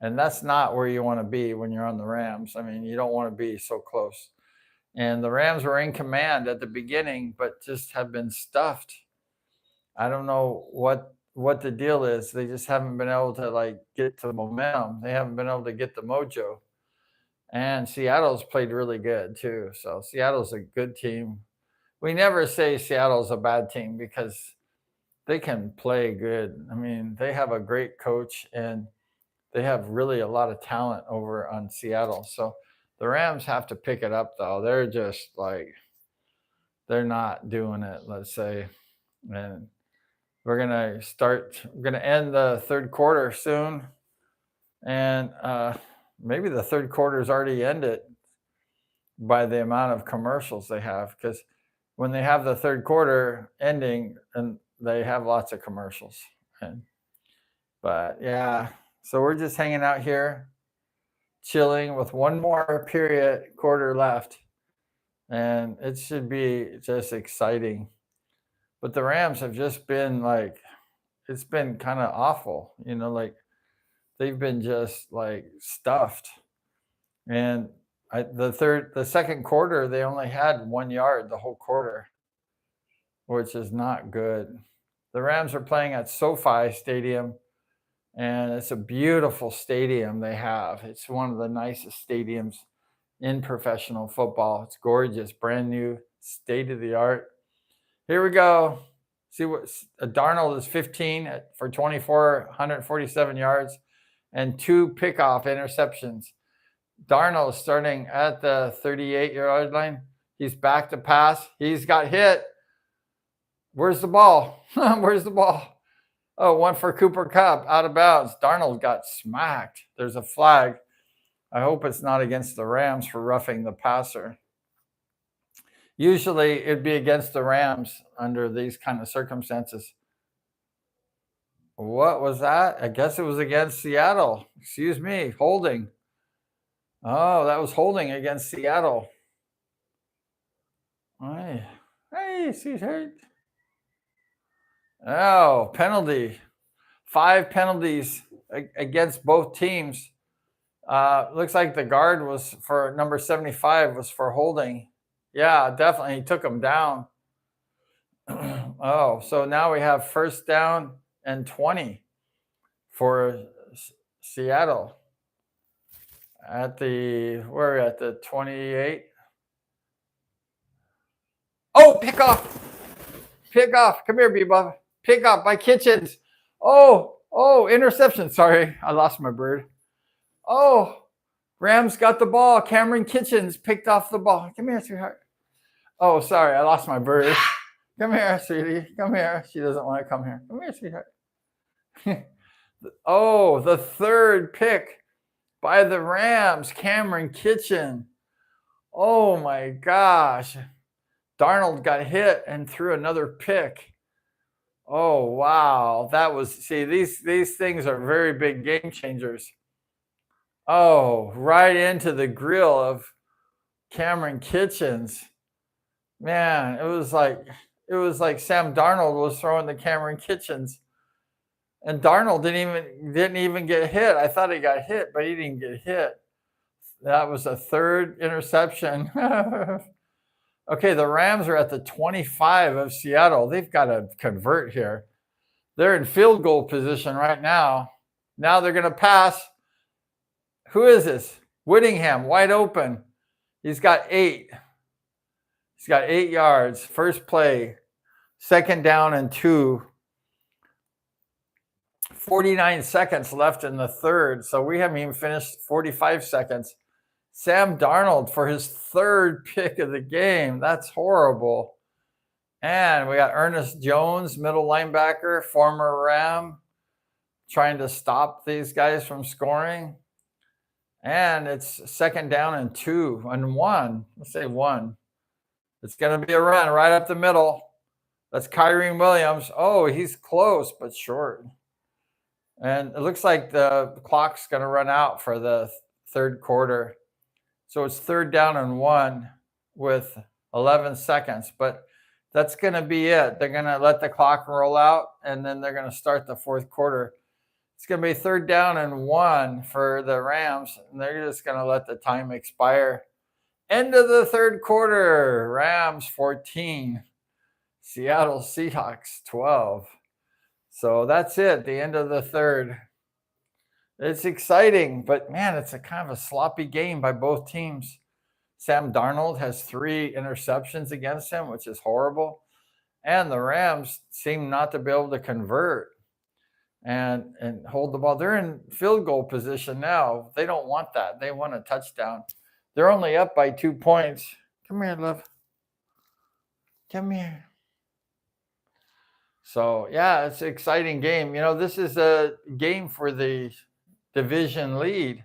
[SPEAKER 1] And that's not where you want to be when you're on the Rams. I mean, you don't want to be so close. And the Rams were in command at the beginning, but just have been stuffed. I don't know what the deal is. They just haven't been able to get the momentum. They haven't been able to get the mojo. And Seattle's played really good too. So Seattle's a good team. We never say Seattle's a bad team because they can play good. I mean, they have a great coach and they have really a lot of talent over on Seattle. So the Rams have to pick it up though. They're just they're not doing it, let's say. And we're going to end the third quarter soon. And maybe the third quarter's already ended by the amount of commercials they have, because when they have the third quarter ending, and they have lots of commercials. But yeah, so we're just hanging out here, chilling with 1 more quarter left, and it should be just exciting. But the Rams have just been it's been kind of awful, they've been just stuffed. And the second quarter, they only had 1 yard the whole quarter, which is not good. The Rams are playing at SoFi Stadium, and it's a beautiful stadium they have. It's one of the nicest stadiums in professional football. It's gorgeous, brand new, state of the art. Here we go. See what Darnold is 15 for 24, 147 yards. and 2 pickoff interceptions. Darnold starting at the 38-yard line. He's back to pass. He's got hit. Where's the ball? Where's the ball? Oh, one for Cooper Kupp, out of bounds. Darnold got smacked. There's a flag. I hope it's not against the Rams for roughing the passer. Usually it'd be against the Rams under these kind of circumstances. What was that? I guess it was against Seattle. Excuse me, holding. Oh, that was holding against Seattle. Hey, sweetheart. Oh, penalty. 5 penalties against both teams. Looks like the guard was for number 75 was for holding. Yeah, definitely. He took him down. Oh, so now we have 1st down and 20 for Seattle. At the, where are we at? The 28. Oh, pick off. Pick off. Come here, Bebop. Pick off by Kitchens. Oh, interception. Sorry, I lost my bird. Oh, Rams got the ball. Cameron Kitchens picked off the ball. Come here, sweetheart. Oh, sorry, I lost my bird. Come here, sweetie. Come here. She doesn't want to come here. Come here, sweetheart. Oh, the 3rd pick by the Rams, Cameron Kitchen. Oh my gosh. Darnold got hit and threw another pick. Oh, wow. That was, see, these things are very big game changers. Oh, right into the grill of Cameron Kitchens. Man, it was like Sam Darnold was throwing to Cameron Kitchens. And Darnold didn't even get hit. I thought he got hit, but he didn't get hit. That was a 3rd interception. Okay, the Rams are at the 25 of Seattle. They've got to convert here. They're in field goal position right now. Now they're going to pass. Who is this? Whittingham, wide open. He's got 8. He's got 8 yards. First play. 2nd down and 2. 49 seconds left in the 3rd. So we haven't even finished 45 seconds. Sam Darnold for his 3rd pick of the game. That's horrible. And we got Ernest Jones, middle linebacker, former Ram, trying to stop these guys from scoring. And it's 2nd down and 2 and 1. Let's say 1. It's going to be a run right up the middle. That's Kyren Williams. Oh, he's close but short. And it looks like the clock's going to run out for the 3rd quarter. So it's 3rd down and 1 with 11 seconds. But that's going to be it. They're going to let the clock roll out, and then they're going to start the 4th quarter. It's going to be 3rd down and 1 for the Rams, and they're just going to let the time expire. End of the 3rd quarter. Rams 14. Seattle Seahawks 12. So that's it, the end of the 3rd. It's exciting, but man, it's a kind of a sloppy game by both teams. Sam Darnold has 3 interceptions against him, which is horrible. And the Rams seem not to be able to convert and hold the ball. They're in field goal position now. They don't want that. They want a touchdown. They're only up by 2 points. Come here, love. Come here. So, yeah, it's an exciting game. You know, this is a game for the division lead.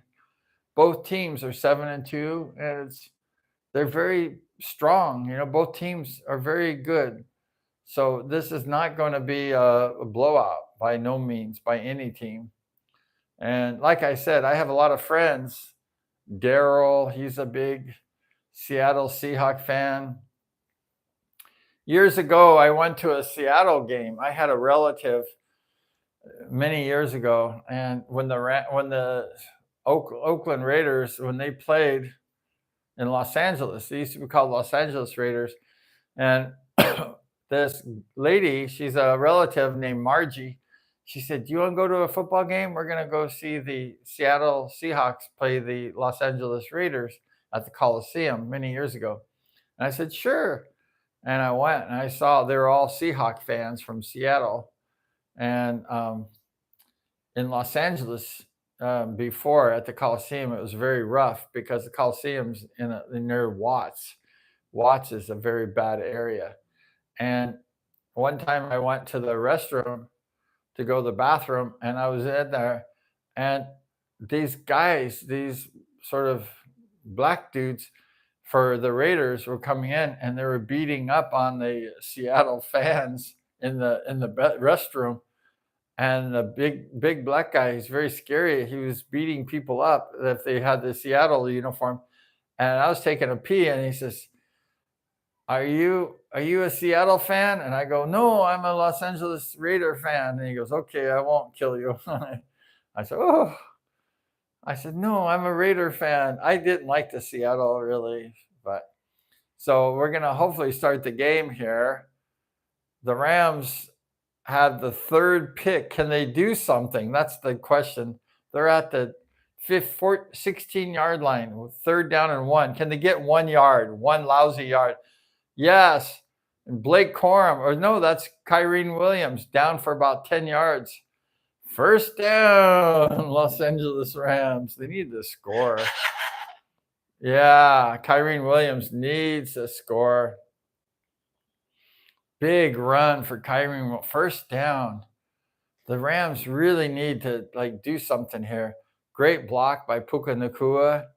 [SPEAKER 1] Both teams are 7-2, and they're very strong. You know, both teams are very good. So this is not going to be a blowout by no means, by any team. And like I said, I have a lot of friends. Daryl, he's a big Seattle Seahawks fan. Years ago, I went to a Seattle game. I had a relative many years ago, and when the Oakland Raiders, when they played in Los Angeles, they used to be called Los Angeles Raiders, and this lady, she's a relative named Margie. She said, "Do you want to go to a football game? We're going to go see the Seattle Seahawks play the Los Angeles Raiders at the Coliseum many years ago." And I said, "Sure." And I went and I saw they were all Seahawks fans from Seattle. And in Los Angeles, before at the Coliseum. It was very rough because the Coliseum's near Watts. Watts is a very bad area. And one time I went to the restroom to go to the bathroom, and I was in there, and these guys, these sort of black dudes for the Raiders were coming in, and they were beating up on the Seattle fans in the restroom. And the big black guy, he's very scary. He was beating people up if they had the Seattle uniform. And I was taking a pee, and he says, are you a Seattle fan? And I go, no, I'm a Los Angeles Raider fan. And he goes, okay, I won't kill you. I said, oh. I said, no, I'm a Raider fan. I didn't like the Seattle really, but so we're gonna hopefully start the game here. The Rams have the third pick. Can they do something? That's the question. They're at the 16-yard line, third down and 1. Can they get 1 yard, one lousy yard? Yes. And Blake Corum, or no, that's Kyrene Williams, down for about 10 yards. First down, Los Angeles Rams. They need to score. Yeah, Kyrene Williams needs to score. Big run for Kyrene. First down. The Rams really need to do something here. Great block by Puka Nacua.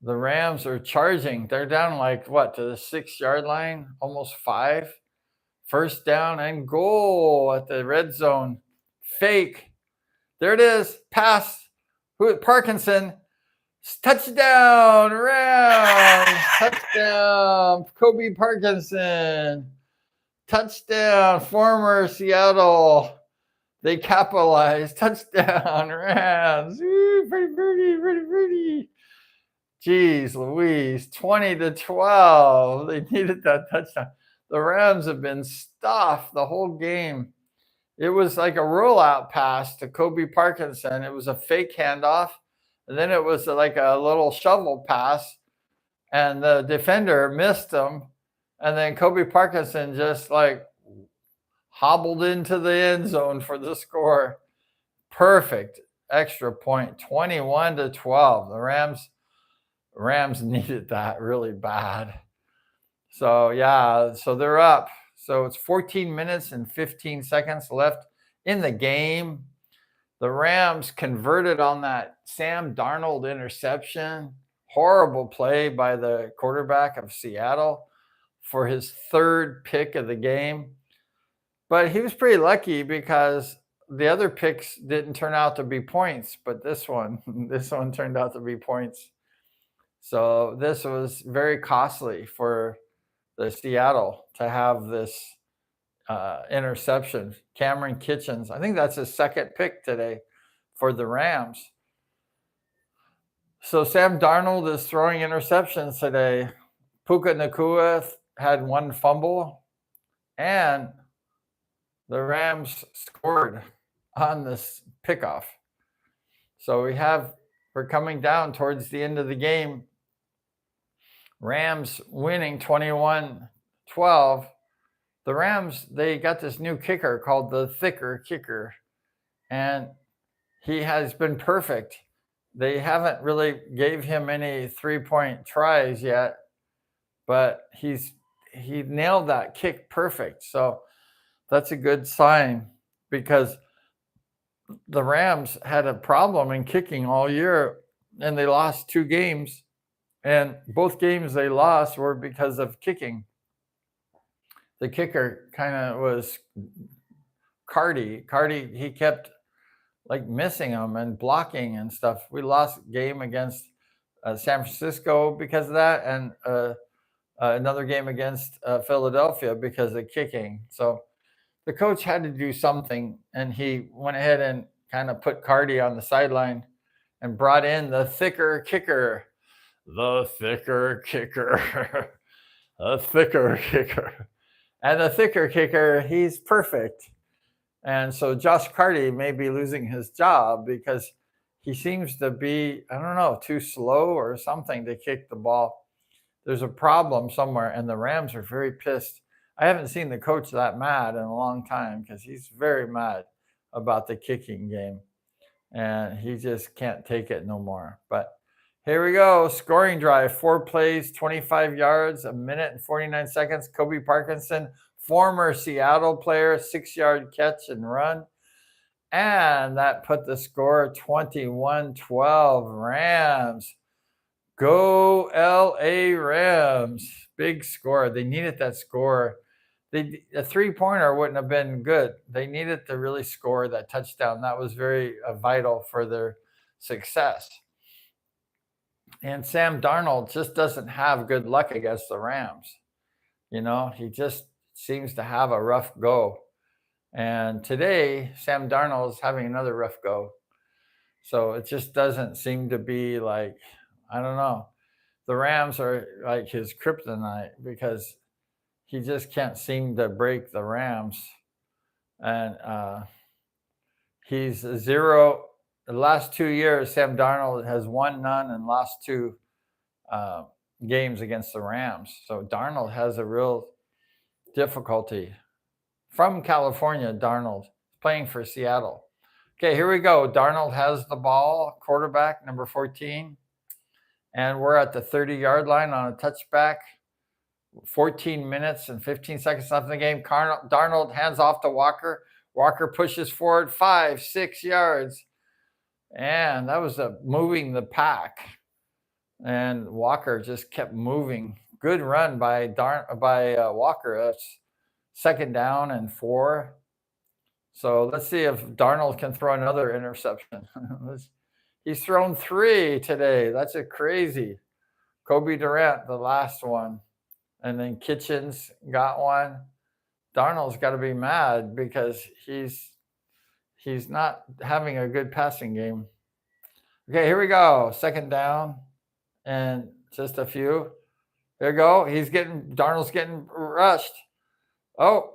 [SPEAKER 1] The Rams are charging. They're down to the 6-yard line, almost 5. First down and goal at the red zone. Fake. There it is. Pass. Parkinson. Touchdown. Rams. Touchdown. Kobe Parkinson. Touchdown. Former Seattle. They capitalized. Touchdown. Rams. Ooh, pretty. Jeez Louise. 20-12. They needed that touchdown. The Rams have been stuffed the whole game. It was like a rollout pass to Kobe Parkinson. It was a fake handoff. And then it was like a little shovel pass. And the defender missed him. And then Kobe Parkinson just hobbled into the end zone for the score. Perfect extra point. 21-12. The Rams needed that really bad. So yeah, so they're up. So it's 14 minutes and 15 seconds left in the game. The Rams converted on that Sam Darnold interception. Horrible play by the quarterback of Seattle for his third pick of the game. But he was pretty lucky because the other picks didn't turn out to be points, but this one turned out to be points. So this was very costly for the Seattle to have this interception. Cameron Kitchens, I think that's his second pick today for the Rams. So Sam Darnold is throwing interceptions today. Puka Nacua had 1 fumble, and the Rams scored on this pickoff. So we're coming down towards the end of the game. Rams winning 21-12. The Rams, they got this new kicker called the thicker kicker, and he has been perfect. They haven't really gave him any 3-point tries yet, but he nailed that kick perfect. So that's a good sign because the Rams had a problem in kicking all year, and they lost 2 games. And both games they lost were because of kicking. The kicker kind of was Cardi. He kept missing them and blocking and stuff. We lost a game against San Francisco because of that, and another game against Philadelphia because of kicking. So the coach had to do something, and he went ahead and kind of put Cardi on the sideline and brought in the thicker kicker. The thicker kicker. The thicker kicker. And the thicker kicker, he's perfect. And so Josh Cardi may be losing his job because he seems to be, I don't know, too slow or something to kick the ball. There's a problem somewhere, and the Rams are very pissed. I haven't seen the coach that mad in a long time because he's very mad about the kicking game. and he just can't take it no more. But here we go. Scoring drive, 4 plays, 25 yards, 1 minute and 49 seconds. Kobe Parkinson, former Seattle player, 6-yard catch and run. And that put the score 21-12 Rams. Go LA Rams. Big score. They needed that score. A 3-pointer wouldn't have been good. They needed to really score that touchdown. That was very vital for their success. And Sam Darnold just doesn't have good luck against the Rams. You know, he just seems to have a rough go. And today, Sam Darnold is having another rough go. So it just doesn't seem to be like, I don't know. The Rams are like his kryptonite because he just can't seem to break the Rams. And he's 0. The last 2 years, Sam Darnold has won none and lost 2 games against the Rams. So Darnold has a real difficulty. From California, Darnold playing for Seattle. Okay, here we go. Darnold has the ball, quarterback, number 14. And we're at the 30-yard line on a touchback. 14 minutes and 15 seconds left in the game. Darnold hands off to Walker. Walker pushes forward 5, 6 yards. And that was moving the pack. And Walker just kept moving. Good run by Walker. That's 2nd down and 4. So let's see if Darnold can throw another interception. He's thrown 3 today. That's crazy. Kobe Durant, the last one. And then Kitchens got one. Darnold's got to be mad because he's not having a good passing game. Okay, here we go. 2nd down and just a few. There you go. Darnold's getting rushed. Oh,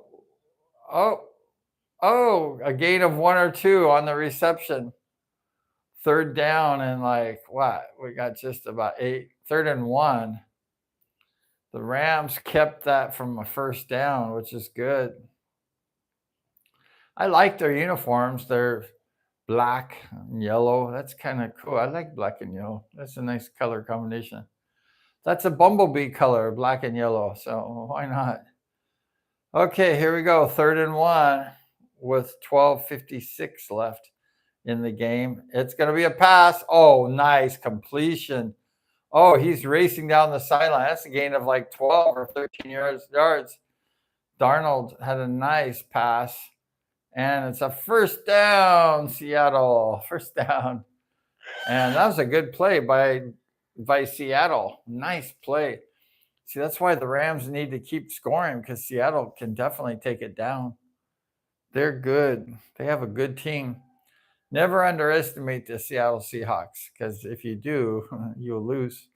[SPEAKER 1] a gain of 1 or 2 on the reception. 3rd down and like what? We got just about 8. 3rd and 1. The Rams kept that from a 1st down, which is good. I like their uniforms. They're black and yellow. That's kind of cool. I like black and yellow. That's a nice color combination. That's a bumblebee color, black and yellow. So why not? Okay, here we go. 3rd and 1 with 12:56 left in the game. It's going to be a pass. Oh, nice completion. Oh, he's racing down the sideline. That's a gain of like 12 or 13 yards. Darnold had a nice pass. And it's a 1st down, Seattle. 1st down. And that was a good play by Seattle. Nice play. See, that's why the Rams need to keep scoring because Seattle can definitely take it down. They're good. They have a good team. Never underestimate the Seattle Seahawks because if you do, you'll lose.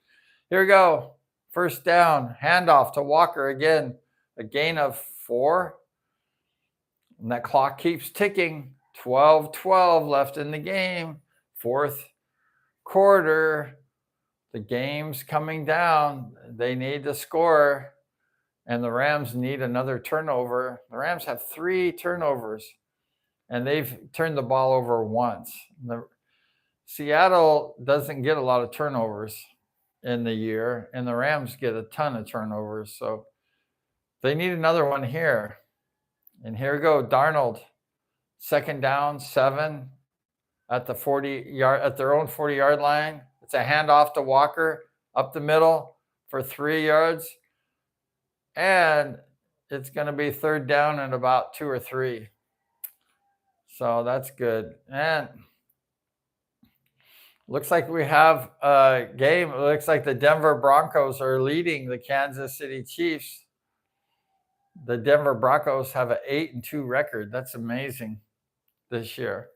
[SPEAKER 1] Here we go. 1st down. Handoff to Walker again. A gain of 4. And that clock keeps ticking. 12-12 left in the game. 4th quarter. The game's coming down. They need to score. And the Rams need another turnover. The Rams have 3 turnovers. And they've turned the ball over once. Seattle doesn't get a lot of turnovers in the year. And the Rams get a ton of turnovers. So they need another one here. And here we go. Darnold. 2nd down, 7 at the 40-yard at their own 40-yard line. It's a handoff to Walker up the middle for 3 yards. And it's going to be 3rd down and about 2 or 3. So that's good. And looks like we have a game. It looks like the Denver Broncos are leading the Kansas City Chiefs. The Denver Broncos have an 8-2 record. That's amazing this year.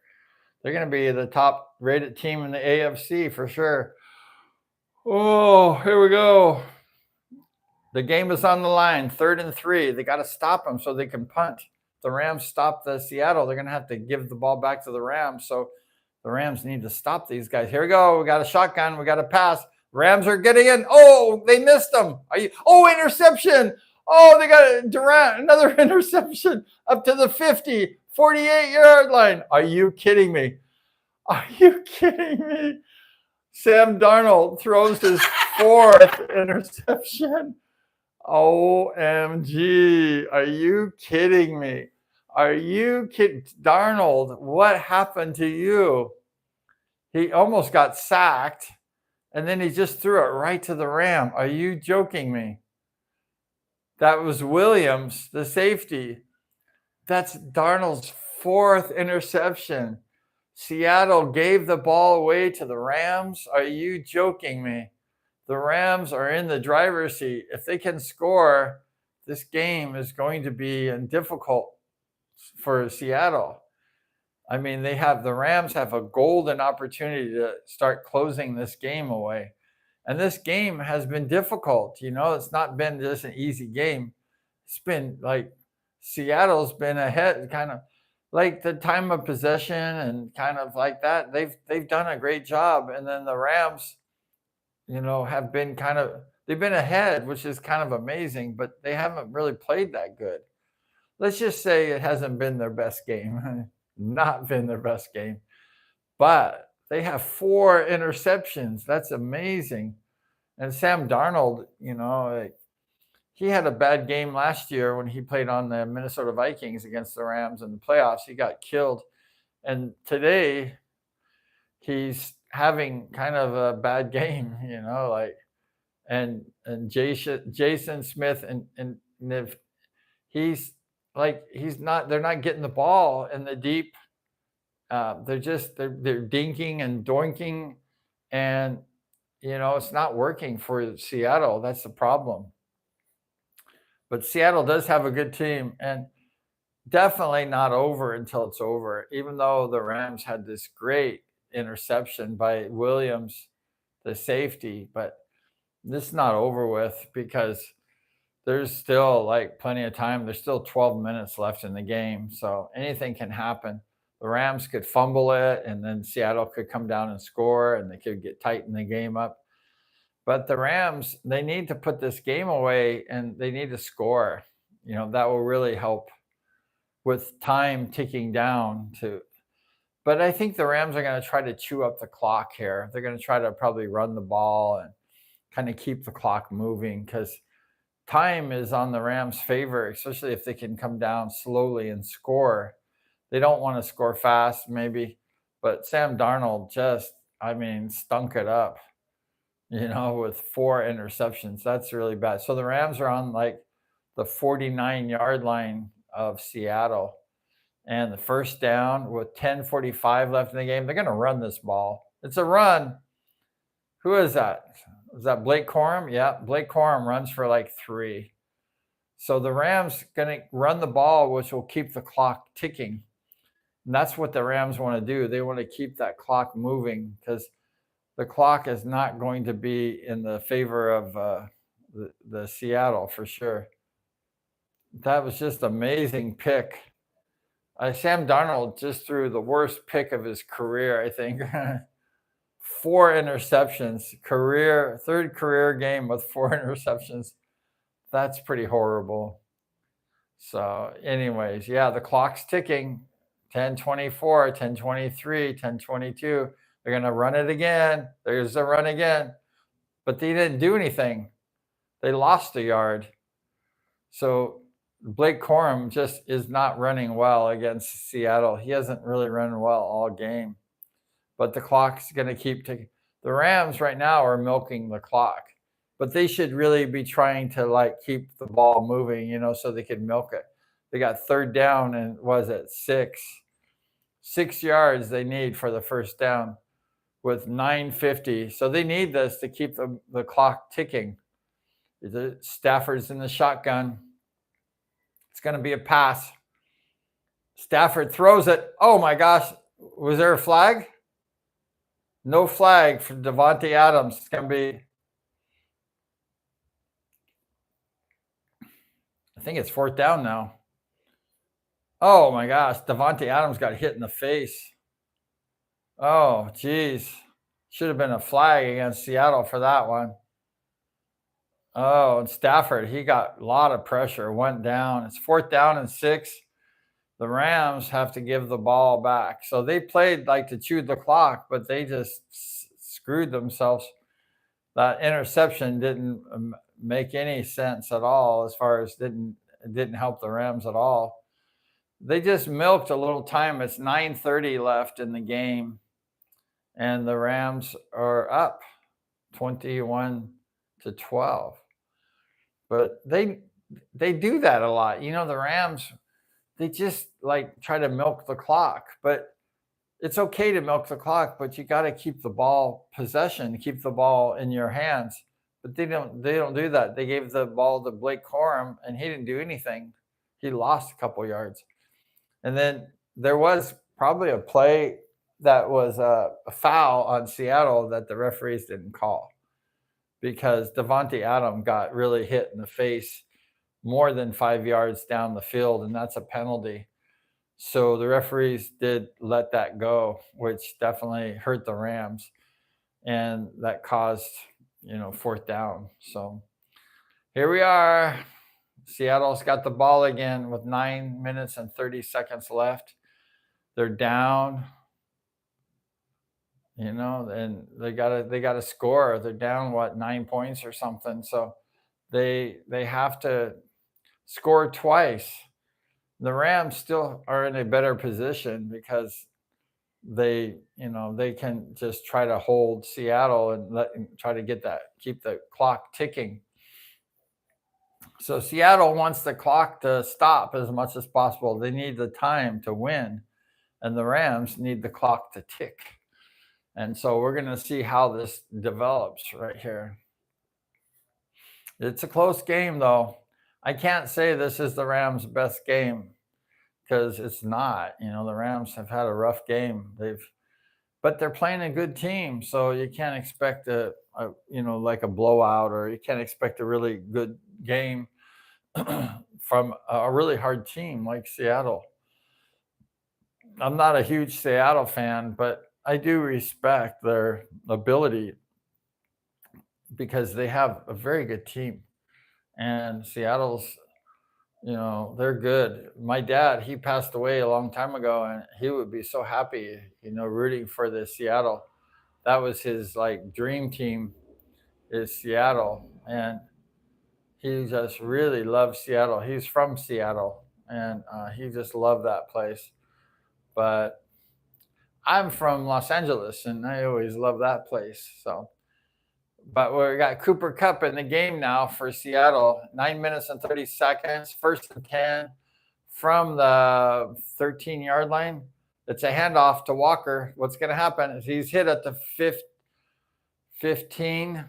[SPEAKER 1] They're going to be the top rated team in the AFC for sure. Oh, here we go. The game is on the line. 3rd and 3. They got to stop them so they can punt. The Rams stop the Seattle. They're going to have to give the ball back to the Rams. So the Rams need to stop these guys. Here we go. We got a shotgun. We got a pass. Rams are getting in. Oh, they missed them. Interception. Oh, they got Durant, another interception up to the 50, 48-yard line. Are you kidding me? Are you kidding me? Sam Darnold throws his 4th interception. OMG. Are you kidding me? Are you kidding? Darnold, what happened to you? He almost got sacked, and then he just threw it right to the ram. Are you joking me? That was Williams, the safety. That's Darnold's 4th interception. Seattle gave the ball away to the Rams. Are you joking me? The Rams are in the driver's seat. If they can score, this game is going to be difficult for Seattle. I mean, the Rams have a golden opportunity to start closing this game away. And this game has been difficult. It's not been just an easy game. It's been like Seattle's been ahead, kind of like the time of possession and kind of like that. They've done a great job. And then the Rams, have been they've been ahead, which is kind of amazing, but they haven't really played that good. Let's just say it hasn't been their best game. Not been their best game. But they have 4 interceptions. That's amazing. And Sam Darnold, he had a bad game last year when he played on the Minnesota Vikings against the Rams in the playoffs. He got killed. And today he's having kind of a bad game, and Jason Smith and if they're not getting the ball in the deep. They're dinking and doinking, and it's not working for Seattle. That's the problem. But Seattle does have a good team, and definitely not over until it's over, even though the Rams had this great interception by Williams, the safety. But this is not over with because there's still plenty of time. There's still 12 minutes left in the game, so anything can happen. The Rams could fumble it, and then Seattle could come down and score, and they could tighten the game up. But the Rams, they need to put this game away, and they need to score. That will really help with time ticking down to. But I think the Rams are going to try to chew up the clock here. They're going to try to probably run the ball and kind of keep the clock moving because time is on the Rams' favor, especially if they can come down slowly and score. They don't want to score fast, maybe, but Sam Darnold stunk it up, with 4 interceptions. That's really bad. So the Rams are on the 49-yard line of Seattle, and the first down with 10:45 left in the game. They're going to run this ball. It's a run. Who is that? Is that Blake Corum? Yeah, Blake Corum runs for 3. So the Rams going to run the ball, which will keep the clock ticking. And that's what the Rams want to do. They want to keep that clock moving because the clock is not going to be in the favor of the Seattle for sure. That was just amazing pick. Sam Darnold just threw the worst pick of his career, I think. 4 interceptions, third career game with 4 interceptions. That's pretty horrible. So anyways, yeah, the clock's ticking. 10:24, 10:23, 10:22. They're going to run it again. There's a run again. But they didn't do anything. They lost a yard. So Blake Corum just is not running well against Seattle. He hasn't really run well all game. But the clock's going to keep ticking. The Rams right now are milking the clock. But they should really be trying to keep the ball moving, so they can milk it. They got 3rd down and 6 yards they need for the first down with 9:50. So they need this to keep the clock ticking. Stafford's in the shotgun. It's going to be a pass. Stafford throws it. Oh my gosh. Was there a flag? No flag for Davante Adams. It's going to be, I think it's 4th down now. Oh my gosh, Davante Adams got hit in the face. Oh, geez. Should have been a flag against Seattle for that one. Oh, and Stafford, he got a lot of pressure, went down. It's 4th down and 6. The Rams have to give the ball back. So they played like to chew the clock, but they just screwed themselves. That interception didn't make any sense at all, as far as didn't help the Rams at all. They just milked a little time. It's 9:30 left in the game, and the Rams are up 21-12. But they do that a lot. The Rams, they just like try to milk the clock. But it's okay to milk the clock, but you got to keep the ball possession, keep the ball in your hands. But they don't do that. They gave the ball to Blake Corum, and he didn't do anything. He lost a couple yards. And then there was probably a play that was a foul on Seattle that the referees didn't call, because Devontae Adams got really hit in the face more than 5 yards down the field, and that's a penalty. So the referees did let that go, which definitely hurt the Rams, and that caused, fourth down. So here we are. Seattle's got the ball again with 9 minutes and 30 seconds left. They're down, and they gotta score. They're down 9 points or something. So they have to score twice. The Rams still are in a better position because they can just try to hold Seattle and try to keep the clock ticking. So Seattle wants the clock to stop as much as possible. They need the time to win, and the Rams need the clock to tick. And so we're going to see how this develops right here. It's a close game, though. I can't say this is the Rams' best game, because it's not. The Rams have had a rough game. But they're playing a good team, so you can't expect like a blowout, or you can't expect a really good game from a really hard team like Seattle. I'm not a huge Seattle fan, but I do respect their ability, because they have a very good team, and Seattle's, they're good. My dad, he passed away a long time ago, and he would be so happy, rooting for the Seattle. That was his dream team, is Seattle, and he just really loved Seattle. He's from Seattle, and he just loved that place. But I'm from Los Angeles, and I always love that place. So, but we got Cooper Kupp in the game now for Seattle. 9 minutes and 30 seconds. 1st and 10 from the 13-yard line. It's a handoff to Walker. What's going to happen is he's hit at the 15,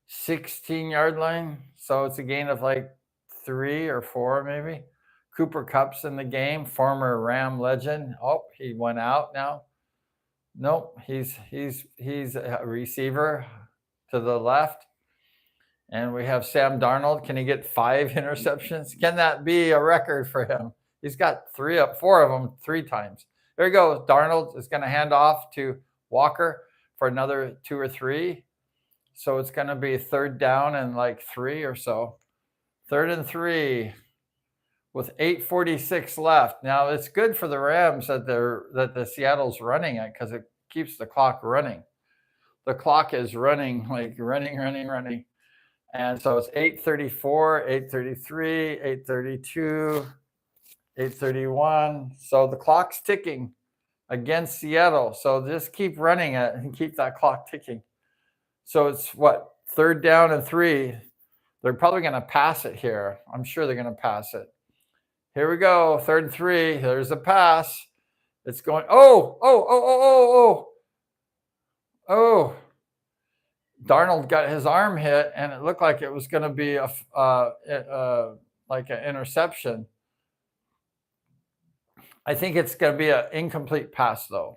[SPEAKER 1] 16-yard line. So it's a gain of 3 or 4 maybe. Cooper Kupp's in the game, former Ram legend. Oh, he went out now. Nope, he's a receiver to the left. And we have Sam Darnold. Can he get 5 interceptions? Can that be a record for him? He's got 4 of them 3 times. There you go. Darnold is going to hand off to Walker for another 2 or 3. So it's going to be 3rd down and 3 or so. 3rd and 3 with 8:46 left. Now it's good for the Rams that the Seattle's running it, because it keeps the clock running. The clock is running, running. And so it's 8:34, 8:33, 8:32, 8:31. So the clock's ticking against Seattle. So just keep running it and keep that clock ticking. So it's 3rd down and 3. They're probably going to pass it here. I'm sure they're going to pass it. Here we go. 3rd and 3. There's a pass. It's going. Oh. Darnold got his arm hit, and it looked like it was going to be like an interception. I think it's going to be an incomplete pass, though.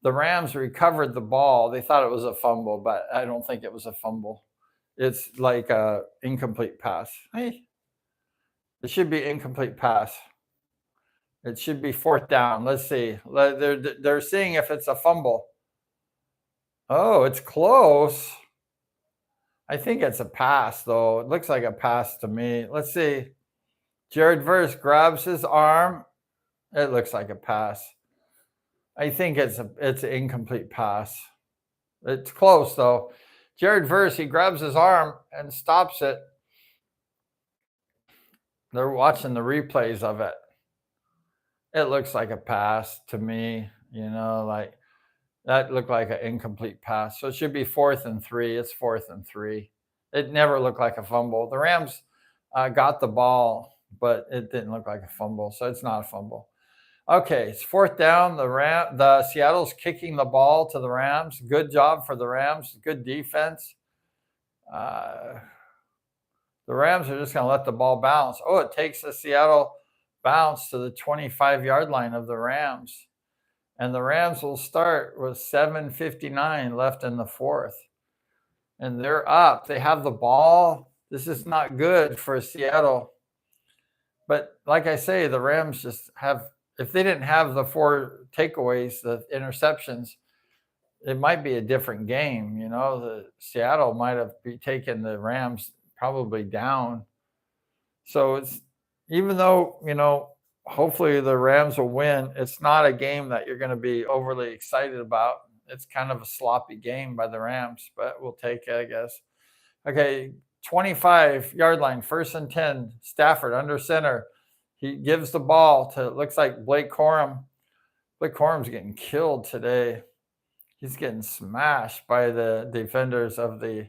[SPEAKER 1] The Rams recovered the ball. They thought it was a fumble, but I don't think it was a fumble. It's like an incomplete pass. Hey, it should be incomplete pass. It should be 4th down. Let's see. They're seeing if it's a fumble. Oh, it's close. I think it's a pass, though. It looks like a pass to me. Let's see. Jared Verse grabs his arm. It looks like a pass. I think it's an incomplete pass. It's close though. Jared Verse, he grabs his arm and stops it. They're watching the replays of it. It looks like a pass to me, like that looked like an incomplete pass. So it should be 4th and 3. It's 4th and 3. It never looked like a fumble. The Rams got the ball, but it didn't look like a fumble. So it's not a fumble. Okay, it's 4th down. The Seattle's kicking the ball to the Rams. Good job for the Rams. Good defense. The Rams are just going to let the ball bounce. Oh, it takes the Seattle bounce to the 25-yard line of the Rams. And the Rams will start with 7:59 left in the 4th. And they're up. They have the ball. This is not good for Seattle. But like I say, the Rams just have, if they didn't have the 4 takeaways, the interceptions, it might be a different game. The Seattle might have taken the Rams probably down. So it's, even though, hopefully the Rams will win, it's not a game that you're going to be overly excited about. It's kind of a sloppy game by the Rams, but we'll take it, I guess. Okay, 25-yard line, 1st and 10. Stafford under center. He gives the ball to, it looks like Blake Corum. Blake Corum's getting killed today. He's getting smashed by the defenders of the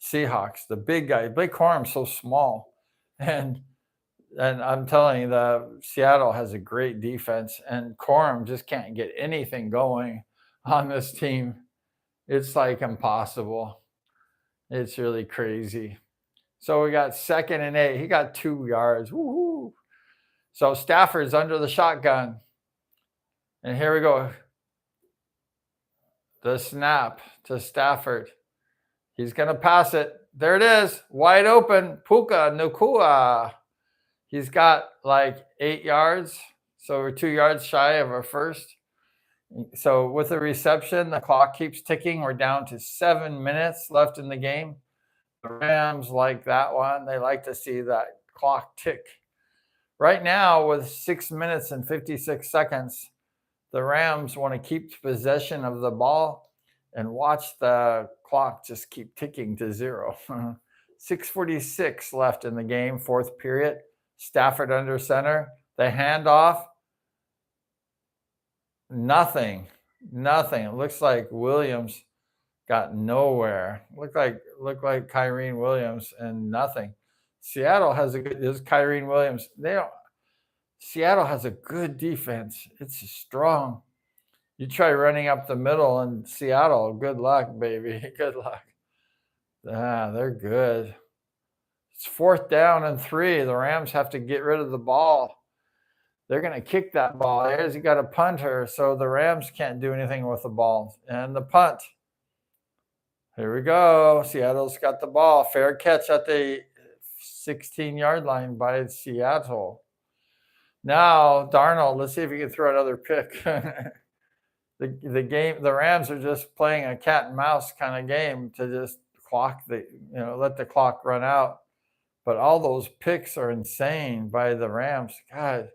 [SPEAKER 1] Seahawks. The big guy, Blake Corum's so small. And I'm telling you, the Seattle has a great defense, and Corum just can't get anything going on this team. It's like impossible. It's really crazy. So we got 2nd and 8. He got 2 yards. Woo-hoo. So Stafford's under the shotgun. And here we go. The snap to Stafford. He's going to pass it. There it is. Wide open. Puka Nacua. He's got like 8 yards. So we're 2 yards shy of our first. So with the reception, the clock keeps ticking. We're down to 7 minutes left in the game. The Rams like that one. They like to see that clock tick. Right now, with 6 minutes and 56 seconds, the Rams want to keep possession of the ball and watch the clock just keep ticking to 0. 6:46 left in the game, 4th period. Stafford under center. The handoff. Nothing. It looks like Williams got nowhere. Looked like Kyrene Williams and nothing. Seattle has a good. This is Kyrene Williams. Seattle has a good defense. It's strong. You try running up the middle in Seattle. Good luck, baby. Good luck. They're good. It's 4th down and 3. The Rams have to get rid of the ball. They're going to kick that ball. He got a punter, so the Rams can't do anything with the ball. And the punt. Here we go. Seattle's got the ball. Fair catch at the 16-yard line by Seattle. Now, Darnold, let's see if he can throw another pick. The Rams are just playing a cat and mouse kind of game to just let the clock run out. But all those picks are insane by the Rams. God,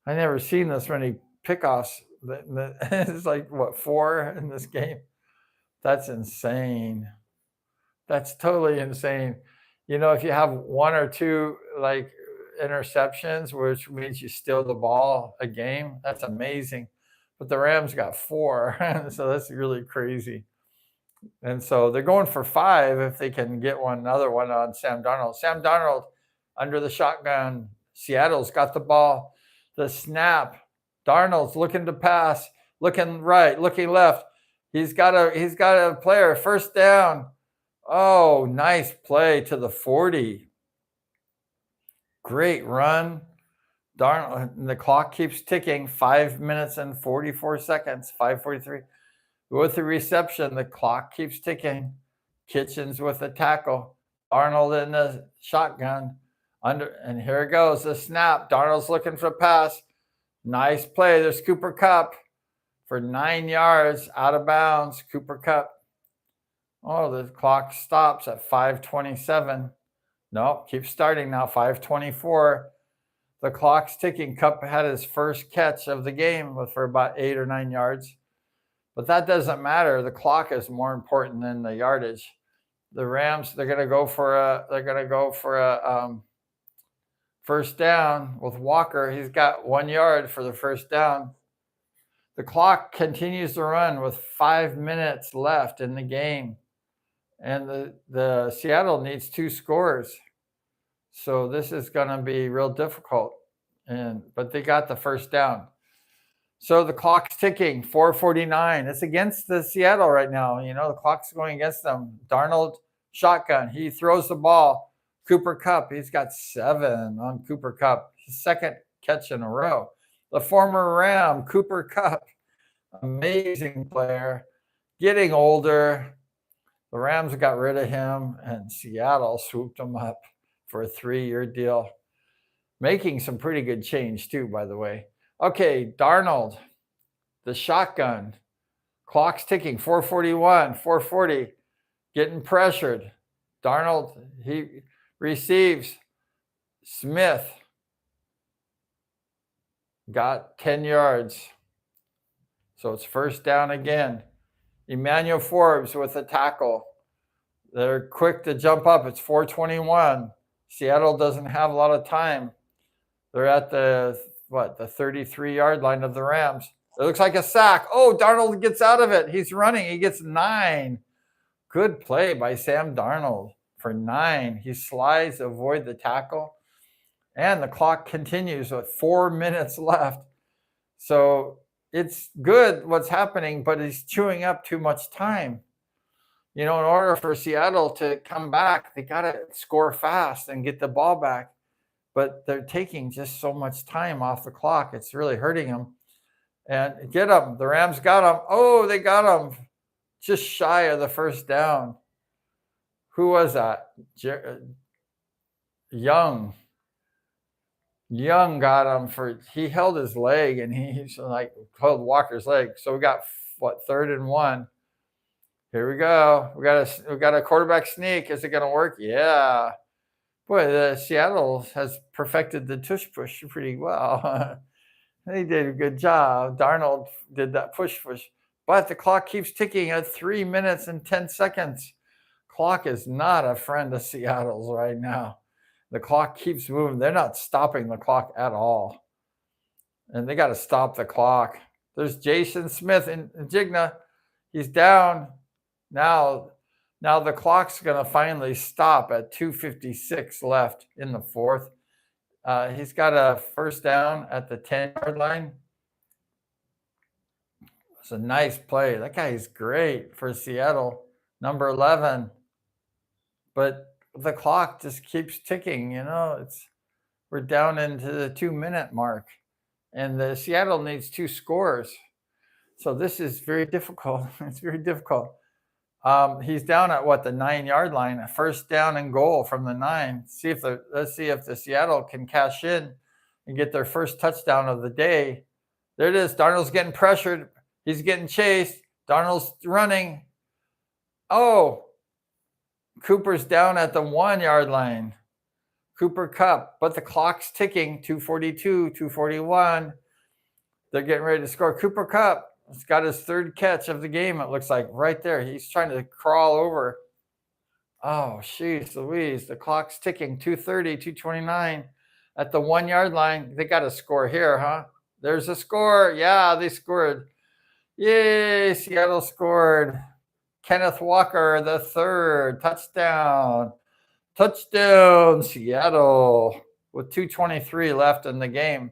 [SPEAKER 1] I never seen this many pickoffs. It's like, 4 in this game? That's insane. That's totally insane. If you have 1 or 2 like interceptions, which means you steal the ball a game, that's amazing. But the Rams got 4, so that's really crazy. And so they're going for 5 if they can get another one on Sam Darnold. Sam Darnold under the shotgun. Seattle's got the ball. The snap. Darnold's looking to pass, looking right, looking left. He's got a player. 1st down. Oh, nice play to the 40. Great run. Darnold, the clock keeps ticking. 5 minutes and 44 seconds. 5:43. With the reception, the clock keeps ticking. Kitchens with the tackle. Darnold in the shotgun. And here it goes, the snap. Darnold's looking for a pass. Nice play. There's Cooper Kupp for 9 yards out of bounds. Cooper Kupp. Oh, the clock stops at 5:27. No, keep starting now. 5:24. The clock's ticking. Cup had his first catch of the game for about 8 or 9 yards. But that doesn't matter. The clock is more important than the yardage. The Rams, they're going to go for a first down with Walker. He's got 1 yard for the first down. The clock continues to run with 5 minutes left in the game. And the Seattle needs 2 scores. So this is going to be real difficult. But they got the first down. So the clock's ticking, 4:49. It's against the Seattle right now. The clock's going against them. Darnold, shotgun. He throws the ball. Cooper Kupp, he's got 7 on Cooper Kupp. His second catch in a row. The former Ram, Cooper Kupp, amazing player, getting older. The Rams got rid of him, and Seattle swooped him up for a 3-year deal. Making some pretty good change too, by the way. Okay, Darnold, the shotgun. Clock's ticking, 4:41, 4:40, getting pressured. Darnold, he receives. Smith got 10 yards. So it's first down again. Emmanuel Forbes with a tackle. They're quick to jump up. It's 4:21. Seattle doesn't have a lot of time. They're at the 33-yard line of the Rams. It looks like a sack. Oh, Darnold gets out of it. He's running. He gets 9. Good play by Sam Darnold for 9. He slides to avoid the tackle. And the clock continues with 4 minutes left. So it's good what's happening, but he's chewing up too much time. In order for Seattle to come back, they got to score fast and get the ball back. But they're taking just so much time off the clock. It's really hurting them. And get them. The Rams got them. Oh, they got them just shy of the first down. Who was that? Young got him he held his leg, and he's like held Walker's leg. So we got 3rd and 1. Here we go. We got a quarterback sneak. Is it going to work? Yeah. Boy, the Seattle has perfected the tush push pretty well. They did a good job. Darnold did that push. But the clock keeps ticking at 3 minutes and 10 seconds. Clock is not a friend of Seattle's right now. The clock keeps moving. They're not stopping the clock at all. And they got to stop the clock. There's Jason Smith in Jigna. He's down. Now the clock's going to finally stop at 2:56 left in the 4th. He's got a first down at the 10-yard line. It's a nice play. That guy is great for Seattle, number 11. But the clock just keeps ticking. We're down into the 2-minute mark, and the Seattle needs 2 scores. So this is very difficult. It's very difficult. He's down at the 9-yard line, a first down and goal from the 9. Let's see if the Seattle can cash in and get their first touchdown of the day. There it is. Darnold's getting pressured. He's getting chased. Darnold's running. Oh, Cooper's down at the 1-yard line. Cooper Kupp, but the clock's ticking. 2:42, 2:41. They're getting ready to score. Cooper Kupp. He's got his 3rd catch of the game, it looks like, right there. He's trying to crawl over. Oh, jeez Louise. The clock's ticking. 2:30, 2:29. At the 1-yard line. They got to score here, huh? There's a score. Yeah, they scored. Yay, Seattle scored. Kenneth Walker, the 3rd. Touchdown. Touchdown, Seattle. With 2:23 left in the game.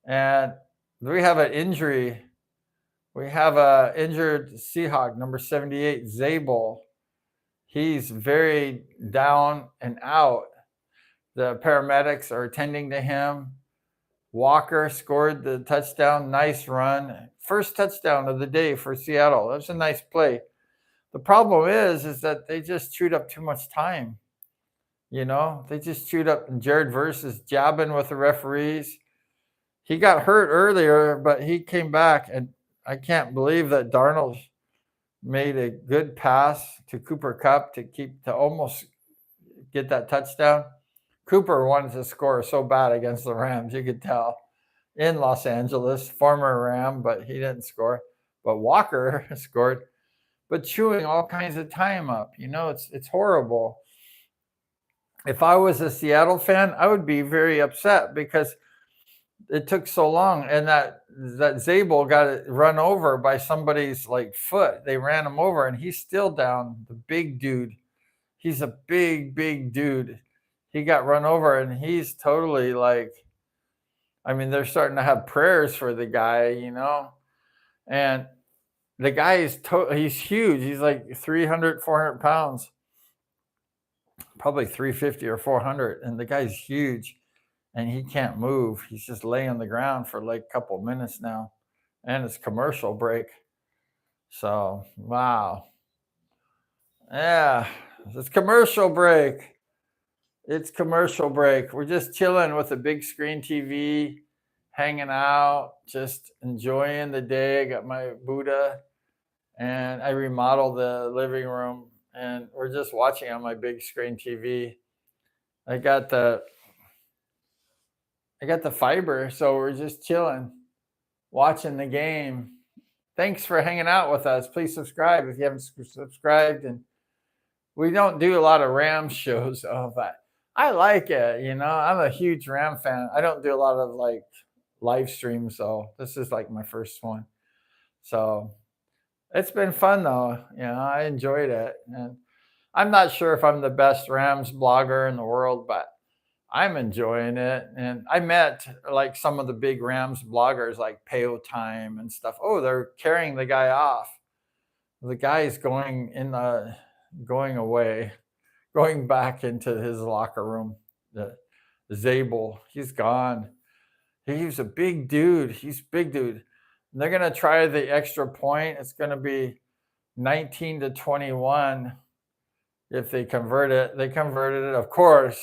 [SPEAKER 1] And we have an injury. We have an injured Seahawk, number 78, Zabel. He's very down and out. The paramedics are attending to him. Walker scored the touchdown. Nice run. First touchdown of the day for Seattle. That's a nice play. The problem is that they just chewed up too much time. They just chewed up. And Jared Verse is jabbing with the referees. He got hurt earlier, but he came back, and I can't believe that Darnold made a good pass to Cooper Kupp to almost get that touchdown. Cooper wanted to score so bad against the Rams, you could tell, in Los Angeles, former Ram, but he didn't score. But Walker scored, but chewing all kinds of time up. It's horrible. If I was a Seattle fan, I would be very upset because it took so long, and that Zabel got run over by somebody's like foot. They ran him over, and he's still down. The big dude, he's a big dude. He got run over, and he's totally like, I mean, they're starting to have prayers for the guy, and the guy he's huge. He's like 300, 400 pounds, probably 350 or 400, and the guy's huge. And he can't move. He's just laying on the ground for like a couple minutes now. And it's commercial break. So, wow. Yeah, it's commercial break. It's commercial break. We're just chilling with a big screen TV, hanging out, just enjoying the day. I got my Buddha, and I remodeled the living room, and we're just watching on my big screen TV. I got the fiber, so we're just chilling, watching the game. Thanks for hanging out with us. Please subscribe if you haven't subscribed. And we don't do a lot of Rams shows, but I like it. I'm a huge Ram fan. I don't do a lot of like live streams, so this is like my first one. So it's been fun though. I enjoyed it. And I'm not sure if I'm the best Rams blogger in the world, but I'm enjoying it. And I met like some of the big Rams bloggers like Peo Time and stuff. Oh, they're carrying the guy off. The guy's going back into his locker room. The Zabel, he's gone. He's a big dude. And they're going to try the extra point. It's going to be 19-21 if they convert it. They converted it, of course.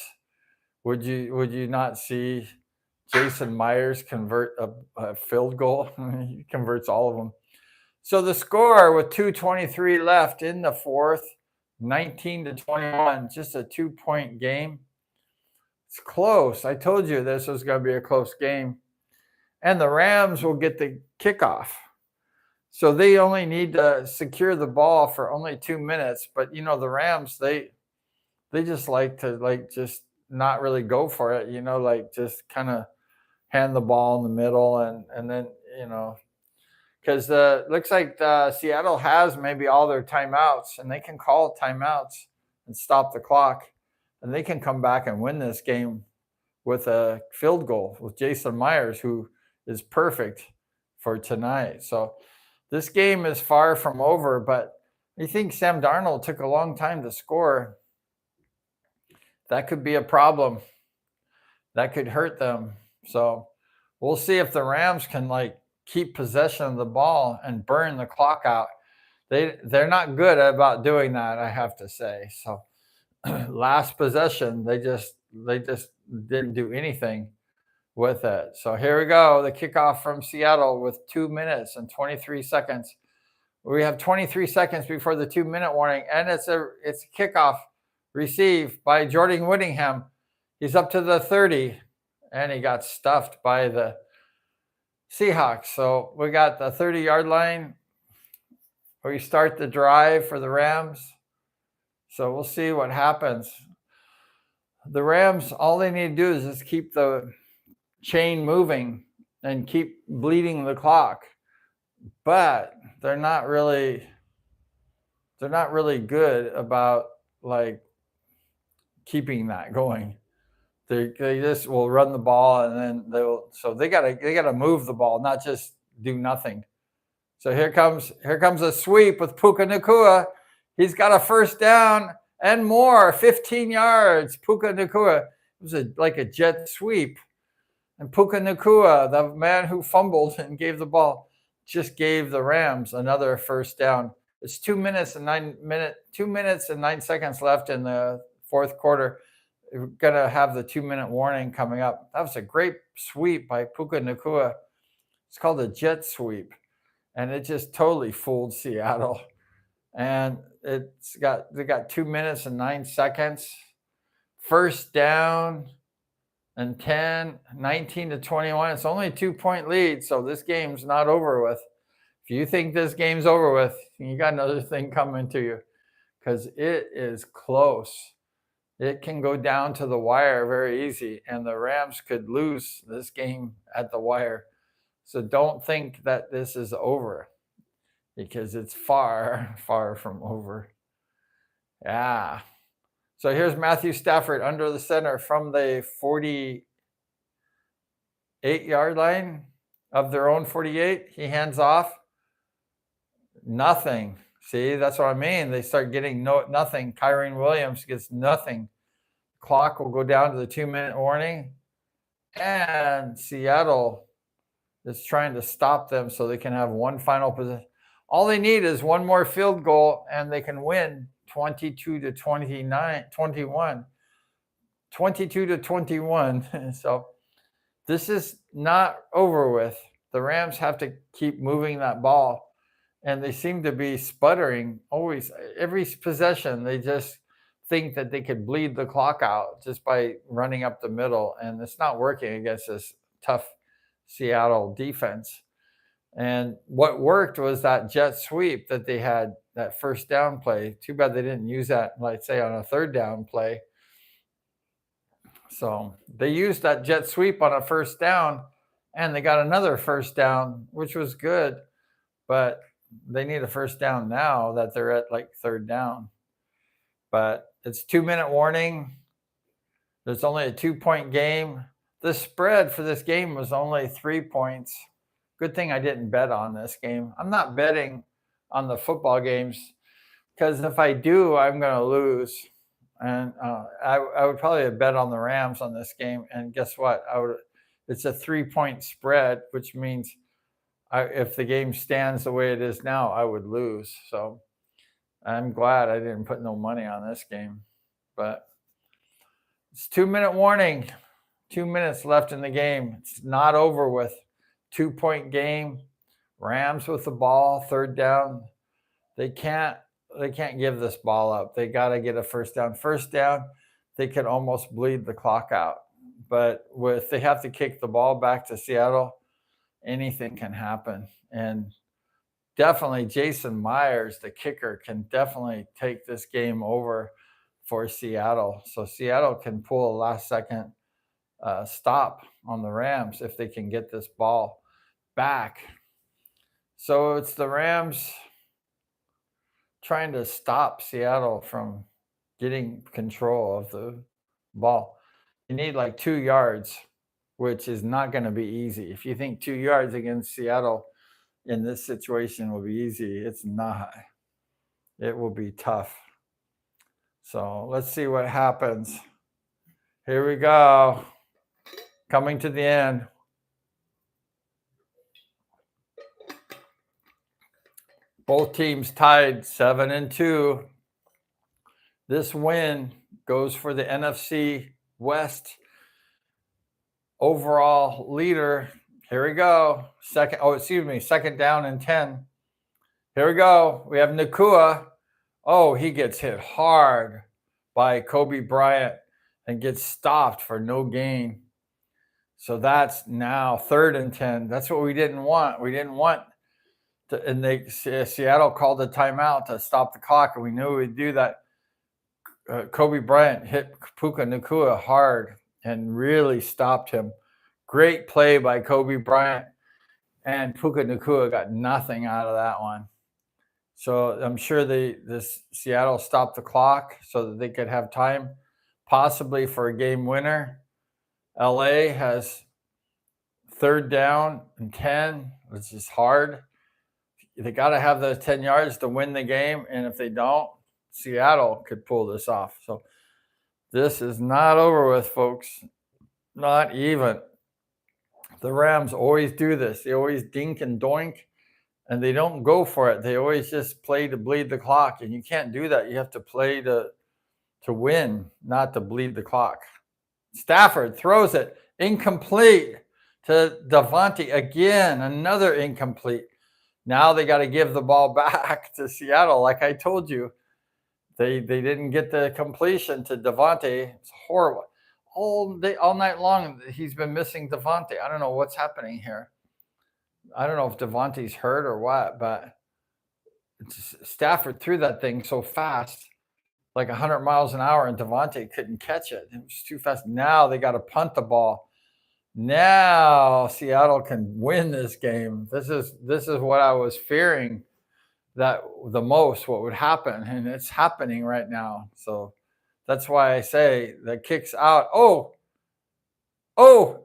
[SPEAKER 1] Would you not see Jason Myers convert a field goal? He converts all of them. So the score with 2:23 left in the fourth, 19-21, just a 2-point game. It's close. I told you this was going to be a close game. And the Rams will get the kickoff. So they only need to secure the ball for only 2 minutes. But, the Rams, they just like to just not really go for it, just kind of hand the ball in the middle and then, because looks like Seattle has maybe all their timeouts, and they can call timeouts and stop the clock, and they can come back and win this game with a field goal with Jason Myers, who is perfect for tonight. So this game is far from over, but I think Sam Darnold took a long time to score. That could be a problem. That could hurt them. So we'll see if the Rams can keep possession of the ball and burn the clock out. They're not good about doing that, I have to say. So last possession, they just didn't do anything with it. So here we go, the kickoff from Seattle with 2 minutes and 23 seconds. We have 23 seconds before the 2-minute warning, and it's a kickoff received by Jordan Whittingham. He's up to the 30, and he got stuffed by the Seahawks. So we got the 30-yard line. We start the drive for the Rams. So we'll see what happens. The Rams, all they need to do is just keep the chain moving and keep bleeding the clock. But they're not really good about keeping that going. They just will run the ball, and then they gotta move the ball, not just do nothing. So here comes a sweep with Puka Nacua. He's got a first down and more, 15 yards. Puka Nacua. It was like a jet sweep. And Puka Nacua, the man who fumbled and gave the ball, just gave the Rams another first down. It's 2 minutes and 9 seconds left in the fourth quarter. We're going to have the 2-minute warning coming up. That was a great sweep by Puka Nacua. It's called a jet sweep. And it just totally fooled Seattle. And they got 2 minutes and 9 seconds. First down and 10, 19-21. It's only a 2-point lead, so this game's not over with. If you think this game's over with, you got another thing coming to you, because it is close. It can go down to the wire very easy, and the Rams could lose this game at the wire. So don't think that this is over, because it's far, far from over. Yeah. So here's Matthew Stafford under the center from the 48-yard line of their own 48. He hands off. Nothing. See, that's what I mean. They start getting nothing. Kyren Williams gets nothing. Clock will go down to the 2-minute warning. And Seattle is trying to stop them so they can have one final possession. All they need is one more field goal, and they can win 22-21. 22-21. So this is not over with. The Rams have to keep moving that ball, and they seem to be sputtering always. Every possession, they just think that they could bleed the clock out just by running up the middle, and it's not working against this tough Seattle defense. And what worked was that jet sweep that they had, that first down play. Too bad they didn't use that, like say, on a third down play. So they used that jet sweep on a first down, and they got another first down, which was good. But they need a first down now that they're at like third down. But it's 2-minute warning. There's only a 2-point game. The spread for this game was only 3 points. Good thing I didn't bet on this game. I'm not betting on the football games, because if I do, I'm going to lose. And I would probably have bet on the Rams on this game. And guess what? It's a 3-point spread, which means if the game stands the way it is now, I would lose. So I'm glad I didn't put no money on this game. But it's 2-minute warning. 2 minutes left in the game. It's not over with. 2-point game. Rams with the ball, third down. They can't give this ball up. They got to get a first down. First down, they could almost bleed the clock out. But if they have to kick the ball back to Seattle, anything can happen. And definitely Jason Myers, the kicker, can definitely take this game over for Seattle. So Seattle can pull a last-second stop on the Rams if they can get this ball back. So it's the Rams trying to stop Seattle from getting control of the ball. You need like 2 yards, which is not going to be easy. If you think 2 yards against Seattle in this situation will be easy, it's not. It will be tough. So let's see what happens. Here we go. Coming to the end. Both teams tied 7-2. This win goes for the NFC West overall leader. Here we go. Second down and 10. Here we go. We have Nakua. Oh, he gets hit hard by Kobe Bryant and gets stopped for no gain. So that's now 3rd and 10. That's what we didn't want. We didn't want to, and Seattle called a timeout to stop the clock, and we knew we'd do that. Kobe Bryant hit Puka Nakua hard and really stopped him. Great play by Kobe Bryant, and Puka Nakua got nothing out of that one. So I'm sure this Seattle stopped the clock so that they could have time, possibly for a game winner. LA has 3rd down and 10, which is hard. They got to have those 10 yards to win the game, and if they don't, Seattle could pull this off. So this is not over with, folks. Not even. The Rams always do this. They always dink and doink, and they don't go for it. They always just play to bleed the clock, and you can't do that. You have to play to win, not to bleed the clock. Stafford throws it incomplete to Devontae again, another incomplete. Now they got to give the ball back to Seattle. Like I told you, They didn't get the completion to Devontae. It's horrible. All night long, he's been missing Devontae. I don't know what's happening here. I don't know if Devontae's hurt or what, but Stafford threw that thing so fast, like 100 miles an hour, and Devontae couldn't catch it. It was too fast. Now they got to punt the ball. Now Seattle can win this game. This is what I was fearing, that the most what would happen, and it's happening right now. So that's why I say the kick's out. Oh,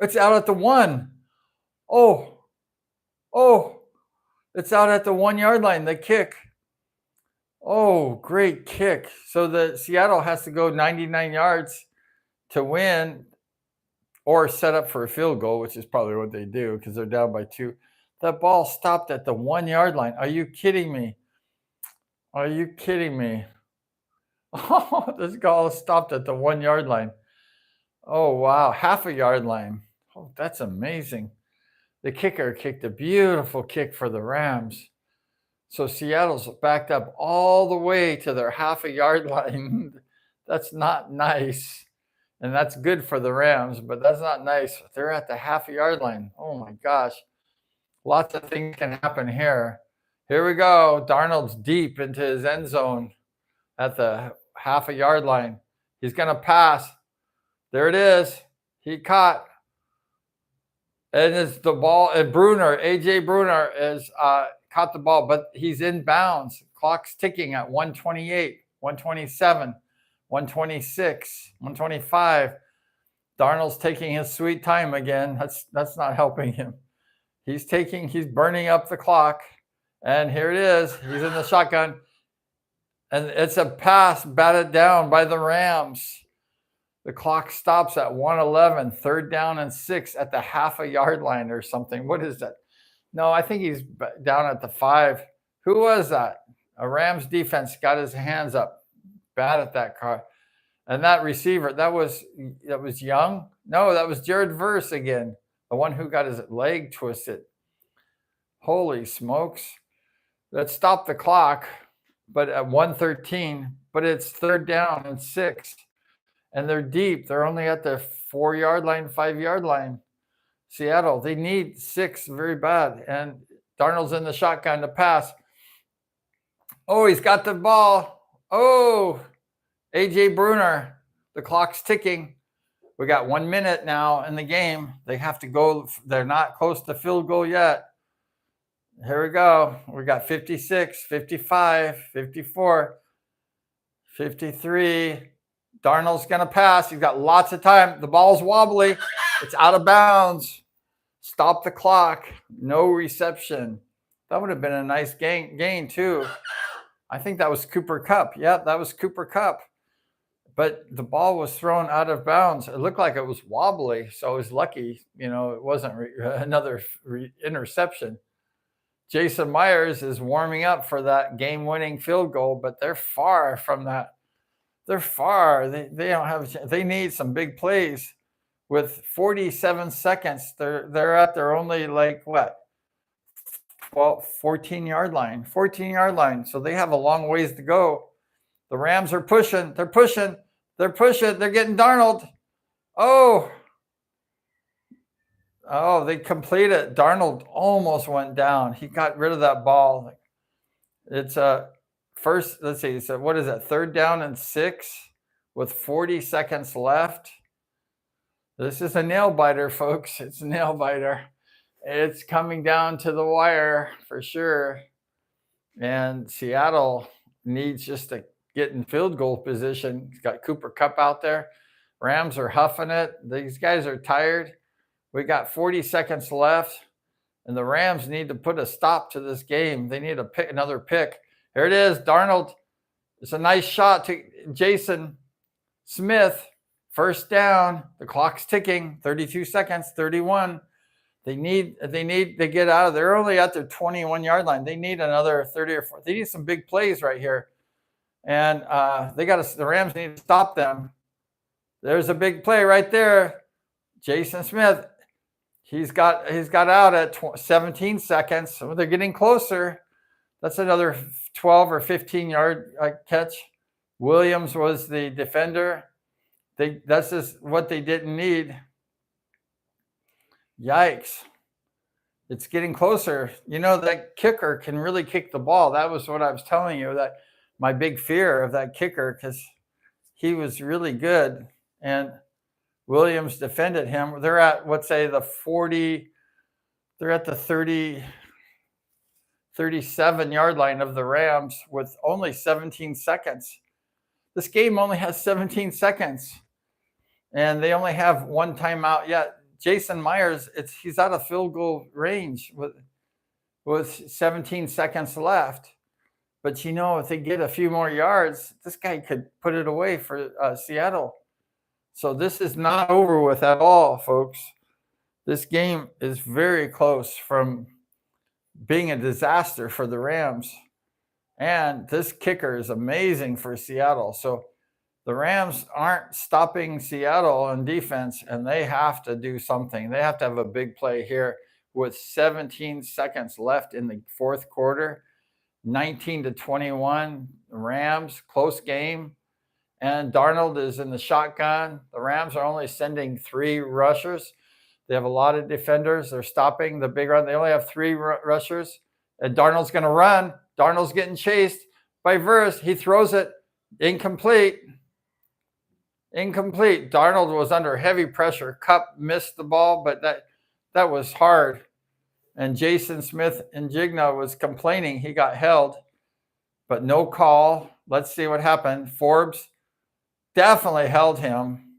[SPEAKER 1] it's out at the 1. It's out at the 1 yard line, the kick. Oh, great kick. So the Seattle has to go 99 yards to win, or set up for a field goal, which is probably what they do because they're down by 2. That ball stopped at the 1 yard line. Are you kidding me? Are you kidding me? Oh, this ball stopped at the 1 yard line. Oh, wow. Half a yard line. Oh, that's amazing. The kicker kicked a beautiful kick for the Rams. So Seattle's backed up all the way to their half a yard line. That's not nice. And that's good for the Rams, but that's not nice. They're at the half a yard line. Oh my gosh. Lots of things can happen here. Here we go. Darnold's deep into his end zone at the half a yard line. He's going to pass. There it is. He caught. And it's the ball. And AJ Bruner is caught the ball, but he's in bounds. Clock's ticking at 128, 127. 126, 125. Darnold's taking his sweet time again. That's not helping him. He's burning up the clock. And here it is. He's in the shotgun. And it's a pass batted down by the Rams. The clock stops at 111, 3rd down and 6 at the half a yard line or something. What is that? No, I think he's down at the 5. Who was that? A Rams defense got his hands up. Bad at that car. And that receiver, that was Young. No, that was Jared Verse again, the one who got his leg twisted. Holy smokes. Let's stop the clock, but at 113, but it's 3rd down and 6. And they're deep. They're only at the 4 yard line, 5 yard line. Seattle, they need 6 very bad. And Darnold's in the shotgun to pass. Oh, he's got the ball. Oh, AJ Bruner, the clock's ticking. We got 1 minute now in the game. They have to go. They're not close to field goal yet. Here we go. We got 56, 55, 54, 53. Darnold's going to pass. He's got lots of time. The ball's wobbly. It's out of bounds. Stop the clock. No reception. That would have been a nice gain too. I think that was Cooper Kupp. Yeah, that was Cooper Kupp. But the ball was thrown out of bounds. It looked like it was wobbly, so I was lucky, it wasn't another interception. Jason Myers is warming up for that game-winning field goal, but they're far from that. They're far. They don't have. They need some big plays. With 47 seconds, they're at their only 14 yard line. 14 yard line. So they have a long ways to go. The Rams are pushing. They're pushing. They're getting Darnold. Oh, they completed. Darnold almost went down. He got rid of that ball. It's first. Let's see. So what is that? 3rd down and 6 with 40 seconds left. This is a nail biter, folks. It's a nail biter. It's coming down to the wire for sure. And Seattle needs just to get in field goal position. He's got Cooper Kupp out there. Rams are huffing it. These guys are tired. We got 40 seconds left, and the Rams need to put a stop to this game. They need to pick another pick. Here it is, Darnold. It's a nice shot to Jason Smith. 1st down. The clock's ticking. 32 seconds. 31. They need to get out of there. They're only at their 21 yard line. They need another 30 or 40. They need some big plays right here. And the Rams need to stop them. There's a big play right there. Jason Smith, he's got out at 17 seconds. So they're getting closer. That's another 12 or 15 yard catch. Williams was the defender. That's just what they didn't need. Yikes. It's getting closer. You know, that kicker can really kick the ball. That was what I was telling you, that my big fear of that kicker, because he was really good. And Williams defended him. They're at, let's say, the 40, they're at the 37-yard line of the Rams with only 17 seconds. This game only has 17 seconds. And they only have one timeout yet. Jason Myers, he's out of field goal range with 17 seconds left. But you know, if they get a few more yards, this guy could put it away for Seattle. So this is not over with at all, folks. This game is very close from being a disaster for the Rams. And this kicker is amazing for Seattle. So the Rams aren't stopping Seattle on defense, and they have to do something. They have to have a big play here with 17 seconds left in the fourth quarter. 19-21, Rams, close game. And Darnold is in the shotgun. The Rams are only sending 3 rushers. They have a lot of defenders. They're stopping the big run. They only have 3 rushers. And Darnold's going to run. Darnold's getting chased by Verse. He throws it incomplete. Incomplete. Darnold was under heavy pressure. Kupp missed the ball, but that was hard. And Jason Smith-Njigba was complaining he got held, but no call. Let's see what happened. Forbes definitely held him.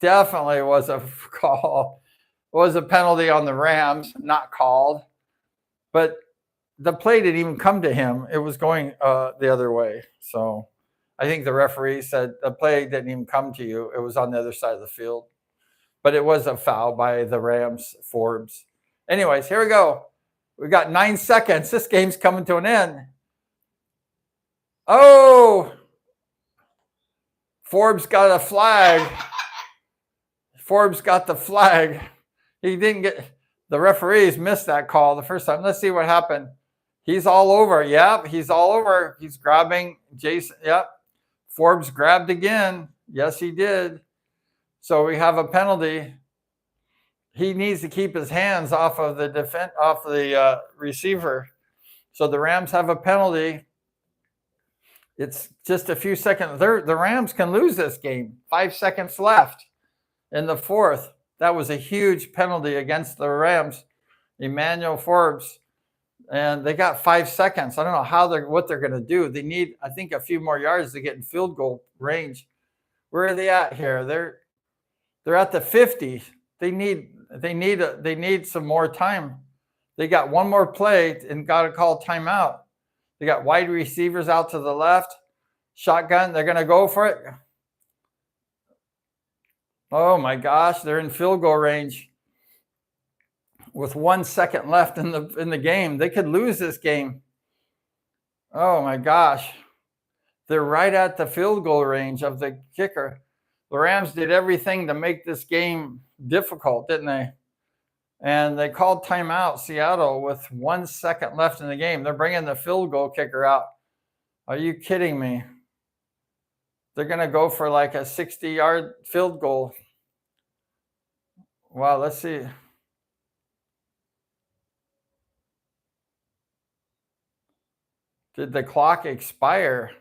[SPEAKER 1] Definitely was a call. Was a penalty on the Rams, not called. But the play didn't even come to him. It was going the other way. So I think the referee said the play didn't even come to you. It was on the other side of the field. But it was a foul by the Rams, Forbes. Anyways, here we go. We got 9 seconds. This game's coming to an end. Oh! Forbes got a flag. Forbes got the flag. He didn't get... The referees missed that call the first time. Let's see what happened. He's all over. Yep, he's all over. He's grabbing Jason. Yep. Forbes grabbed again. Yes, he did. So we have a penalty. He needs to keep his hands off of the receiver. So the Rams have a penalty. It's just a few seconds. The Rams can lose this game. 5 seconds left in the fourth. That was a huge penalty against the Rams. Emmanuel Forbes. And they got 5 seconds. I don't know what they're going to do. They need, I think, a few more yards to get in field goal range. Where are they at here? They're at the 50. They need some more time. They got one more play and got to call timeout. They got wide receivers out to the left. Shotgun. They're going to go for it. Oh my gosh, they're in field goal range with 1 second left in the game. They could lose this game. Oh my gosh. They're right at the field goal range of the kicker. The Rams did everything to make this game difficult, didn't they? And they called timeout, Seattle, with 1 second left in the game. They're bringing the field goal kicker out. Are you kidding me? They're going to go for like a 60-yard field goal. Wow, let's see. Did the clock expire?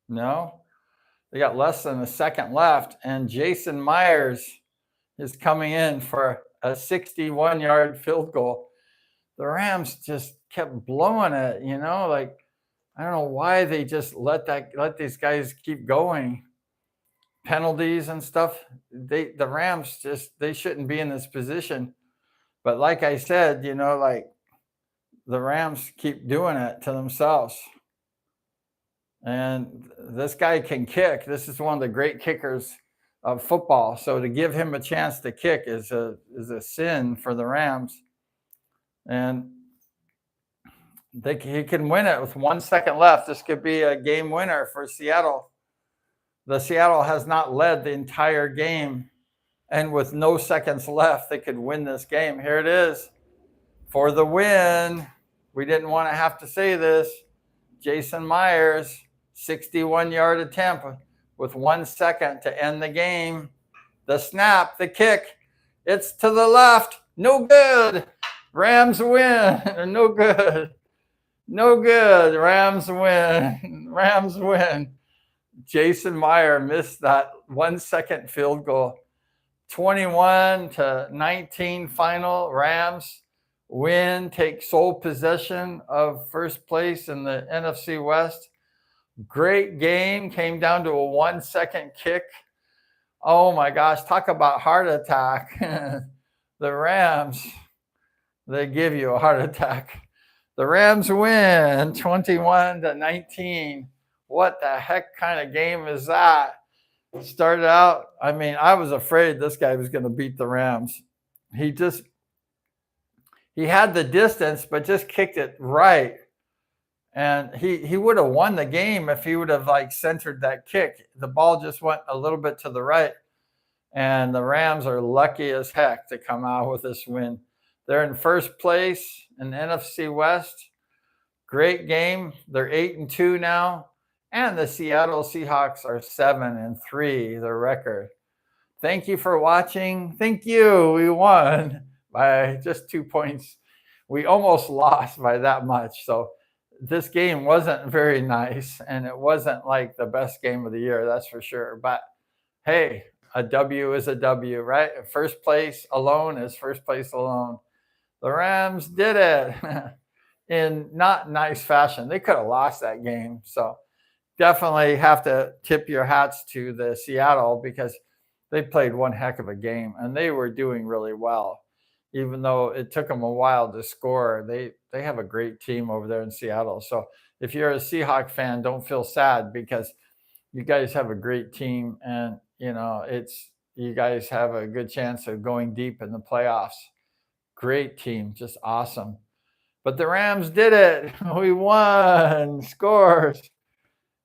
[SPEAKER 1] No. They got less than a second left, and Jason Myers is coming in for a 61-yard field goal. The Rams just kept blowing it, you know, like I don't know why they just let these guys keep going. Penalties and stuff. The Rams they shouldn't be in this position. But like I said, you know, like the Rams keep doing it to themselves. And this guy can kick. This is one of the great kickers of football. So to give him a chance to kick is a sin for the Rams. And he can win it with 1 second left. This could be a game winner for Seattle. The Seattle has not led the entire game. And with no seconds left, they could win this game. Here it is for the win. We didn't want to have to say this. Jason Myers, 61-yard attempt with 1 second to end the game. The snap, the kick, it's to the left. No good. Rams win. No good. No good. Rams win. Rams win. Jason Meyer missed that 1 second field goal. 21-19 final. Rams win, take sole possession of first place in the NFC West. Great game. Came down to a 1 second kick. Oh my gosh, talk about heart attack. The Rams, they give you a heart attack. The Rams win 21-19. What the heck kind of game is that? Started out, I mean, I was afraid this guy was going to beat the Rams. He had the distance, but just kicked it right. And he would have won the game if he would have like centered that kick. The ball just went a little bit to the right. And the Rams are lucky as heck to come out with this win. They're in first place in the NFC West. Great game. They're 8-2 now. And the Seattle Seahawks are 7-3, their record. Thank you for watching. Thank you. We won by just 2 points. We almost lost by that much. So this game wasn't very nice, and it wasn't like the best game of the year, that's for sure. But hey, a W is a W, right? First place alone is first place alone. The Rams did it in not nice fashion. They could have lost that game. So definitely have to tip your hats to the Seattle because they played one heck of a game and they were doing really well. Even though it took them a while to score, they have a great team over there in Seattle. So if you're a Seahawks fan, don't feel sad because you guys have a great team and you guys have a good chance of going deep in the playoffs. Great team, just awesome. But the Rams did it. We won. Scores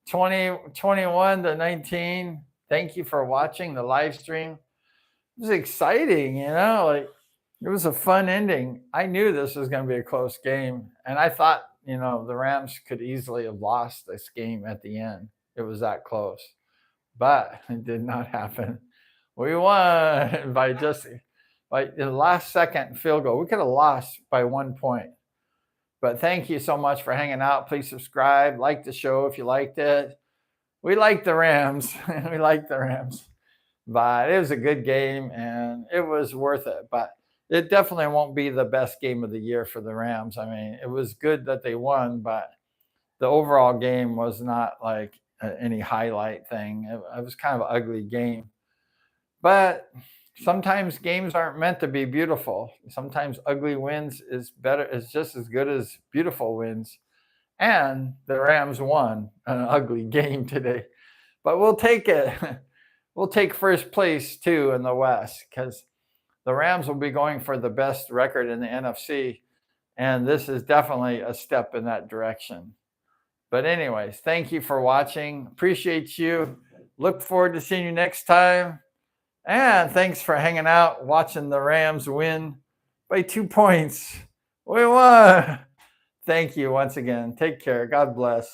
[SPEAKER 1] 21-19. Thank you for watching the live stream. It was exciting, like it was a fun ending. I knew this was going to be a close game, and I thought, the Rams could easily have lost this game at the end. It was that close, but it did not happen. We won by the last second field goal. We could have lost by 1 point. But thank you so much for hanging out. Please subscribe, like the show if you liked it. We like the Rams. We like the Rams. But it was a good game, and it was worth it. But it definitely won't be the best game of the year for the Rams. I mean, it was good that they won, but the overall game was not like any highlight thing. It was kind of an ugly game. But sometimes games aren't meant to be beautiful. Sometimes ugly wins is just as good as beautiful wins. And the Rams won an ugly game today. But we'll take it. We'll take first place too in the West because the Rams will be going for the best record in the NFC. And this is definitely a step in that direction. But anyways, thank you for watching. Appreciate you. Look forward to seeing you next time. And thanks for hanging out, watching the Rams win by 2 points. We won. Thank you once again. Take care. God bless.